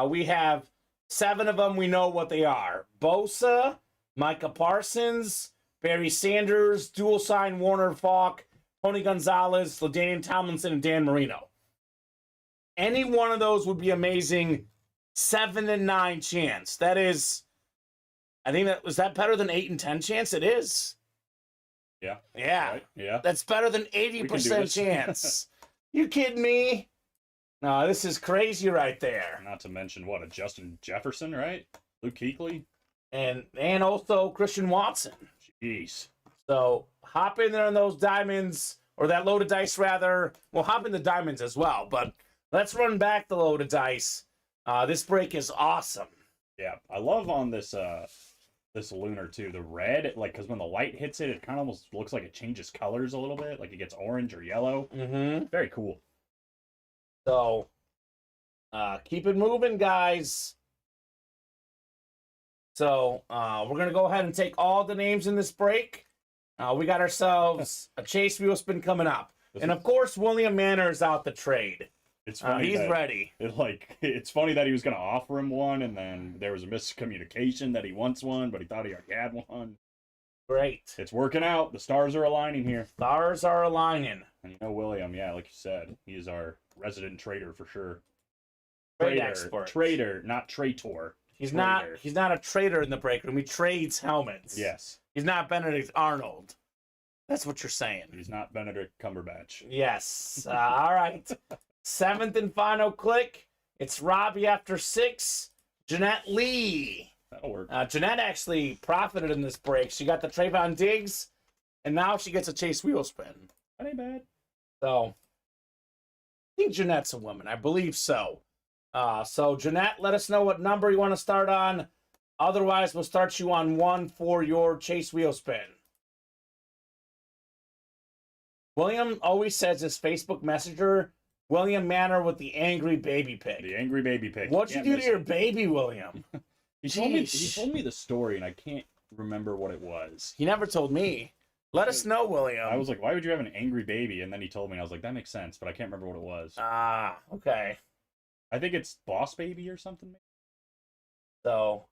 [SPEAKER 2] We have 7 of them. We know what they are. Bosa, Micah Parsons, Barry Sanders, dual sign Warner Falk, Tony Gonzalez, LaDainian Tomlinson, and Dan Marino. Any one of those would be amazing. 7 and 9 chance. That is, I think was that better than 8 and 10 chance? It is.
[SPEAKER 3] Yeah.
[SPEAKER 2] Yeah.
[SPEAKER 3] Right? Yeah.
[SPEAKER 2] That's better than 80% chance. You kidding me? No, this is crazy right there.
[SPEAKER 3] Not to mention a Justin Jefferson, right? Luke Kuechly.
[SPEAKER 2] And also Christian Watson.
[SPEAKER 3] Jeez.
[SPEAKER 2] So hop in there on those diamonds, or that Loaded Dice rather. We'll hop in the diamonds as well, but let's run back the Loaded Dice. This break is awesome.
[SPEAKER 3] Yeah, I love on this this Lunar too, the red, because when the light hits it, it kind of almost looks like it changes colors a little bit, like it gets orange or yellow.
[SPEAKER 2] Mm-hmm.
[SPEAKER 3] Very cool.
[SPEAKER 2] So keep it moving, guys. So we're going to go ahead and take all the names in this break. We got ourselves a Chase Wheel Spin coming up. And, of course, William Manor is out the trade.
[SPEAKER 3] It's funny
[SPEAKER 2] he's ready.
[SPEAKER 3] It's funny that he was going to offer him one, and then there was a miscommunication that he wants one, but he thought he already had one.
[SPEAKER 2] Great.
[SPEAKER 3] It's working out. The stars are aligning here.
[SPEAKER 2] Stars are aligning.
[SPEAKER 3] And William, yeah, like you said, he is our resident trader for sure.
[SPEAKER 2] Trade expert.
[SPEAKER 3] Trader, not traitor.
[SPEAKER 2] He's not a trader in the break room. He trades helmets.
[SPEAKER 3] Yes.
[SPEAKER 2] He's not Benedict Arnold. That's what you're saying.
[SPEAKER 3] He's not Benedict Cumberbatch.
[SPEAKER 2] Yes. All right. 7th and final click. It's Robbie after 6. Jeanette Lee.
[SPEAKER 3] That'll work.
[SPEAKER 2] Jeanette actually profited in this break. She got the Trayvon Diggs, and now she gets a Chase wheel spin.
[SPEAKER 3] That ain't bad.
[SPEAKER 2] So, I think Jeanette's a woman. I believe so. So, Jeanette, let us know what number you want to start on. Otherwise, we'll start you on 1 for your Chase wheel spin. William always says his Facebook Messenger, William Manor with the angry baby pig.
[SPEAKER 3] The angry baby pig.
[SPEAKER 2] What'd you do to your baby, William?
[SPEAKER 3] He told me the story, and I can't remember what it was.
[SPEAKER 2] He never told me. Let us know, William.
[SPEAKER 3] I was like, why would you have an angry baby? And then he told me, and I was like, that makes sense, but I can't remember what it was.
[SPEAKER 2] Ah, okay.
[SPEAKER 3] I think it's Boss Baby or something.
[SPEAKER 2] So,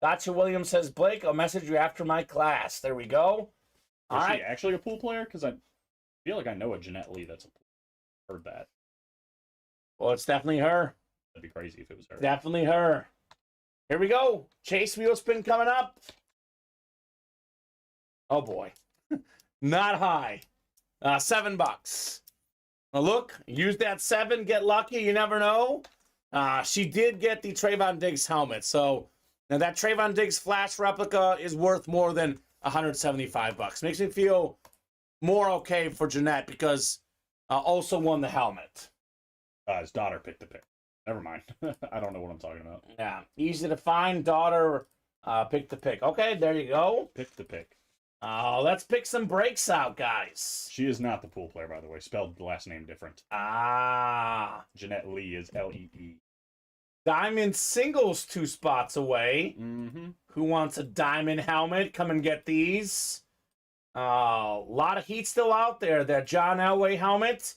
[SPEAKER 2] Gotcha William says, Blake, I'll message you after my class. There we go.
[SPEAKER 3] Is she actually a pool player? Because I feel like I know a Jeanette Lee that's a pool player. Heard that.
[SPEAKER 2] Well, it's definitely her.
[SPEAKER 3] That'd be crazy if it was her.
[SPEAKER 2] Definitely her. Here we go. Chase wheel spin coming up. Oh, boy. Not high. $7. Now, look, use that 7, get lucky. You never know. She did get the Trayvon Diggs helmet. So, now that Trayvon Diggs Flash replica is worth more than $175. Makes me feel more okay for Jeanette because also won the helmet.
[SPEAKER 3] His daughter picked the pick. Never mind. I don't know what I'm talking about.
[SPEAKER 2] Yeah, easy to find. Daughter pick the pick. Okay, there you go.
[SPEAKER 3] Pick the pick.
[SPEAKER 2] Let's pick some breaks out, guys.
[SPEAKER 3] She is not the pool player, by the way. Spelled the last name different. Jeanette Lee is Lee.
[SPEAKER 2] Diamond singles 2 spots away.
[SPEAKER 3] Mm-hmm.
[SPEAKER 2] Who wants a diamond helmet? Come and get these. A lot of heat still out there. That John Elway helmet.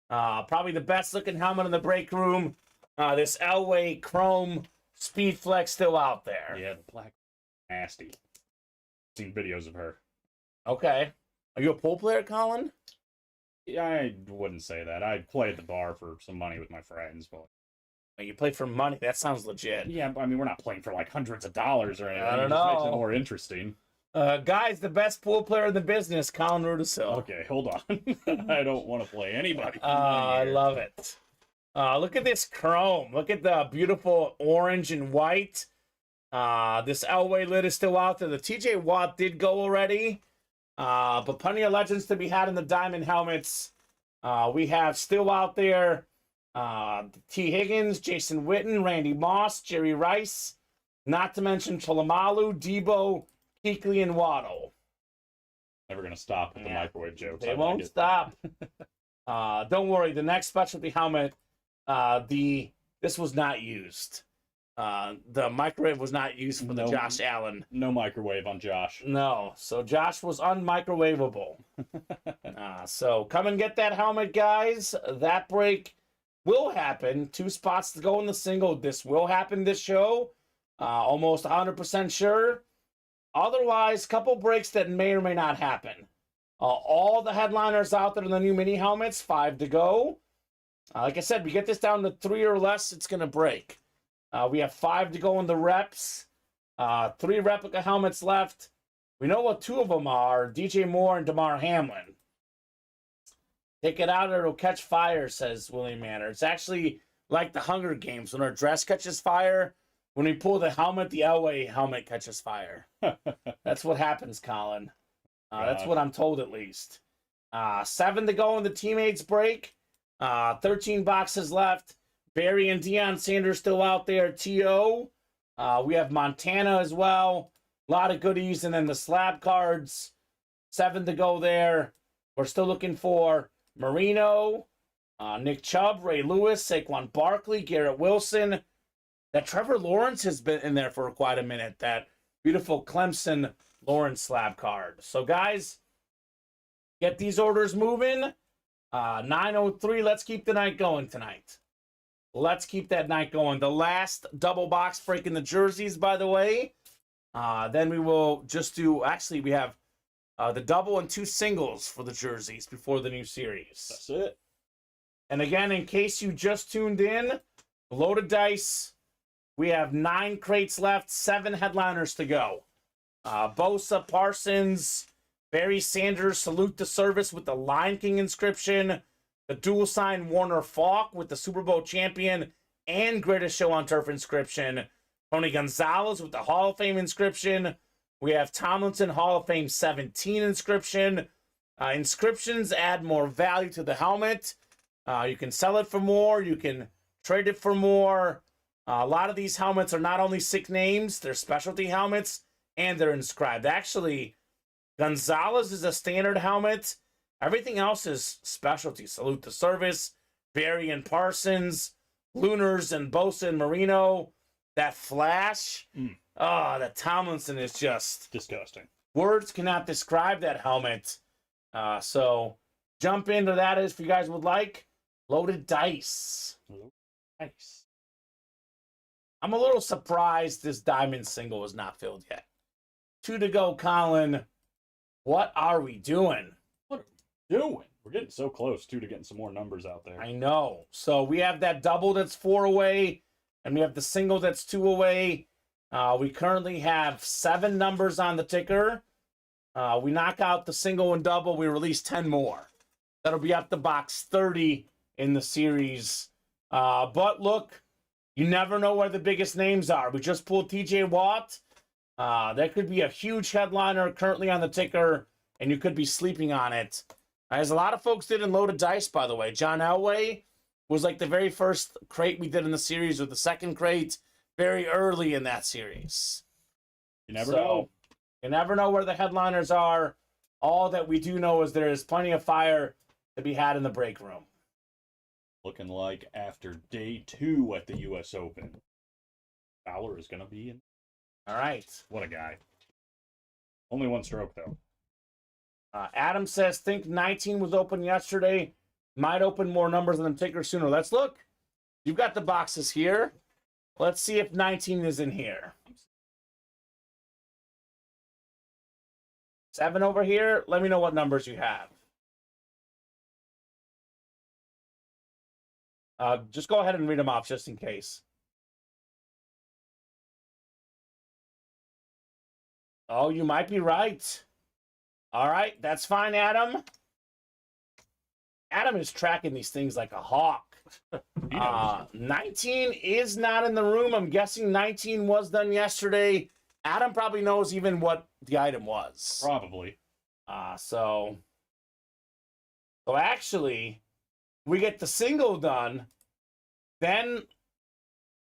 [SPEAKER 2] Probably the best looking helmet in the break room. This Elway Chrome Speed Flex still out there.
[SPEAKER 3] Yeah, the black. Nasty. Seen videos of her.
[SPEAKER 2] Okay. Are you a pool player, Colin?
[SPEAKER 3] Yeah, I wouldn't say that. I play at the bar for some money with my friends, but
[SPEAKER 2] You play for money. That sounds legit.
[SPEAKER 3] yeah, I mean, we're not playing for like hundreds of dollars or anything.
[SPEAKER 2] I don't
[SPEAKER 3] It just makes
[SPEAKER 2] know.
[SPEAKER 3] it more interesting.
[SPEAKER 2] Guys, the best pool player in the business, Colin Rudisil.
[SPEAKER 3] Okay, hold on. I don't want to play anybody.
[SPEAKER 2] I love it. Look at this chrome. Look at the beautiful orange and white. This Elway lid is still out there. The TJ Watt did go already. But plenty of legends to be had in the diamond helmets. We have still out there T. Higgins, Jason Witten, Randy Moss, Jerry Rice. Not to mention Cholomalu, Debo, Kuechly, and Waddle.
[SPEAKER 3] Never going to stop with the microwave jokes.
[SPEAKER 2] They won't stop. Don't worry. The next specialty helmet, this was not used. The microwave was not used for the Josh Allen.
[SPEAKER 3] No microwave on Josh.
[SPEAKER 2] No. So Josh was unmicrowavable. So come and get that helmet, guys. That break will happen. 2 spots to go in the single. This will happen this show. Almost 100% sure. Otherwise, couple breaks that may or may not happen. All the headliners out there in the new mini helmets, 5 to go. Like I said, we get this down to 3 or less, it's going to break. We have 5 to go in the reps. 3 replica helmets left. We know what 2 of them are, DJ Moore and DeMar Hamlin. Take it out or it'll catch fire, says William Manor. It's actually like the Hunger Games. When our dress catches fire, when we pull the helmet, the Elway helmet catches fire. That's what happens, Colin. That's what I'm told, at least. 7 to go in the teammates break. 13 boxes left. Barry and Deion Sanders still out there. T.O. We have Montana as well. A lot of goodies. And then the slab cards. 7 to go there. We're still looking for Marino, Nick Chubb, Ray Lewis, Saquon Barkley, Garrett Wilson. That Trevor Lawrence has been in there for quite a minute. That beautiful Clemson Lawrence slab card. So, guys, get these orders moving. 9:03. Let's keep the night going tonight. Let's keep that night going. The last double box break in the jerseys, by the way. Then we will just do, actually, we have the double and 2 singles for the jerseys before the new series.
[SPEAKER 3] That's it.
[SPEAKER 2] And again, in case you just tuned in, loaded dice. We have 9 crates left, 7 headliners to go. Bosa, Parsons, Barry Sanders, salute to service with the Lion King inscription. The dual sign Warner Falk with the Super Bowl champion and greatest show on turf inscription. Tony Gonzalez with the Hall of Fame inscription. We have Tomlinson Hall of Fame 17 inscription. Inscriptions add more value to the helmet. You can sell it for more. You can trade it for more. A lot of these helmets are not only sick names, they're specialty helmets, and they're inscribed. Actually, Gonzalez is a standard helmet. Everything else is specialty. Salute to Service, Barry and Parsons, Lunars and Bosa and Marino. That flash. The Tomlinson is just
[SPEAKER 3] Disgusting.
[SPEAKER 2] words cannot describe that helmet. So jump into that if you guys would like. Loaded dice.
[SPEAKER 3] Nice.
[SPEAKER 2] I'm a little surprised this diamond single is not filled yet. 2 to go, Colin. What are we doing?
[SPEAKER 3] Doing. We're getting so close, too, to getting some more numbers out there.
[SPEAKER 2] I know. So we have that double that's 4 away, and we have the single that's 2 away. We currently have 7 numbers on the ticker. We knock out the single and double, we release 10 more. That'll be up to box 30 in the series. But look, you never know where the biggest names are. We just pulled TJ Watt. That could be a huge headliner currently on the ticker, and you could be sleeping on it. As a lot of folks did in Loaded Dice, by the way. John Elway was like the very first crate we did in the series, or the second crate very early in that series.
[SPEAKER 3] You never know.
[SPEAKER 2] You never know where the headliners are. All that we do know is there is plenty of fire to be had in the break room.
[SPEAKER 3] Looking like after day 2 at the U.S. Open, Fowler is going to be in.
[SPEAKER 2] All right.
[SPEAKER 3] What a guy. Only 1 stroke, though.
[SPEAKER 2] Adam says, think 19 was open yesterday. Might open more numbers on the ticker sooner. Let's look. You've got the boxes here. Let's see if 19 is in here. 7 over here. Let me know what numbers you have. Just go ahead and read them off just in case. Oh, you might be right. All right, that's fine, Adam. Adam is tracking these things like a hawk. 19 is not in the room. I'm guessing 19 was done yesterday. Adam probably knows even what the item was.
[SPEAKER 3] Probably.
[SPEAKER 2] So actually, we get the single done. Then,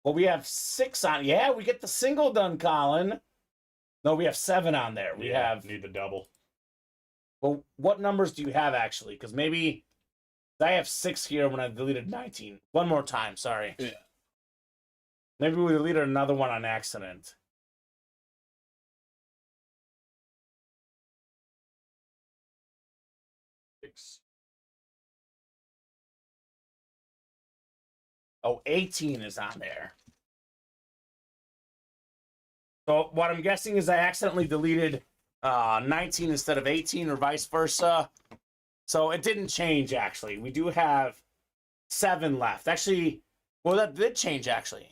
[SPEAKER 2] well, we have 6 on. Yeah, we get the single done, Colin. No, we have 7 on there. We have.
[SPEAKER 3] Need the double.
[SPEAKER 2] Well, what numbers do you have, actually? Because maybe I have 6 here when I deleted 19. One more time, sorry.
[SPEAKER 3] Yeah.
[SPEAKER 2] Maybe we deleted another one on accident. Oh, 18 is on there. So what I'm guessing is I accidentally deleted 19 instead of 18 or vice versa. So it didn't change, actually. We do have 7 left. Actually, well, that did change, actually.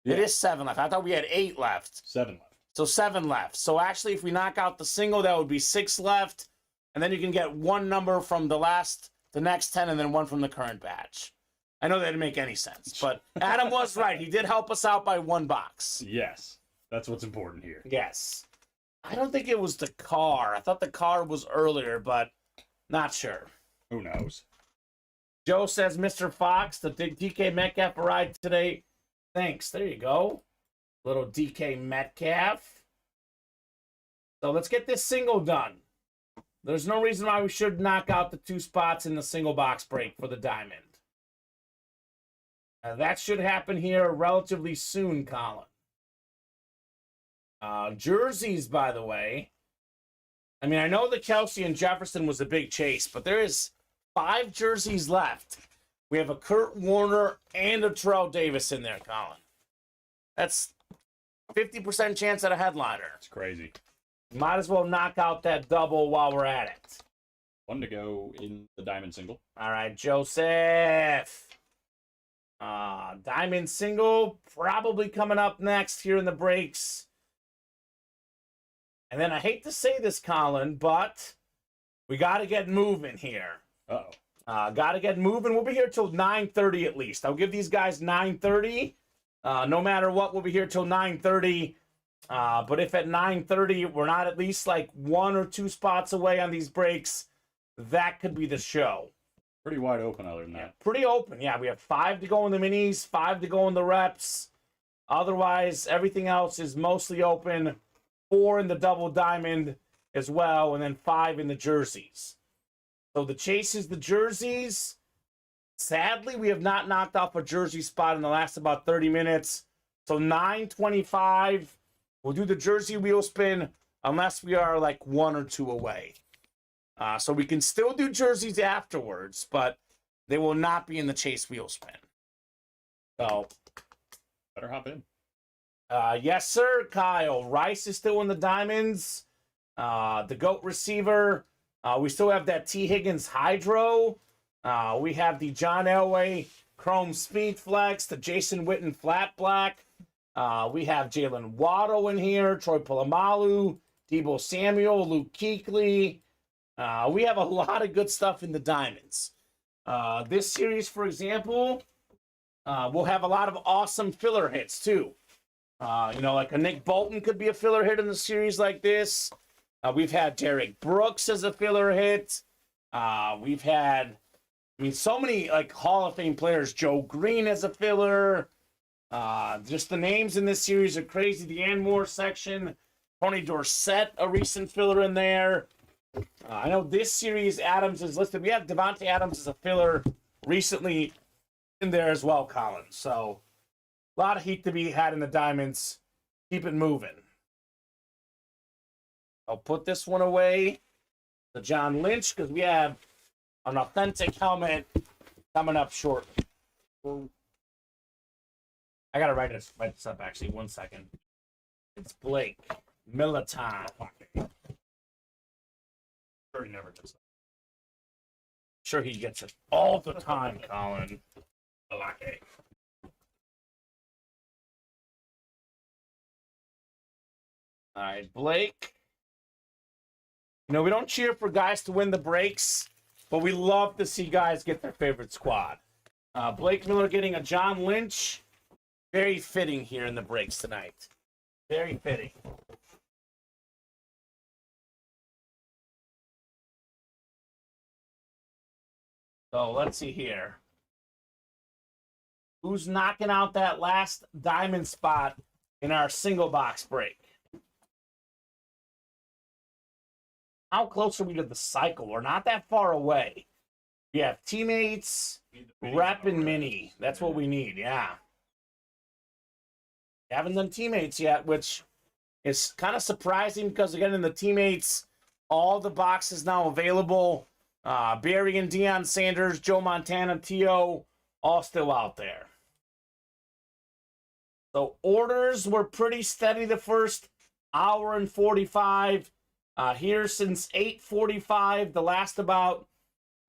[SPEAKER 2] Yeah. It is 7 left. I thought we had 8 left.
[SPEAKER 3] 7 left.
[SPEAKER 2] So 7 left. So actually, if we knock out the single, that would be 6 left. And then you can get 1 number from the next 10, and then 1 from the current batch. I know that didn't make any sense, but Adam was right. He did help us out by 1 box.
[SPEAKER 3] Yes. That's what's important here.
[SPEAKER 2] Yes. I don't think it was the car. I thought the car was earlier, but not sure.
[SPEAKER 3] Who knows?
[SPEAKER 2] Joe says, Mr. Fox, the DK Metcalf ride today. Thanks. There you go. Little DK Metcalf. So let's get this single done. There's no reason why we should knock out the 2 spots in the single box break for the diamond. That should happen here relatively soon, Colin. Jerseys, by the way. I mean, I know the Kelsey and Jefferson was a big chase, but there is 5 jerseys left. We have a Kurt Warner and a Terrell Davis in there, Colin. That's 50% chance at a headliner.
[SPEAKER 3] It's crazy.
[SPEAKER 2] Might as well knock out that double while we're at it.
[SPEAKER 3] 1 to go in the diamond single.
[SPEAKER 2] All right, Joseph. Diamond single probably coming up next here in the breaks. And then I hate to say this, Colin, but we got to get moving here.
[SPEAKER 3] Uh-oh.
[SPEAKER 2] Got to get moving. We'll be here till 9:30 at least. I'll give these guys 9:30. No matter what, we'll be here till 9:30. But if at 9:30 we're not at least like 1 or 2 spots away on these breaks, that could be the show.
[SPEAKER 3] Pretty wide open other than that.
[SPEAKER 2] Pretty open. Yeah, we have 5 to go in the minis, 5 to go in the reps. Otherwise, everything else is mostly open. 4 in the double diamond as well, and then 5 in the jerseys. So the chase is the jerseys. Sadly, we have not knocked off a jersey spot in the last about 30 minutes. So 9:25, we'll do the jersey wheel spin unless we are like 1 or 2 away. So we can still do jerseys afterwards, but they will not be in the chase wheel spin. So
[SPEAKER 3] better hop in.
[SPEAKER 2] Yes, sir, Kyle. Rice is still in the diamonds. The GOAT receiver. We still have that T. Higgins Hydro. We have the John Elway Chrome Speed Flex, the Jason Witten Flat Black. We have Jalen Waddle in here, Troy Polamalu, Deebo Samuel, Luke Kuechly. We have a lot of good stuff in the diamonds. This series, for example, we'll have a lot of awesome filler hits, too. Like a Nick Bolton could be a filler hit in a series like this. We've had Derek Brooks as a filler hit. We've had, so many like Hall of Fame players. Joe Green as a filler. Just the names in this series are crazy. The Anmore section. Tony Dorsett, a recent filler in there. I know this series, Adams is listed. We have Devontae Adams as a filler recently in there as well, Colin. So a lot of heat to be had in the diamonds. Keep it moving. I'll put this one away. The John Lynch, because we have an authentic helmet coming up shortly. I gotta write this up actually. 1 second. It's Blake Militan. Sure, he never does that. Sure, he gets it all the time, Colin. Alake. All right, Blake. We don't cheer for guys to win the breaks, but we love to see guys get their favorite squad. Blake Miller getting a John Lynch. Very fitting here in the breaks tonight. Very fitting. So let's see here. Who's knocking out that last diamond spot in our single box break? How close are we to the cycle? We're not that far away. We have teammates, rep, and mini. That's what we need, yeah. We haven't done teammates yet, which is kind of surprising because, again, in the teammates, all the boxes now available. Barry and Deion Sanders, Joe Montana, T.O., all still out there. So orders were pretty steady the first hour and 45. Here since 8:45, the last about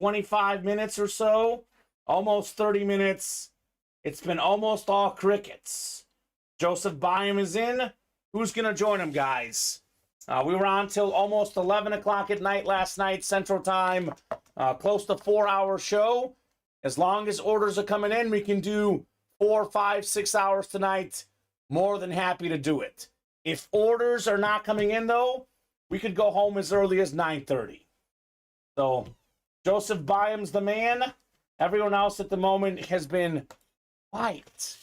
[SPEAKER 2] 25 minutes or so, almost 30 minutes. It's been almost all crickets. Joseph Byam is in. Who's going to join him, guys? We were on till almost 11 o'clock at night last night, Central Time. Close to 4-hour show. As long as orders are coming in, we can do 4, 5, 6 hours tonight. More than happy to do it. If orders are not coming in, though, we could go home as early as 9:30. So Joseph Byam's the man. Everyone else at the moment has been quiet.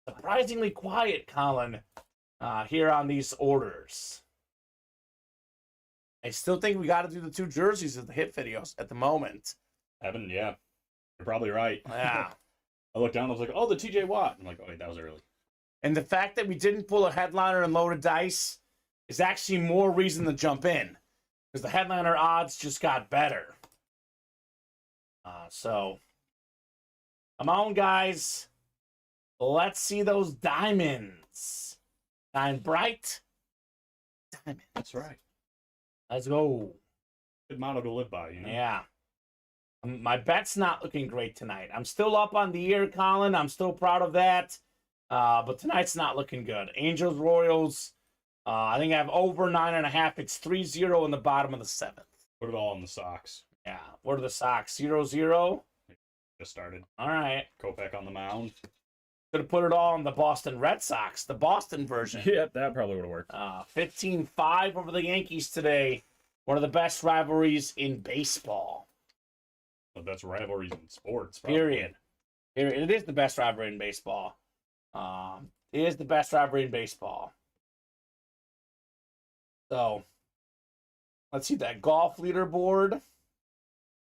[SPEAKER 2] Surprisingly quiet, Colin, here on these orders. I still think we got to do the 2 jerseys of the hit videos at the moment.
[SPEAKER 3] Evan, yeah. You're probably right.
[SPEAKER 2] Yeah.
[SPEAKER 3] I looked down, I was like, oh, the TJ Watt. I'm like, oh, wait, that was early.
[SPEAKER 2] And the fact that we didn't pull a headliner and load of dice is actually more reason to jump in. Because the headliner odds just got better. So, come on, guys. Let's see those diamonds. Shine bright. Diamonds.
[SPEAKER 3] That's right.
[SPEAKER 2] Let's go.
[SPEAKER 3] Good motto to live by, you know?
[SPEAKER 2] Yeah. My bet's not looking great tonight. I'm still up on the year, Colin. I'm still proud of that. But tonight's not looking good. Angels, Royals. I think I have over 9.5. It's 3-0 in the bottom of the 7th.
[SPEAKER 3] Put it all in the Sox.
[SPEAKER 2] Yeah. What are the Sox? 0-0?
[SPEAKER 3] Just started.
[SPEAKER 2] All right.
[SPEAKER 3] Kopech on the mound.
[SPEAKER 2] Could have put it all on the Boston Red Sox, the Boston version.
[SPEAKER 3] Yeah, that probably would have worked.
[SPEAKER 2] 15-5 over the Yankees today. One of the best rivalries in baseball.
[SPEAKER 3] The best rivalries in sports. Probably.
[SPEAKER 2] Period. It is the best rivalry in baseball. It is the best rivalry in baseball. So, let's see that golf leaderboard.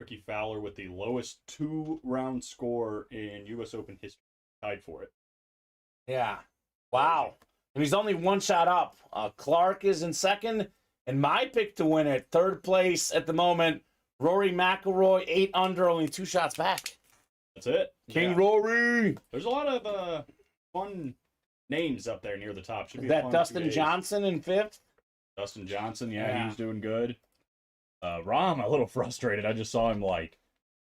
[SPEAKER 3] Ricky Fowler with the lowest 2-round score in U.S. Open history. Tied for it.
[SPEAKER 2] Yeah. Wow. And he's only one shot up. Clark is in second. And my pick to win it, third place at the moment, Rory McIlroy, 8 under, only 2 shots back.
[SPEAKER 3] That's it.
[SPEAKER 2] King Rory.
[SPEAKER 3] There's a lot of fun names up there near the top. Should be
[SPEAKER 2] Is that Dustin Johnson in 5th?
[SPEAKER 3] Dustin Johnson, yeah, he's doing good. Rahm, a little frustrated. I just saw him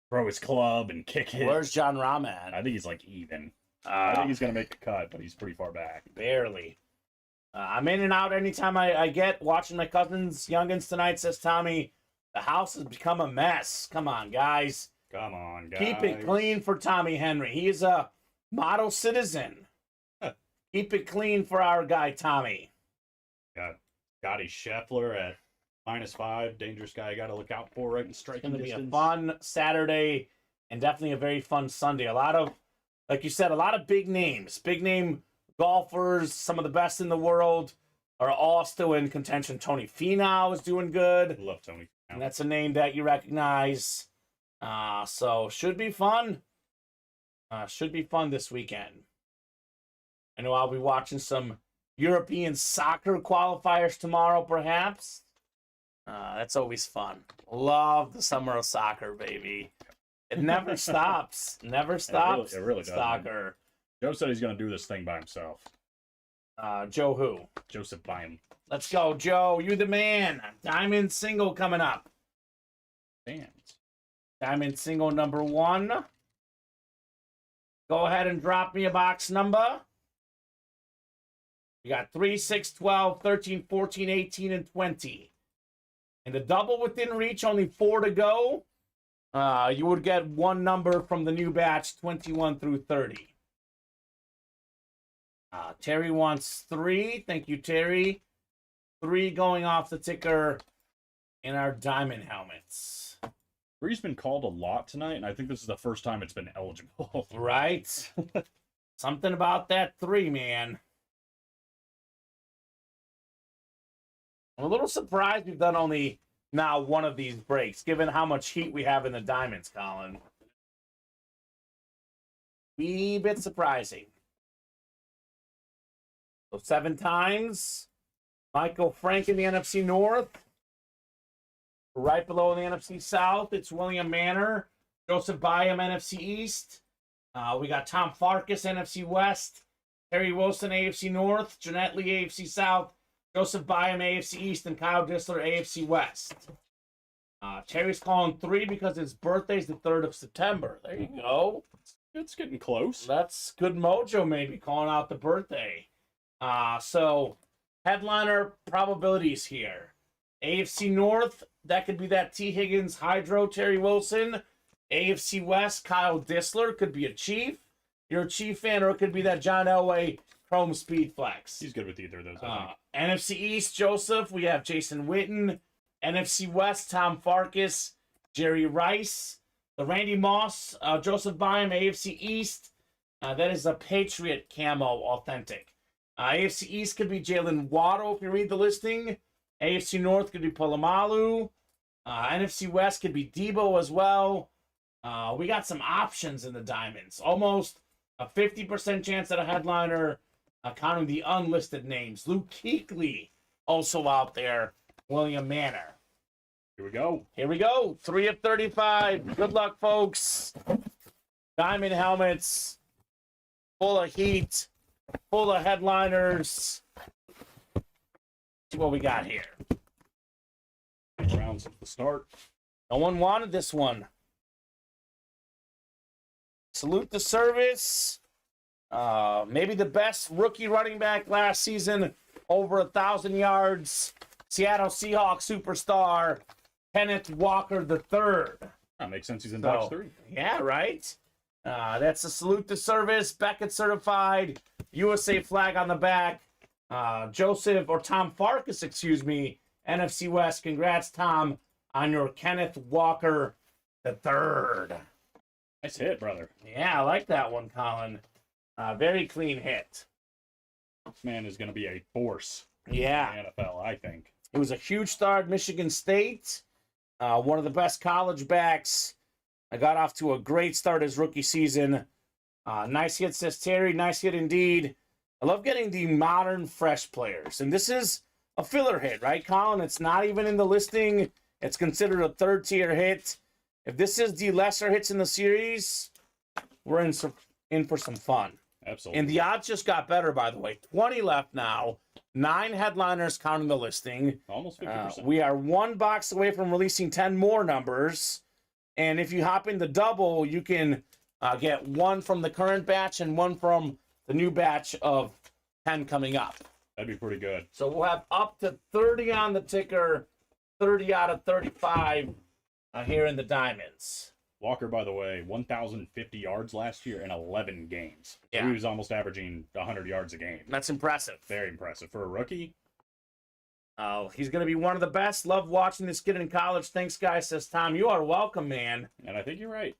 [SPEAKER 3] throw his club and kick it.
[SPEAKER 2] Where's John Rahm at?
[SPEAKER 3] I think he's even. I think he's gonna make the cut, but he's pretty far back.
[SPEAKER 2] Barely. I'm in and out anytime I get watching my cousin's youngins tonight. Says Tommy, the house has become a mess. Come on, guys.
[SPEAKER 3] Come on, guys.
[SPEAKER 2] Keep it clean for Tommy Henry. He is a model citizen. Keep it clean for our guy Tommy.
[SPEAKER 3] Got Scotty Scheffler at -5. Dangerous guy. Got to look out for right in striking
[SPEAKER 2] It's going to
[SPEAKER 3] distance.
[SPEAKER 2] be a fun Saturday and definitely a very fun Sunday. A lot of, like you said, a lot of big names. Big name golfers, some of the best in the world, are all still in contention. Tony Finau is doing good.
[SPEAKER 3] Love Tony.
[SPEAKER 2] And that's a name that you recognize. So should be fun. Should be fun this weekend. I know I'll be watching some European soccer qualifiers tomorrow, perhaps. That's always fun. Love the summer of soccer, baby. It never stops. Never stops.
[SPEAKER 3] It really does.
[SPEAKER 2] Soccer.
[SPEAKER 3] Joe said he's going to do this thing by himself.
[SPEAKER 2] Joe who?
[SPEAKER 3] Joseph Byam.
[SPEAKER 2] Let's go, Joe. You the man. Diamond single coming up.
[SPEAKER 3] Damn.
[SPEAKER 2] Diamond single number 1. Go ahead and drop me a box number. You got 3, 6, 12, 13, 14, 18, and 20. And the double within reach, only 4 to go. You would get 1 number from the new batch, 21 through 30. Terry wants 3. Thank you, Terry. 3 going off the ticker in our diamond helmets.
[SPEAKER 3] 3's been called a lot tonight, and I think this is the first time it's been eligible.
[SPEAKER 2] Right? Something about that 3, man. I'm a little surprised we've done only now 1 of these breaks, given how much heat we have in the diamonds, Colin. Wee bit surprising. So 7 times. Michael Frank in the NFC North. Right below in the NFC South, it's William Manor. Joseph Byam, NFC East. We got Tom Farkas, NFC West. Terry Wilson, AFC North. Jeanette Lee, AFC South. Joseph Byam, AFC East. And Kyle Disler, AFC West. Terry's calling 3 because his birthday's the 3rd of September. There you go.
[SPEAKER 3] It's getting close.
[SPEAKER 2] That's good mojo, maybe, calling out the birthday. So, headliner probabilities here. AFC North, that could be that T. Higgins Hydro, Terry Wilson. AFC West, Kyle Disler, could be a Chief. You're a Chief fan, or it could be that John Elway Chrome Speed Flex.
[SPEAKER 3] He's good with either of those, I think.
[SPEAKER 2] NFC East, Joseph, we have Jason Witten. NFC West, Tom Farkas, Jerry Rice. The Randy Moss, Joseph Byam, AFC East. That is a Patriot camo authentic. AFC East could be Jalen Waddle if you read the listing. AFC North could be Polamalu. NFC West could be Debo as well. We got some options in the diamonds. Almost a 50% chance at a headliner, counting the unlisted names. Luke Kuechly also out there. William Manor.
[SPEAKER 3] Here we go.
[SPEAKER 2] Here we go. 3 of 35. Good luck, folks. Diamond helmets. Full of heat. Full of headliners. See what we got here.
[SPEAKER 3] Rounds at the start.
[SPEAKER 2] No one wanted this one. Salute the service. Maybe the best rookie running back last season. Over 1,000 yards. Seattle Seahawks superstar. Kenneth Walker III.
[SPEAKER 3] That makes sense. He's in box 3.
[SPEAKER 2] Yeah, right? That's a salute to service, Beckett certified, USA flag on the back. Tom Farkas, excuse me, NFC West. Congrats, Tom, on your Kenneth Walker III.
[SPEAKER 3] Nice hit, brother.
[SPEAKER 2] Yeah, I like that one, Colin. Very clean hit.
[SPEAKER 3] This man is going to be a force
[SPEAKER 2] Yeah.
[SPEAKER 3] in the NFL, I think.
[SPEAKER 2] He was a huge star at Michigan State. One of the best college backs. I got off to a great start his rookie season. Nice hit, says Terry. Nice hit indeed. I love getting the modern, fresh players. And this is a filler hit, right, Colin? It's not even in the listing. It's considered a third-tier hit. If this is the lesser hits in the series, we're in for some fun.
[SPEAKER 3] Absolutely.
[SPEAKER 2] And the odds just got better, by the way. 20 left now. 9 headliners counting the listing.
[SPEAKER 3] Almost 50%.
[SPEAKER 2] We are 1 box away from releasing 10 more numbers. And if you hop in the double, you can get 1 from the current batch and 1 from the new batch of 10 coming up.
[SPEAKER 3] That'd be pretty good.
[SPEAKER 2] So we'll have up to 30 on the ticker, 30 out of 35 here in the Diamonds.
[SPEAKER 3] Walker, by the way, 1,050 yards last year in 11 games. So
[SPEAKER 2] Yeah.
[SPEAKER 3] he was almost averaging 100 yards a game.
[SPEAKER 2] That's impressive.
[SPEAKER 3] Very impressive. For a rookie,
[SPEAKER 2] Oh, he's going to be one of the best. Love watching this kid in college. Thanks, guys, says Tom. You are welcome, man.
[SPEAKER 3] and I think you're right.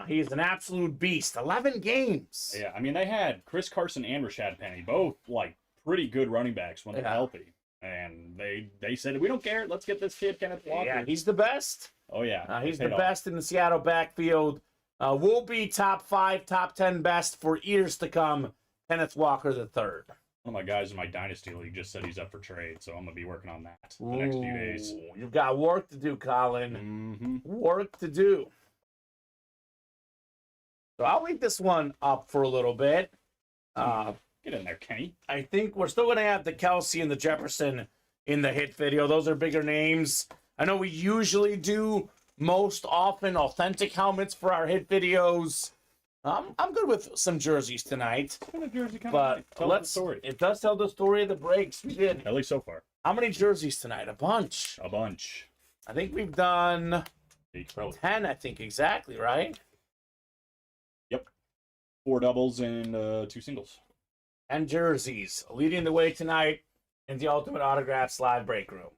[SPEAKER 2] He is an absolute beast. 11 games.
[SPEAKER 3] Yeah, I mean, they had Chris Carson and Rashad Penny, both, like, pretty good running backs when they're
[SPEAKER 2] Yeah.
[SPEAKER 3] healthy. And they said, we don't care. Let's get this kid, Kenneth Walker.
[SPEAKER 2] Yeah, he's the best.
[SPEAKER 3] Oh, yeah.
[SPEAKER 2] He's
[SPEAKER 3] It
[SPEAKER 2] the
[SPEAKER 3] paid off.
[SPEAKER 2] best in the Seattle backfield. Will be top 5, top 10 best for years to come. Kenneth Walker III.
[SPEAKER 3] One of my guys in my Dynasty League just said he's up for trade, so I'm going to be working on that the next few days.
[SPEAKER 2] Ooh, you've got work to do, Colin.
[SPEAKER 3] Mm-hmm.
[SPEAKER 2] Work to do. So I'll leave this one up for a little bit.
[SPEAKER 3] Get in there, Kenny.
[SPEAKER 2] I think we're still going to have the Kelsey and the Jefferson in the hit video. Those are bigger names. I know we usually do most often authentic helmets for our hit videos. I'm good with some jerseys tonight. But
[SPEAKER 3] Tell us the story.
[SPEAKER 2] It does tell the story of the breaks. We did.
[SPEAKER 3] At least so far.
[SPEAKER 2] How many jerseys tonight? A bunch.
[SPEAKER 3] A bunch.
[SPEAKER 2] I think we've done
[SPEAKER 3] Probably
[SPEAKER 2] 10, I think, exactly, right?
[SPEAKER 3] 4 doubles and 2 singles.
[SPEAKER 2] 10 jerseys. Leading the way tonight in the Ultimate Autographs live break room.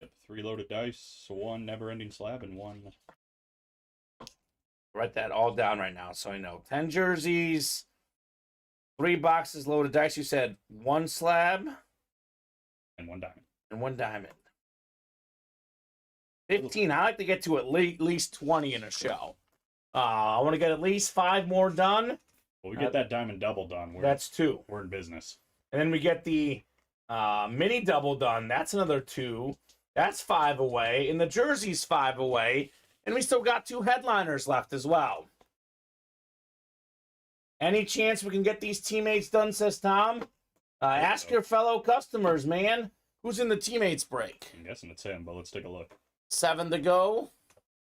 [SPEAKER 3] Yep, 3 loaded dice, 1 never-ending slab, and 1.
[SPEAKER 2] Write that all down right now so I know. 10 jerseys, 3 boxes loaded dice. You said 1 slab
[SPEAKER 3] And 1 diamond.
[SPEAKER 2] and 1 diamond. 15. I like to get to at least 20 in a show. I want to get at least 5 more done.
[SPEAKER 3] Well, we get that diamond double done.
[SPEAKER 2] That's 2.
[SPEAKER 3] We're in business.
[SPEAKER 2] And then we get the mini double done. That's another 2. That's 5 away. And the jersey's 5 away. And we still got 2 headliners left as well. Any chance we can get these teammates done, says Tom? Ask your fellow customers, man. Who's in the teammates break?
[SPEAKER 3] I'm guessing it's him, but let's take a look.
[SPEAKER 2] 7 to go.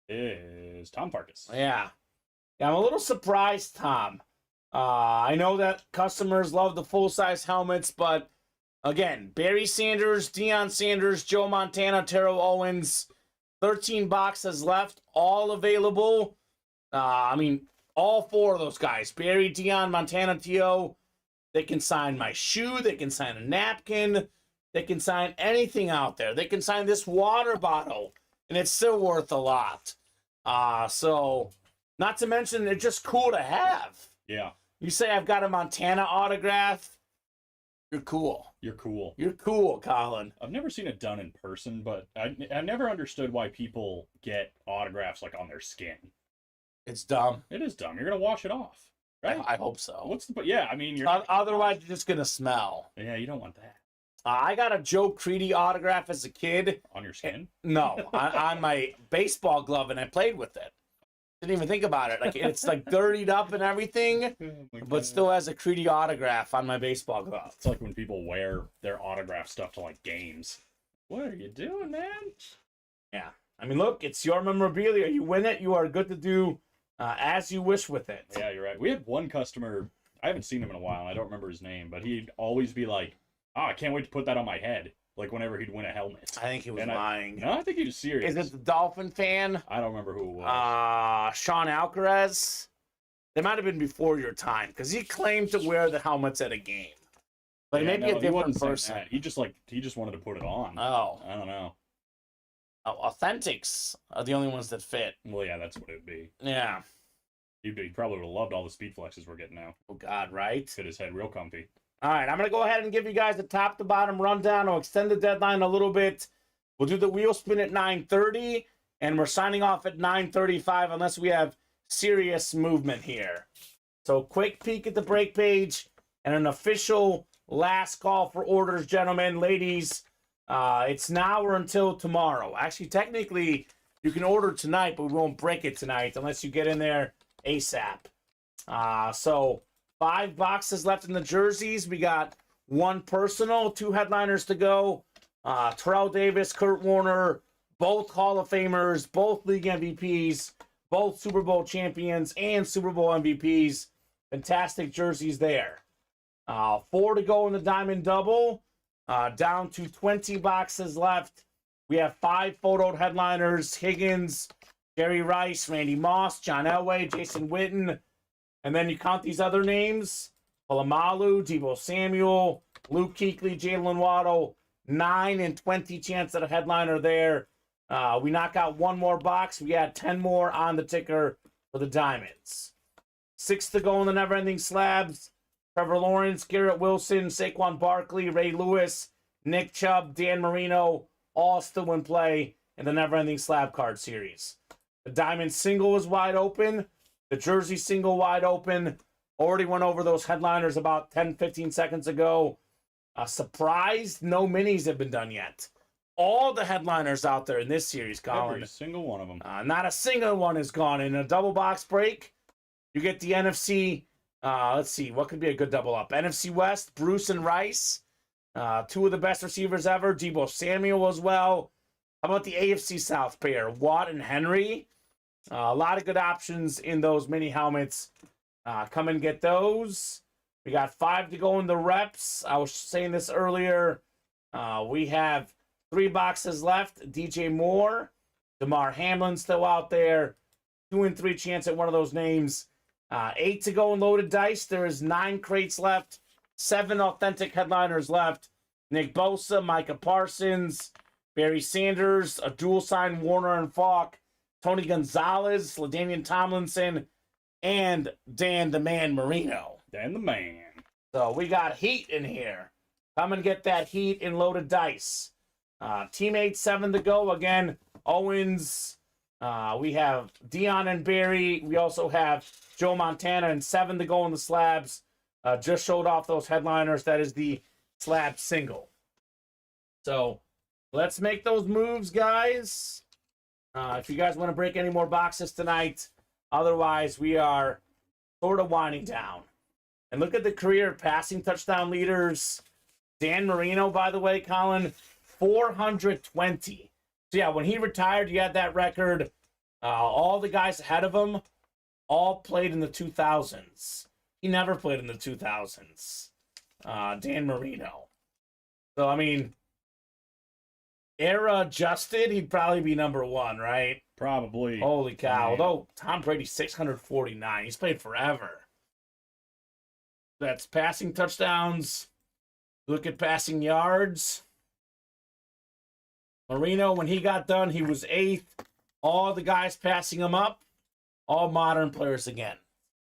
[SPEAKER 3] Is Tom Farkas.
[SPEAKER 2] Yeah. I'm a little surprised, Tom. I know that customers love the full-size helmets, but again, Barry Sanders, Deion Sanders, Joe Montana, Terrell Owens, 13 boxes left, all available. All 4 of those guys, Barry, Deion, Montana, T.O., they can sign my shoe, they can sign a napkin, they can sign anything out there. They can sign this water bottle, and it's still worth a lot. So, not to mention, they're just cool to have.
[SPEAKER 3] Yeah.
[SPEAKER 2] You say I've got a Montana autograph, you're cool.
[SPEAKER 3] You're cool.
[SPEAKER 2] You're cool, Colin.
[SPEAKER 3] I've never seen it done in person, but I never understood why people get autographs like on their skin.
[SPEAKER 2] It's dumb.
[SPEAKER 3] It is dumb. You're gonna wash it off, right?
[SPEAKER 2] I hope so.
[SPEAKER 3] What's the? But yeah, I mean, you're.
[SPEAKER 2] Otherwise, you're just gonna smell.
[SPEAKER 3] Yeah, you don't want that
[SPEAKER 2] I got a Joe Creedy autograph as a kid.
[SPEAKER 3] on your skin.
[SPEAKER 2] No, on my baseball glove, and I played with it. Didn't even think about it. Like it's like dirtied up and everything, but still has a Creedy autograph on my baseball glove.
[SPEAKER 3] It's like when people wear their autograph stuff to like games. What are you doing, man?
[SPEAKER 2] Yeah, I mean, look, it's your memorabilia. You win it, you are good to do as you wish with it.
[SPEAKER 3] Yeah, you're right. We had one customer. I haven't seen him in a while. And I don't remember his name, but he'd always be like, "Oh, I can't wait to put that on my head." Like whenever he'd win a helmet.
[SPEAKER 2] I think he was
[SPEAKER 3] And
[SPEAKER 2] lying.
[SPEAKER 3] No, I think he was serious.
[SPEAKER 2] Is it the Dolphin fan?
[SPEAKER 3] I don't remember who it was.
[SPEAKER 2] Sean Alcaraz. They might have been before your time because he claimed to wear the helmets at a game. But
[SPEAKER 3] Yeah,
[SPEAKER 2] maybe a
[SPEAKER 3] he
[SPEAKER 2] different
[SPEAKER 3] wasn't saying
[SPEAKER 2] person.
[SPEAKER 3] that. He just wanted to put it on.
[SPEAKER 2] Oh.
[SPEAKER 3] I don't know.
[SPEAKER 2] Authentics are the only ones that fit.
[SPEAKER 3] Well, yeah, that's what it would be.
[SPEAKER 2] Yeah.
[SPEAKER 3] He probably would have loved all the speed flexes we're getting now.
[SPEAKER 2] Oh, God, right?
[SPEAKER 3] Fit his head real comfy.
[SPEAKER 2] All right, I'm going to go ahead and give you guys the top-to-bottom rundown. I'll extend the deadline a little bit. We'll do the wheel spin at 9:30, and we're signing off at 9:35 unless we have serious movement here. So quick peek at the break page and an official last call for orders, gentlemen, ladies. It's now or until tomorrow. Actually, technically, you can order tonight, but we won't break it tonight unless you get in there ASAP. So 5 boxes left in the jerseys. We got 1 personal, 2 headliners to go. Terrell Davis, Kurt Warner, both Hall of Famers, both league MVPs, both Super Bowl champions and Super Bowl MVPs. Fantastic jerseys there. 4 to go in the Diamond Double. Down to 20 boxes left. We have 5 photoed headliners: Higgins, Jerry Rice, Randy Moss, John Elway, Jason Witten. And then you count these other names: Polamalu, Deebo Samuel, Luke Kuechly, Jalen Waddle. 9 and 20 chance at a headliner there. We knock out 1 more box. We add 10 more on the ticker for the Diamonds. 6 to go in the never-ending slabs: Trevor Lawrence, Garrett Wilson, Saquon Barkley, Ray Lewis, Nick Chubb, Dan Marino, all still in play in the never-ending slab card series. The Diamond single is wide open. The Jersey single wide open. Already went over those headliners about 10-15 seconds ago. Surprised no minis have been done yet. All the headliners out there in this series, Colin.
[SPEAKER 3] Every single one of them.
[SPEAKER 2] Not a single one has gone. In a double box break, you get the NFC. Let's see, what could be a good double up? NFC West, Bruce and Rice. 2 of the best receivers ever. Deebo Samuel as well. How about the AFC South pair? Watt and Henry. A lot of good options in those mini helmets. Come and get those. We got 5 to go in the reps. I was saying this earlier. We have 3 boxes left. DJ Moore, DeMar Hamlin still out there. 2 and 3 chance at one of those names. 8 to go in loaded dice. There is 9 crates left. 7 authentic headliners left. Nick Bosa, Micah Parsons, Barry Sanders, a dual sign Warner and Falk, Tony Gonzalez, LaDainian Tomlinson, and Dan the Man Marino.
[SPEAKER 3] Dan the Man.
[SPEAKER 2] So we got heat in here. Come and get that heat in loaded dice. Teammates 7 to go. Again, Owens. We have Dion and Barry. We also have Joe Montana, and 7 to go in the slabs. Just showed off those headliners. That is the slab single. So let's make those moves, guys. If you guys want to break any more boxes tonight. Otherwise, we are sort of winding down. And look at the career passing touchdown leaders. Dan Marino, by the way, Colin, 420. So, yeah, when he retired, you had that record. All the guys ahead of him all played in the 2000s. He never played in the 2000s. Dan Marino. So, I mean, era adjusted, he'd probably be number 1, right?
[SPEAKER 3] Probably.
[SPEAKER 2] Holy cow.
[SPEAKER 3] Man.
[SPEAKER 2] Although Tom Brady, 649. He's played forever. That's passing touchdowns. Look at passing yards. Marino, when he got done, he was 8th. All the guys passing him up, all modern players again.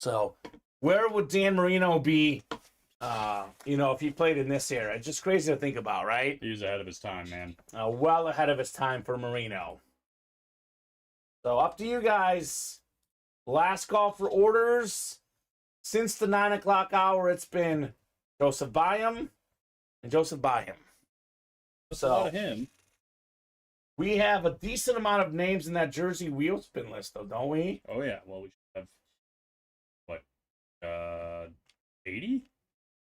[SPEAKER 2] So, where would Dan Marino be, if he played in this era? It's just crazy to think about, right?
[SPEAKER 3] He was ahead of his time, man.
[SPEAKER 2] Well ahead of his time for Marino. So, up to you guys. Last call for orders. Since the 9 o'clock hour, it's been Joseph Byam and Joseph Byam.
[SPEAKER 3] That's a lot of him.
[SPEAKER 2] We have a decent amount of names in that jersey wheel spin list, though, don't we?
[SPEAKER 3] Oh, yeah. Well, we should have, what, 80?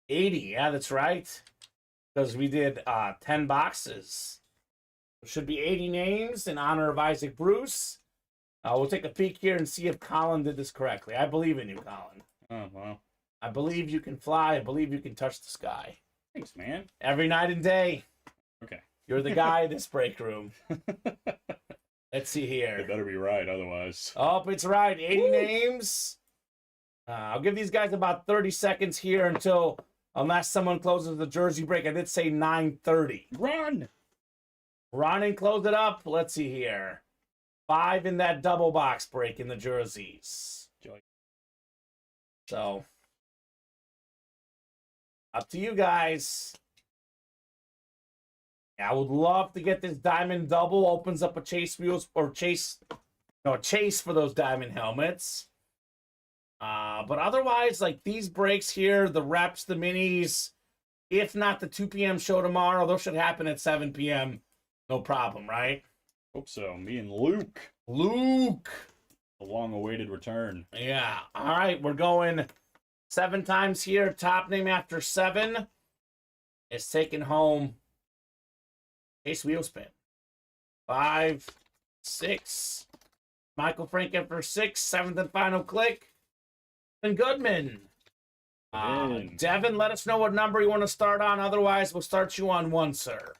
[SPEAKER 2] 80, yeah, that's right. Because we did 10 boxes. There should be 80 names in honor of Isaac Bruce. We'll take a peek here and see if Colin did this correctly. I believe in you, Colin.
[SPEAKER 3] Oh, wow.
[SPEAKER 2] I believe you can fly. I believe you can touch the sky.
[SPEAKER 3] Thanks, man.
[SPEAKER 2] Every night and day.
[SPEAKER 3] Okay.
[SPEAKER 2] You're the guy in this break room. Let's see here.
[SPEAKER 3] It better be right, otherwise.
[SPEAKER 2] Oh, it's right. 80 names. I'll give these guys about 30 seconds here until, unless someone closes the jersey break. I did say 9:30.
[SPEAKER 3] Run!
[SPEAKER 2] Run and close it up. Let's see here. 5 in that double box break in the jerseys. So, up to you guys. Yeah, I would love to get this diamond double. Opens up a chase wheels or chase for those diamond helmets. But otherwise, like these breaks here, the reps, the minis, if not the 2 p.m. show tomorrow, those should happen at 7 p.m. No problem, right?
[SPEAKER 3] Hope so. Me and Luke.
[SPEAKER 2] Luke.
[SPEAKER 3] A long-awaited return.
[SPEAKER 2] Yeah. All right, we're going 7 times here. Top name after 7 is taking home Chase wheel spin. 5, 6. Michael Franken for 6. 7th and final click. And Goodman. Devin, let us know what number you want to start on. Otherwise, we'll start you on 1, sir.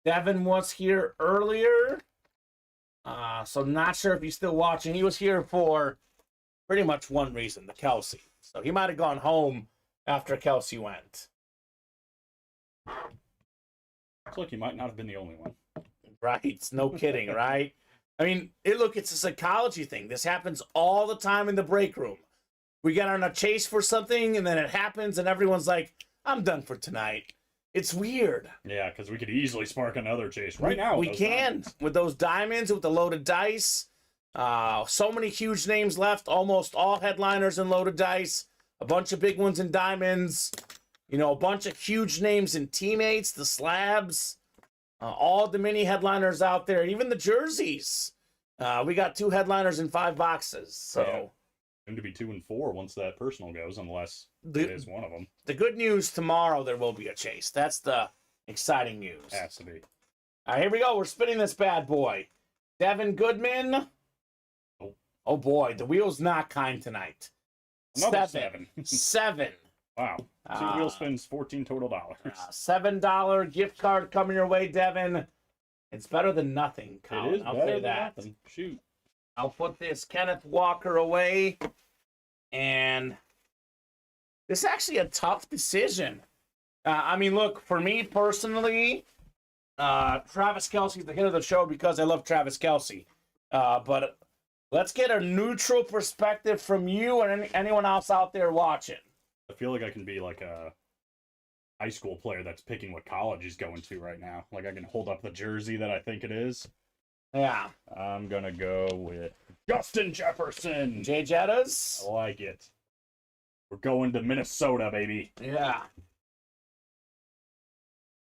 [SPEAKER 2] Devin was here earlier. So not sure if he's still watching. He was here for pretty much one reason, the Kelsey. So he might have gone home after Kelsey went.
[SPEAKER 3] Looks like he might not have been the only one.
[SPEAKER 2] Right. No kidding, right? I mean, it's a psychology thing. This happens all the time in the break room. We get on a chase for something, and then it happens, and everyone's like, I'm done for tonight. It's weird.
[SPEAKER 3] Yeah, because we could easily spark another chase right now.
[SPEAKER 2] We can. With those diamonds, with the loaded dice. So many huge names left. Almost all headliners in loaded dice. A bunch of big ones in diamonds. You know, a bunch of huge names in teammates, the slabs. All the mini headliners out there. Even the jerseys. We got 2 headliners in 5 boxes. So...
[SPEAKER 3] Yeah. To be 2 and 4 once that personal goes, unless it is one of them.
[SPEAKER 2] The good news, tomorrow there will be a chase. That's the exciting news.
[SPEAKER 3] Has to be.
[SPEAKER 2] All right, here we go. We're spinning this bad boy. Devin Goodman. Oh boy, the wheel's not kind tonight.
[SPEAKER 3] Another 7.
[SPEAKER 2] 7.
[SPEAKER 3] Wow. 2 wheel spins, $14 total.
[SPEAKER 2] $7 gift card coming your way, Devin. It's better than nothing, Colin.
[SPEAKER 3] It is
[SPEAKER 2] I'll
[SPEAKER 3] better
[SPEAKER 2] say
[SPEAKER 3] than
[SPEAKER 2] that.
[SPEAKER 3] nothing. Shoot.
[SPEAKER 2] I'll put this Kenneth Walker away. And this is actually a tough decision. I mean, look, for me personally, Travis Kelce's the hit of the show because I love Travis Kelce. But let's get a neutral perspective from you and anyone else out there watching.
[SPEAKER 3] I feel like I can be like a high school player that's picking what college he's going to right now. Like I can hold up the jersey that I think it is.
[SPEAKER 2] Yeah.
[SPEAKER 3] I'm going to go with Justin Jefferson.
[SPEAKER 2] Jay Jettas.
[SPEAKER 3] I like it. We're going to Minnesota, baby.
[SPEAKER 2] Yeah.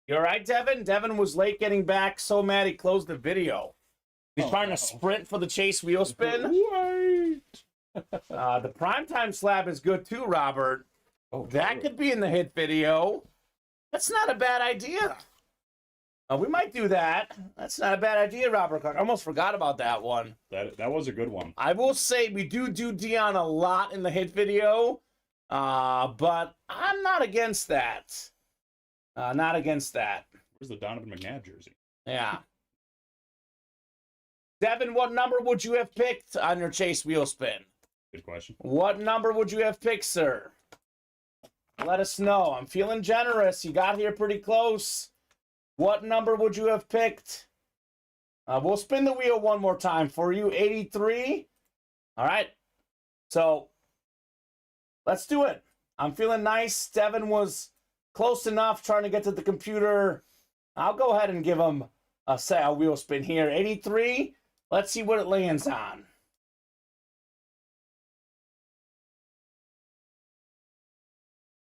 [SPEAKER 2] You all right, Devin? Devin was late getting back. So mad he closed the video. He's trying to sprint for the chase wheel spin.
[SPEAKER 3] Wait.
[SPEAKER 2] The primetime slab is good too, Robert.
[SPEAKER 3] Oh,
[SPEAKER 2] that could be in the hit video. That's not a bad idea. We might do that. That's not a bad idea, Robert Clark. I almost forgot about that one.
[SPEAKER 3] That was a good one.
[SPEAKER 2] I will say we do Dion a lot in the hit video, but I'm not against that. Not against that.
[SPEAKER 3] Where's the Donovan McNabb jersey?
[SPEAKER 2] Yeah. Devin, what number would you have picked on your chase wheel spin?
[SPEAKER 3] Good question.
[SPEAKER 2] What number would you have picked, sir? Let us know. I'm feeling generous. You got here pretty close. What number would you have picked? We'll spin the wheel one more time for you. 83. All right. So let's do it. I'm feeling nice. Devin was close enough trying to get to the computer. I'll go ahead and give him a wheel spin here. 83. Let's see what it lands on.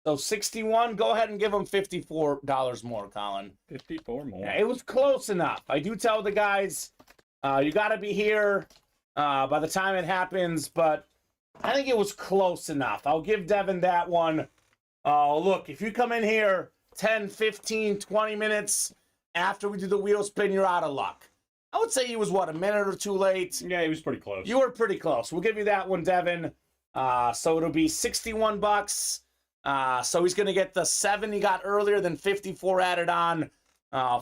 [SPEAKER 2] So 61, go ahead and give him $54 more, Colin.
[SPEAKER 3] 54 more.
[SPEAKER 2] Yeah, it was close enough. I do tell the guys, you got to be here by the time it happens, but I think it was close enough. I'll give Devin that one. Look, if you come in here 10, 15, 20 minutes after we do the wheel spin, you're out of luck. I would say he was, what, a minute or two late?
[SPEAKER 3] Yeah, he was pretty close.
[SPEAKER 2] You were pretty close. We'll give you that one, Devin. So it'll be $61. So he's going to get the 7 he got earlier, then 54 added on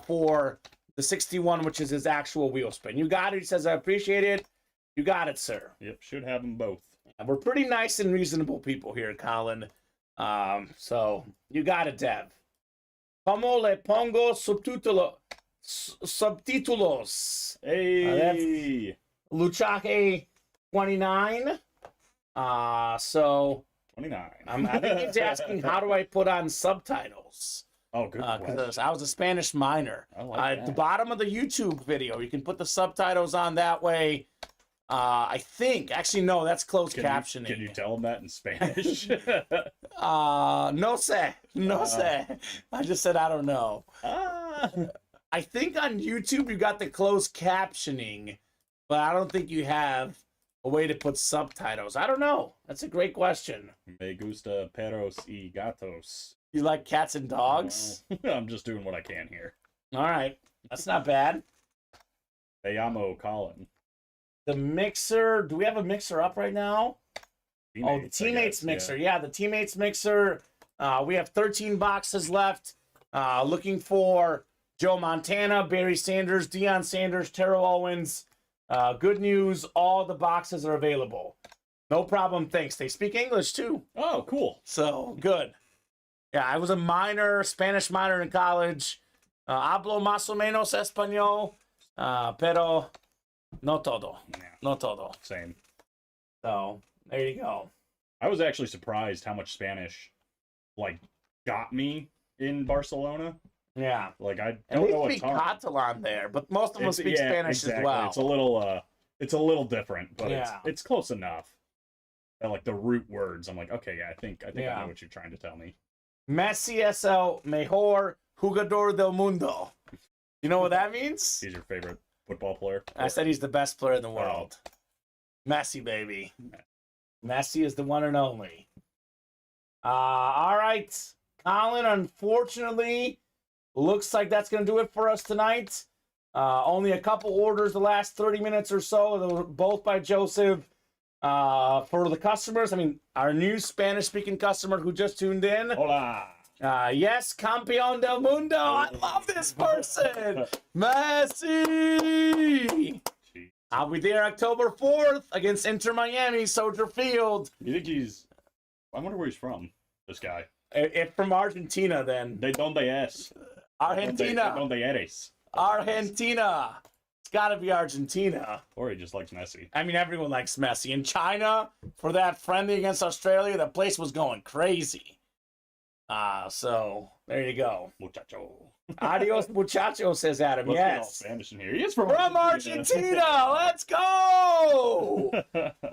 [SPEAKER 2] for the 61, which is his actual wheel spin. You got it. He says, I appreciate it. You got it, sir.
[SPEAKER 3] Yep, should have them both.
[SPEAKER 2] We're pretty nice and reasonable people here, Colin. So you got it, Dev. Como le pongo subtítulos?
[SPEAKER 3] Hey,
[SPEAKER 2] Luchaje 29. So
[SPEAKER 3] 29.
[SPEAKER 2] I think he's asking, how do I put on subtitles?
[SPEAKER 3] Oh, good question.
[SPEAKER 2] Because I was a Spanish minor.
[SPEAKER 3] I like
[SPEAKER 2] At the
[SPEAKER 3] that.
[SPEAKER 2] bottom of the YouTube video, you can put the subtitles on that way. I think, actually, no, that's closed captioning.
[SPEAKER 3] Can you tell him that in Spanish?
[SPEAKER 2] No sé. No sé. I just said I don't know.
[SPEAKER 3] Ah.
[SPEAKER 2] I think on YouTube you got the closed captioning, but I don't think you have a way to put subtitles. I don't know. That's a great question.
[SPEAKER 3] Me gusta perros y gatos.
[SPEAKER 2] You like cats and dogs?
[SPEAKER 3] Well, I'm just doing what I can here.
[SPEAKER 2] All right. That's not bad.
[SPEAKER 3] Te llamo Colin.
[SPEAKER 2] The mixer, do we have a mixer up right now? The
[SPEAKER 3] I
[SPEAKER 2] Teammates
[SPEAKER 3] guess,
[SPEAKER 2] mixer. Yeah, the Teammates mixer. We have 13 boxes left. Looking for Joe Montana, Barry Sanders, Deion Sanders, Terrell Owens. Good news, all the boxes are available. No problem, thanks. They speak English too.
[SPEAKER 3] Oh, cool.
[SPEAKER 2] So, good. Yeah, I was a minor, Spanish minor in college. Hablo más o menos español, pero no todo.
[SPEAKER 3] Yeah,
[SPEAKER 2] No todo.
[SPEAKER 3] same.
[SPEAKER 2] So, there you go.
[SPEAKER 3] I was actually surprised how much Spanish, got me in Barcelona.
[SPEAKER 2] Yeah.
[SPEAKER 3] I
[SPEAKER 2] And
[SPEAKER 3] don't
[SPEAKER 2] they
[SPEAKER 3] know a
[SPEAKER 2] speak
[SPEAKER 3] ton.
[SPEAKER 2] Catalan there, but most of them speak Spanish as well.
[SPEAKER 3] It's a little different, but it's close enough. And the root words, I'm like, okay, yeah, I think I know what you're trying to tell me.
[SPEAKER 2] Messi es el mejor jugador del mundo. You know what that means?
[SPEAKER 3] He's your favorite football player?
[SPEAKER 2] I said he's the best player in the world. Messi, baby. Messi is the one and only. All right. Colin, unfortunately, looks like that's going to do it for us tonight. Only a couple orders the last 30 minutes or so. They were both by Joseph. For the customers, I mean, our new Spanish-speaking customer who just tuned in.
[SPEAKER 3] Hola.
[SPEAKER 2] Yes, Campeón del Mundo. I love this person. Messi. I'll be there October 4th against Inter Miami, Soldier Field.
[SPEAKER 3] You think I wonder where he's from, this guy.
[SPEAKER 2] If from Argentina, then.
[SPEAKER 3] De donde es?
[SPEAKER 2] Argentina.
[SPEAKER 3] De donde eres?
[SPEAKER 2] Argentina. It's got to be Argentina.
[SPEAKER 3] Or he just likes Messi.
[SPEAKER 2] I mean, everyone likes Messi. In China, for that friendly against Australia, the place was going crazy. So there you go.
[SPEAKER 3] Muchacho.
[SPEAKER 2] Adios, muchacho, says Adam.
[SPEAKER 3] Let's get all
[SPEAKER 2] Yes.
[SPEAKER 3] Spanish in here. He is from
[SPEAKER 2] Argentina. Let's go.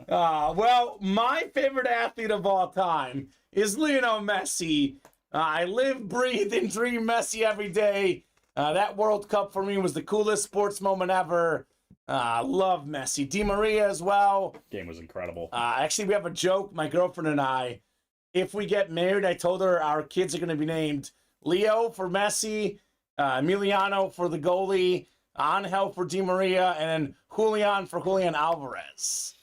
[SPEAKER 2] Well, my favorite athlete of all time is Lionel Messi. I live, breathe, and dream Messi every day. That World Cup for me was the coolest sports moment ever. Love Messi. Di Maria as well.
[SPEAKER 3] Game was incredible.
[SPEAKER 2] Actually, we have a joke, my girlfriend and I. If we get married, I told her our kids are going to be named Leo for Messi, Emiliano for the goalie, Angel for Di Maria, and then Julian for Julian Alvarez.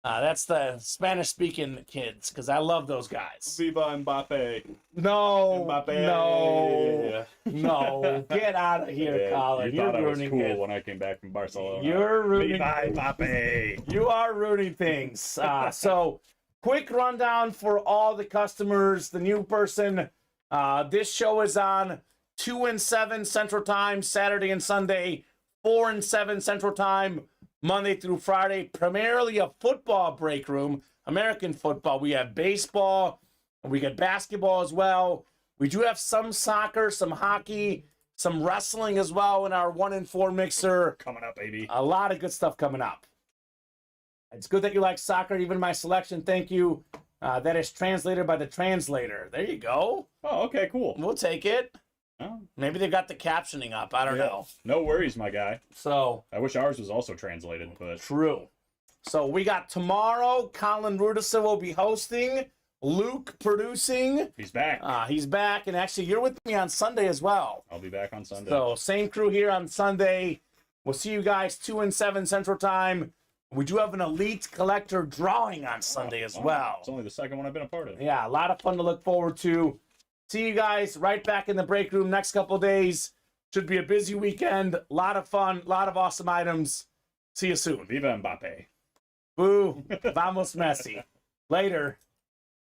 [SPEAKER 2] That's the Spanish-speaking kids, because I love those guys.
[SPEAKER 3] Viva Mbappe.
[SPEAKER 2] No,
[SPEAKER 3] Mbappe.
[SPEAKER 2] no, get out of here,
[SPEAKER 3] Yeah,
[SPEAKER 2] Colin.
[SPEAKER 3] you thought I was
[SPEAKER 2] ruining
[SPEAKER 3] cool
[SPEAKER 2] it.
[SPEAKER 3] when I came back from Barcelona.
[SPEAKER 2] You're ruining
[SPEAKER 3] Viva Mbappe.
[SPEAKER 2] You are ruining things. So, quick rundown for all the customers. The new person, this show is on 2 and 7 Central Time, Saturday and Sunday, 4 and 7 Central Time, Monday through Friday. Primarily a football break room, American football. We have baseball, and we get basketball as well. We do have some soccer, some hockey, some wrestling as well in our 1 and 4 mixer.
[SPEAKER 3] Coming up, baby.
[SPEAKER 2] A lot of good stuff coming up. It's good that you like soccer, even my selection. Thank you. That is translated by the translator. There you go.
[SPEAKER 3] Oh, okay, cool.
[SPEAKER 2] We'll take it.
[SPEAKER 3] Oh,
[SPEAKER 2] Maybe they've got the captioning up. I don't know.
[SPEAKER 3] no worries, my guy.
[SPEAKER 2] So,
[SPEAKER 3] I wish ours was also translated, but
[SPEAKER 2] true. So, we got tomorrow. Colin Rudison will be hosting. Luke producing.
[SPEAKER 3] he's back.
[SPEAKER 2] He's back. And actually, you're with me on Sunday as well.
[SPEAKER 3] I'll be back on Sunday.
[SPEAKER 2] So, same crew here on Sunday. We'll see you guys 2 and 7 Central Time. We do have an Elite Collector drawing on Sunday as well.
[SPEAKER 3] It's only the second one I've been a part of.
[SPEAKER 2] Yeah, a lot of fun to look forward to. See you guys right back in the break room next couple days. Should be a busy weekend. A lot of fun, a lot of awesome items. See you soon.
[SPEAKER 3] Viva Mbappe.
[SPEAKER 2] Boo. Vamos, Messi. Later.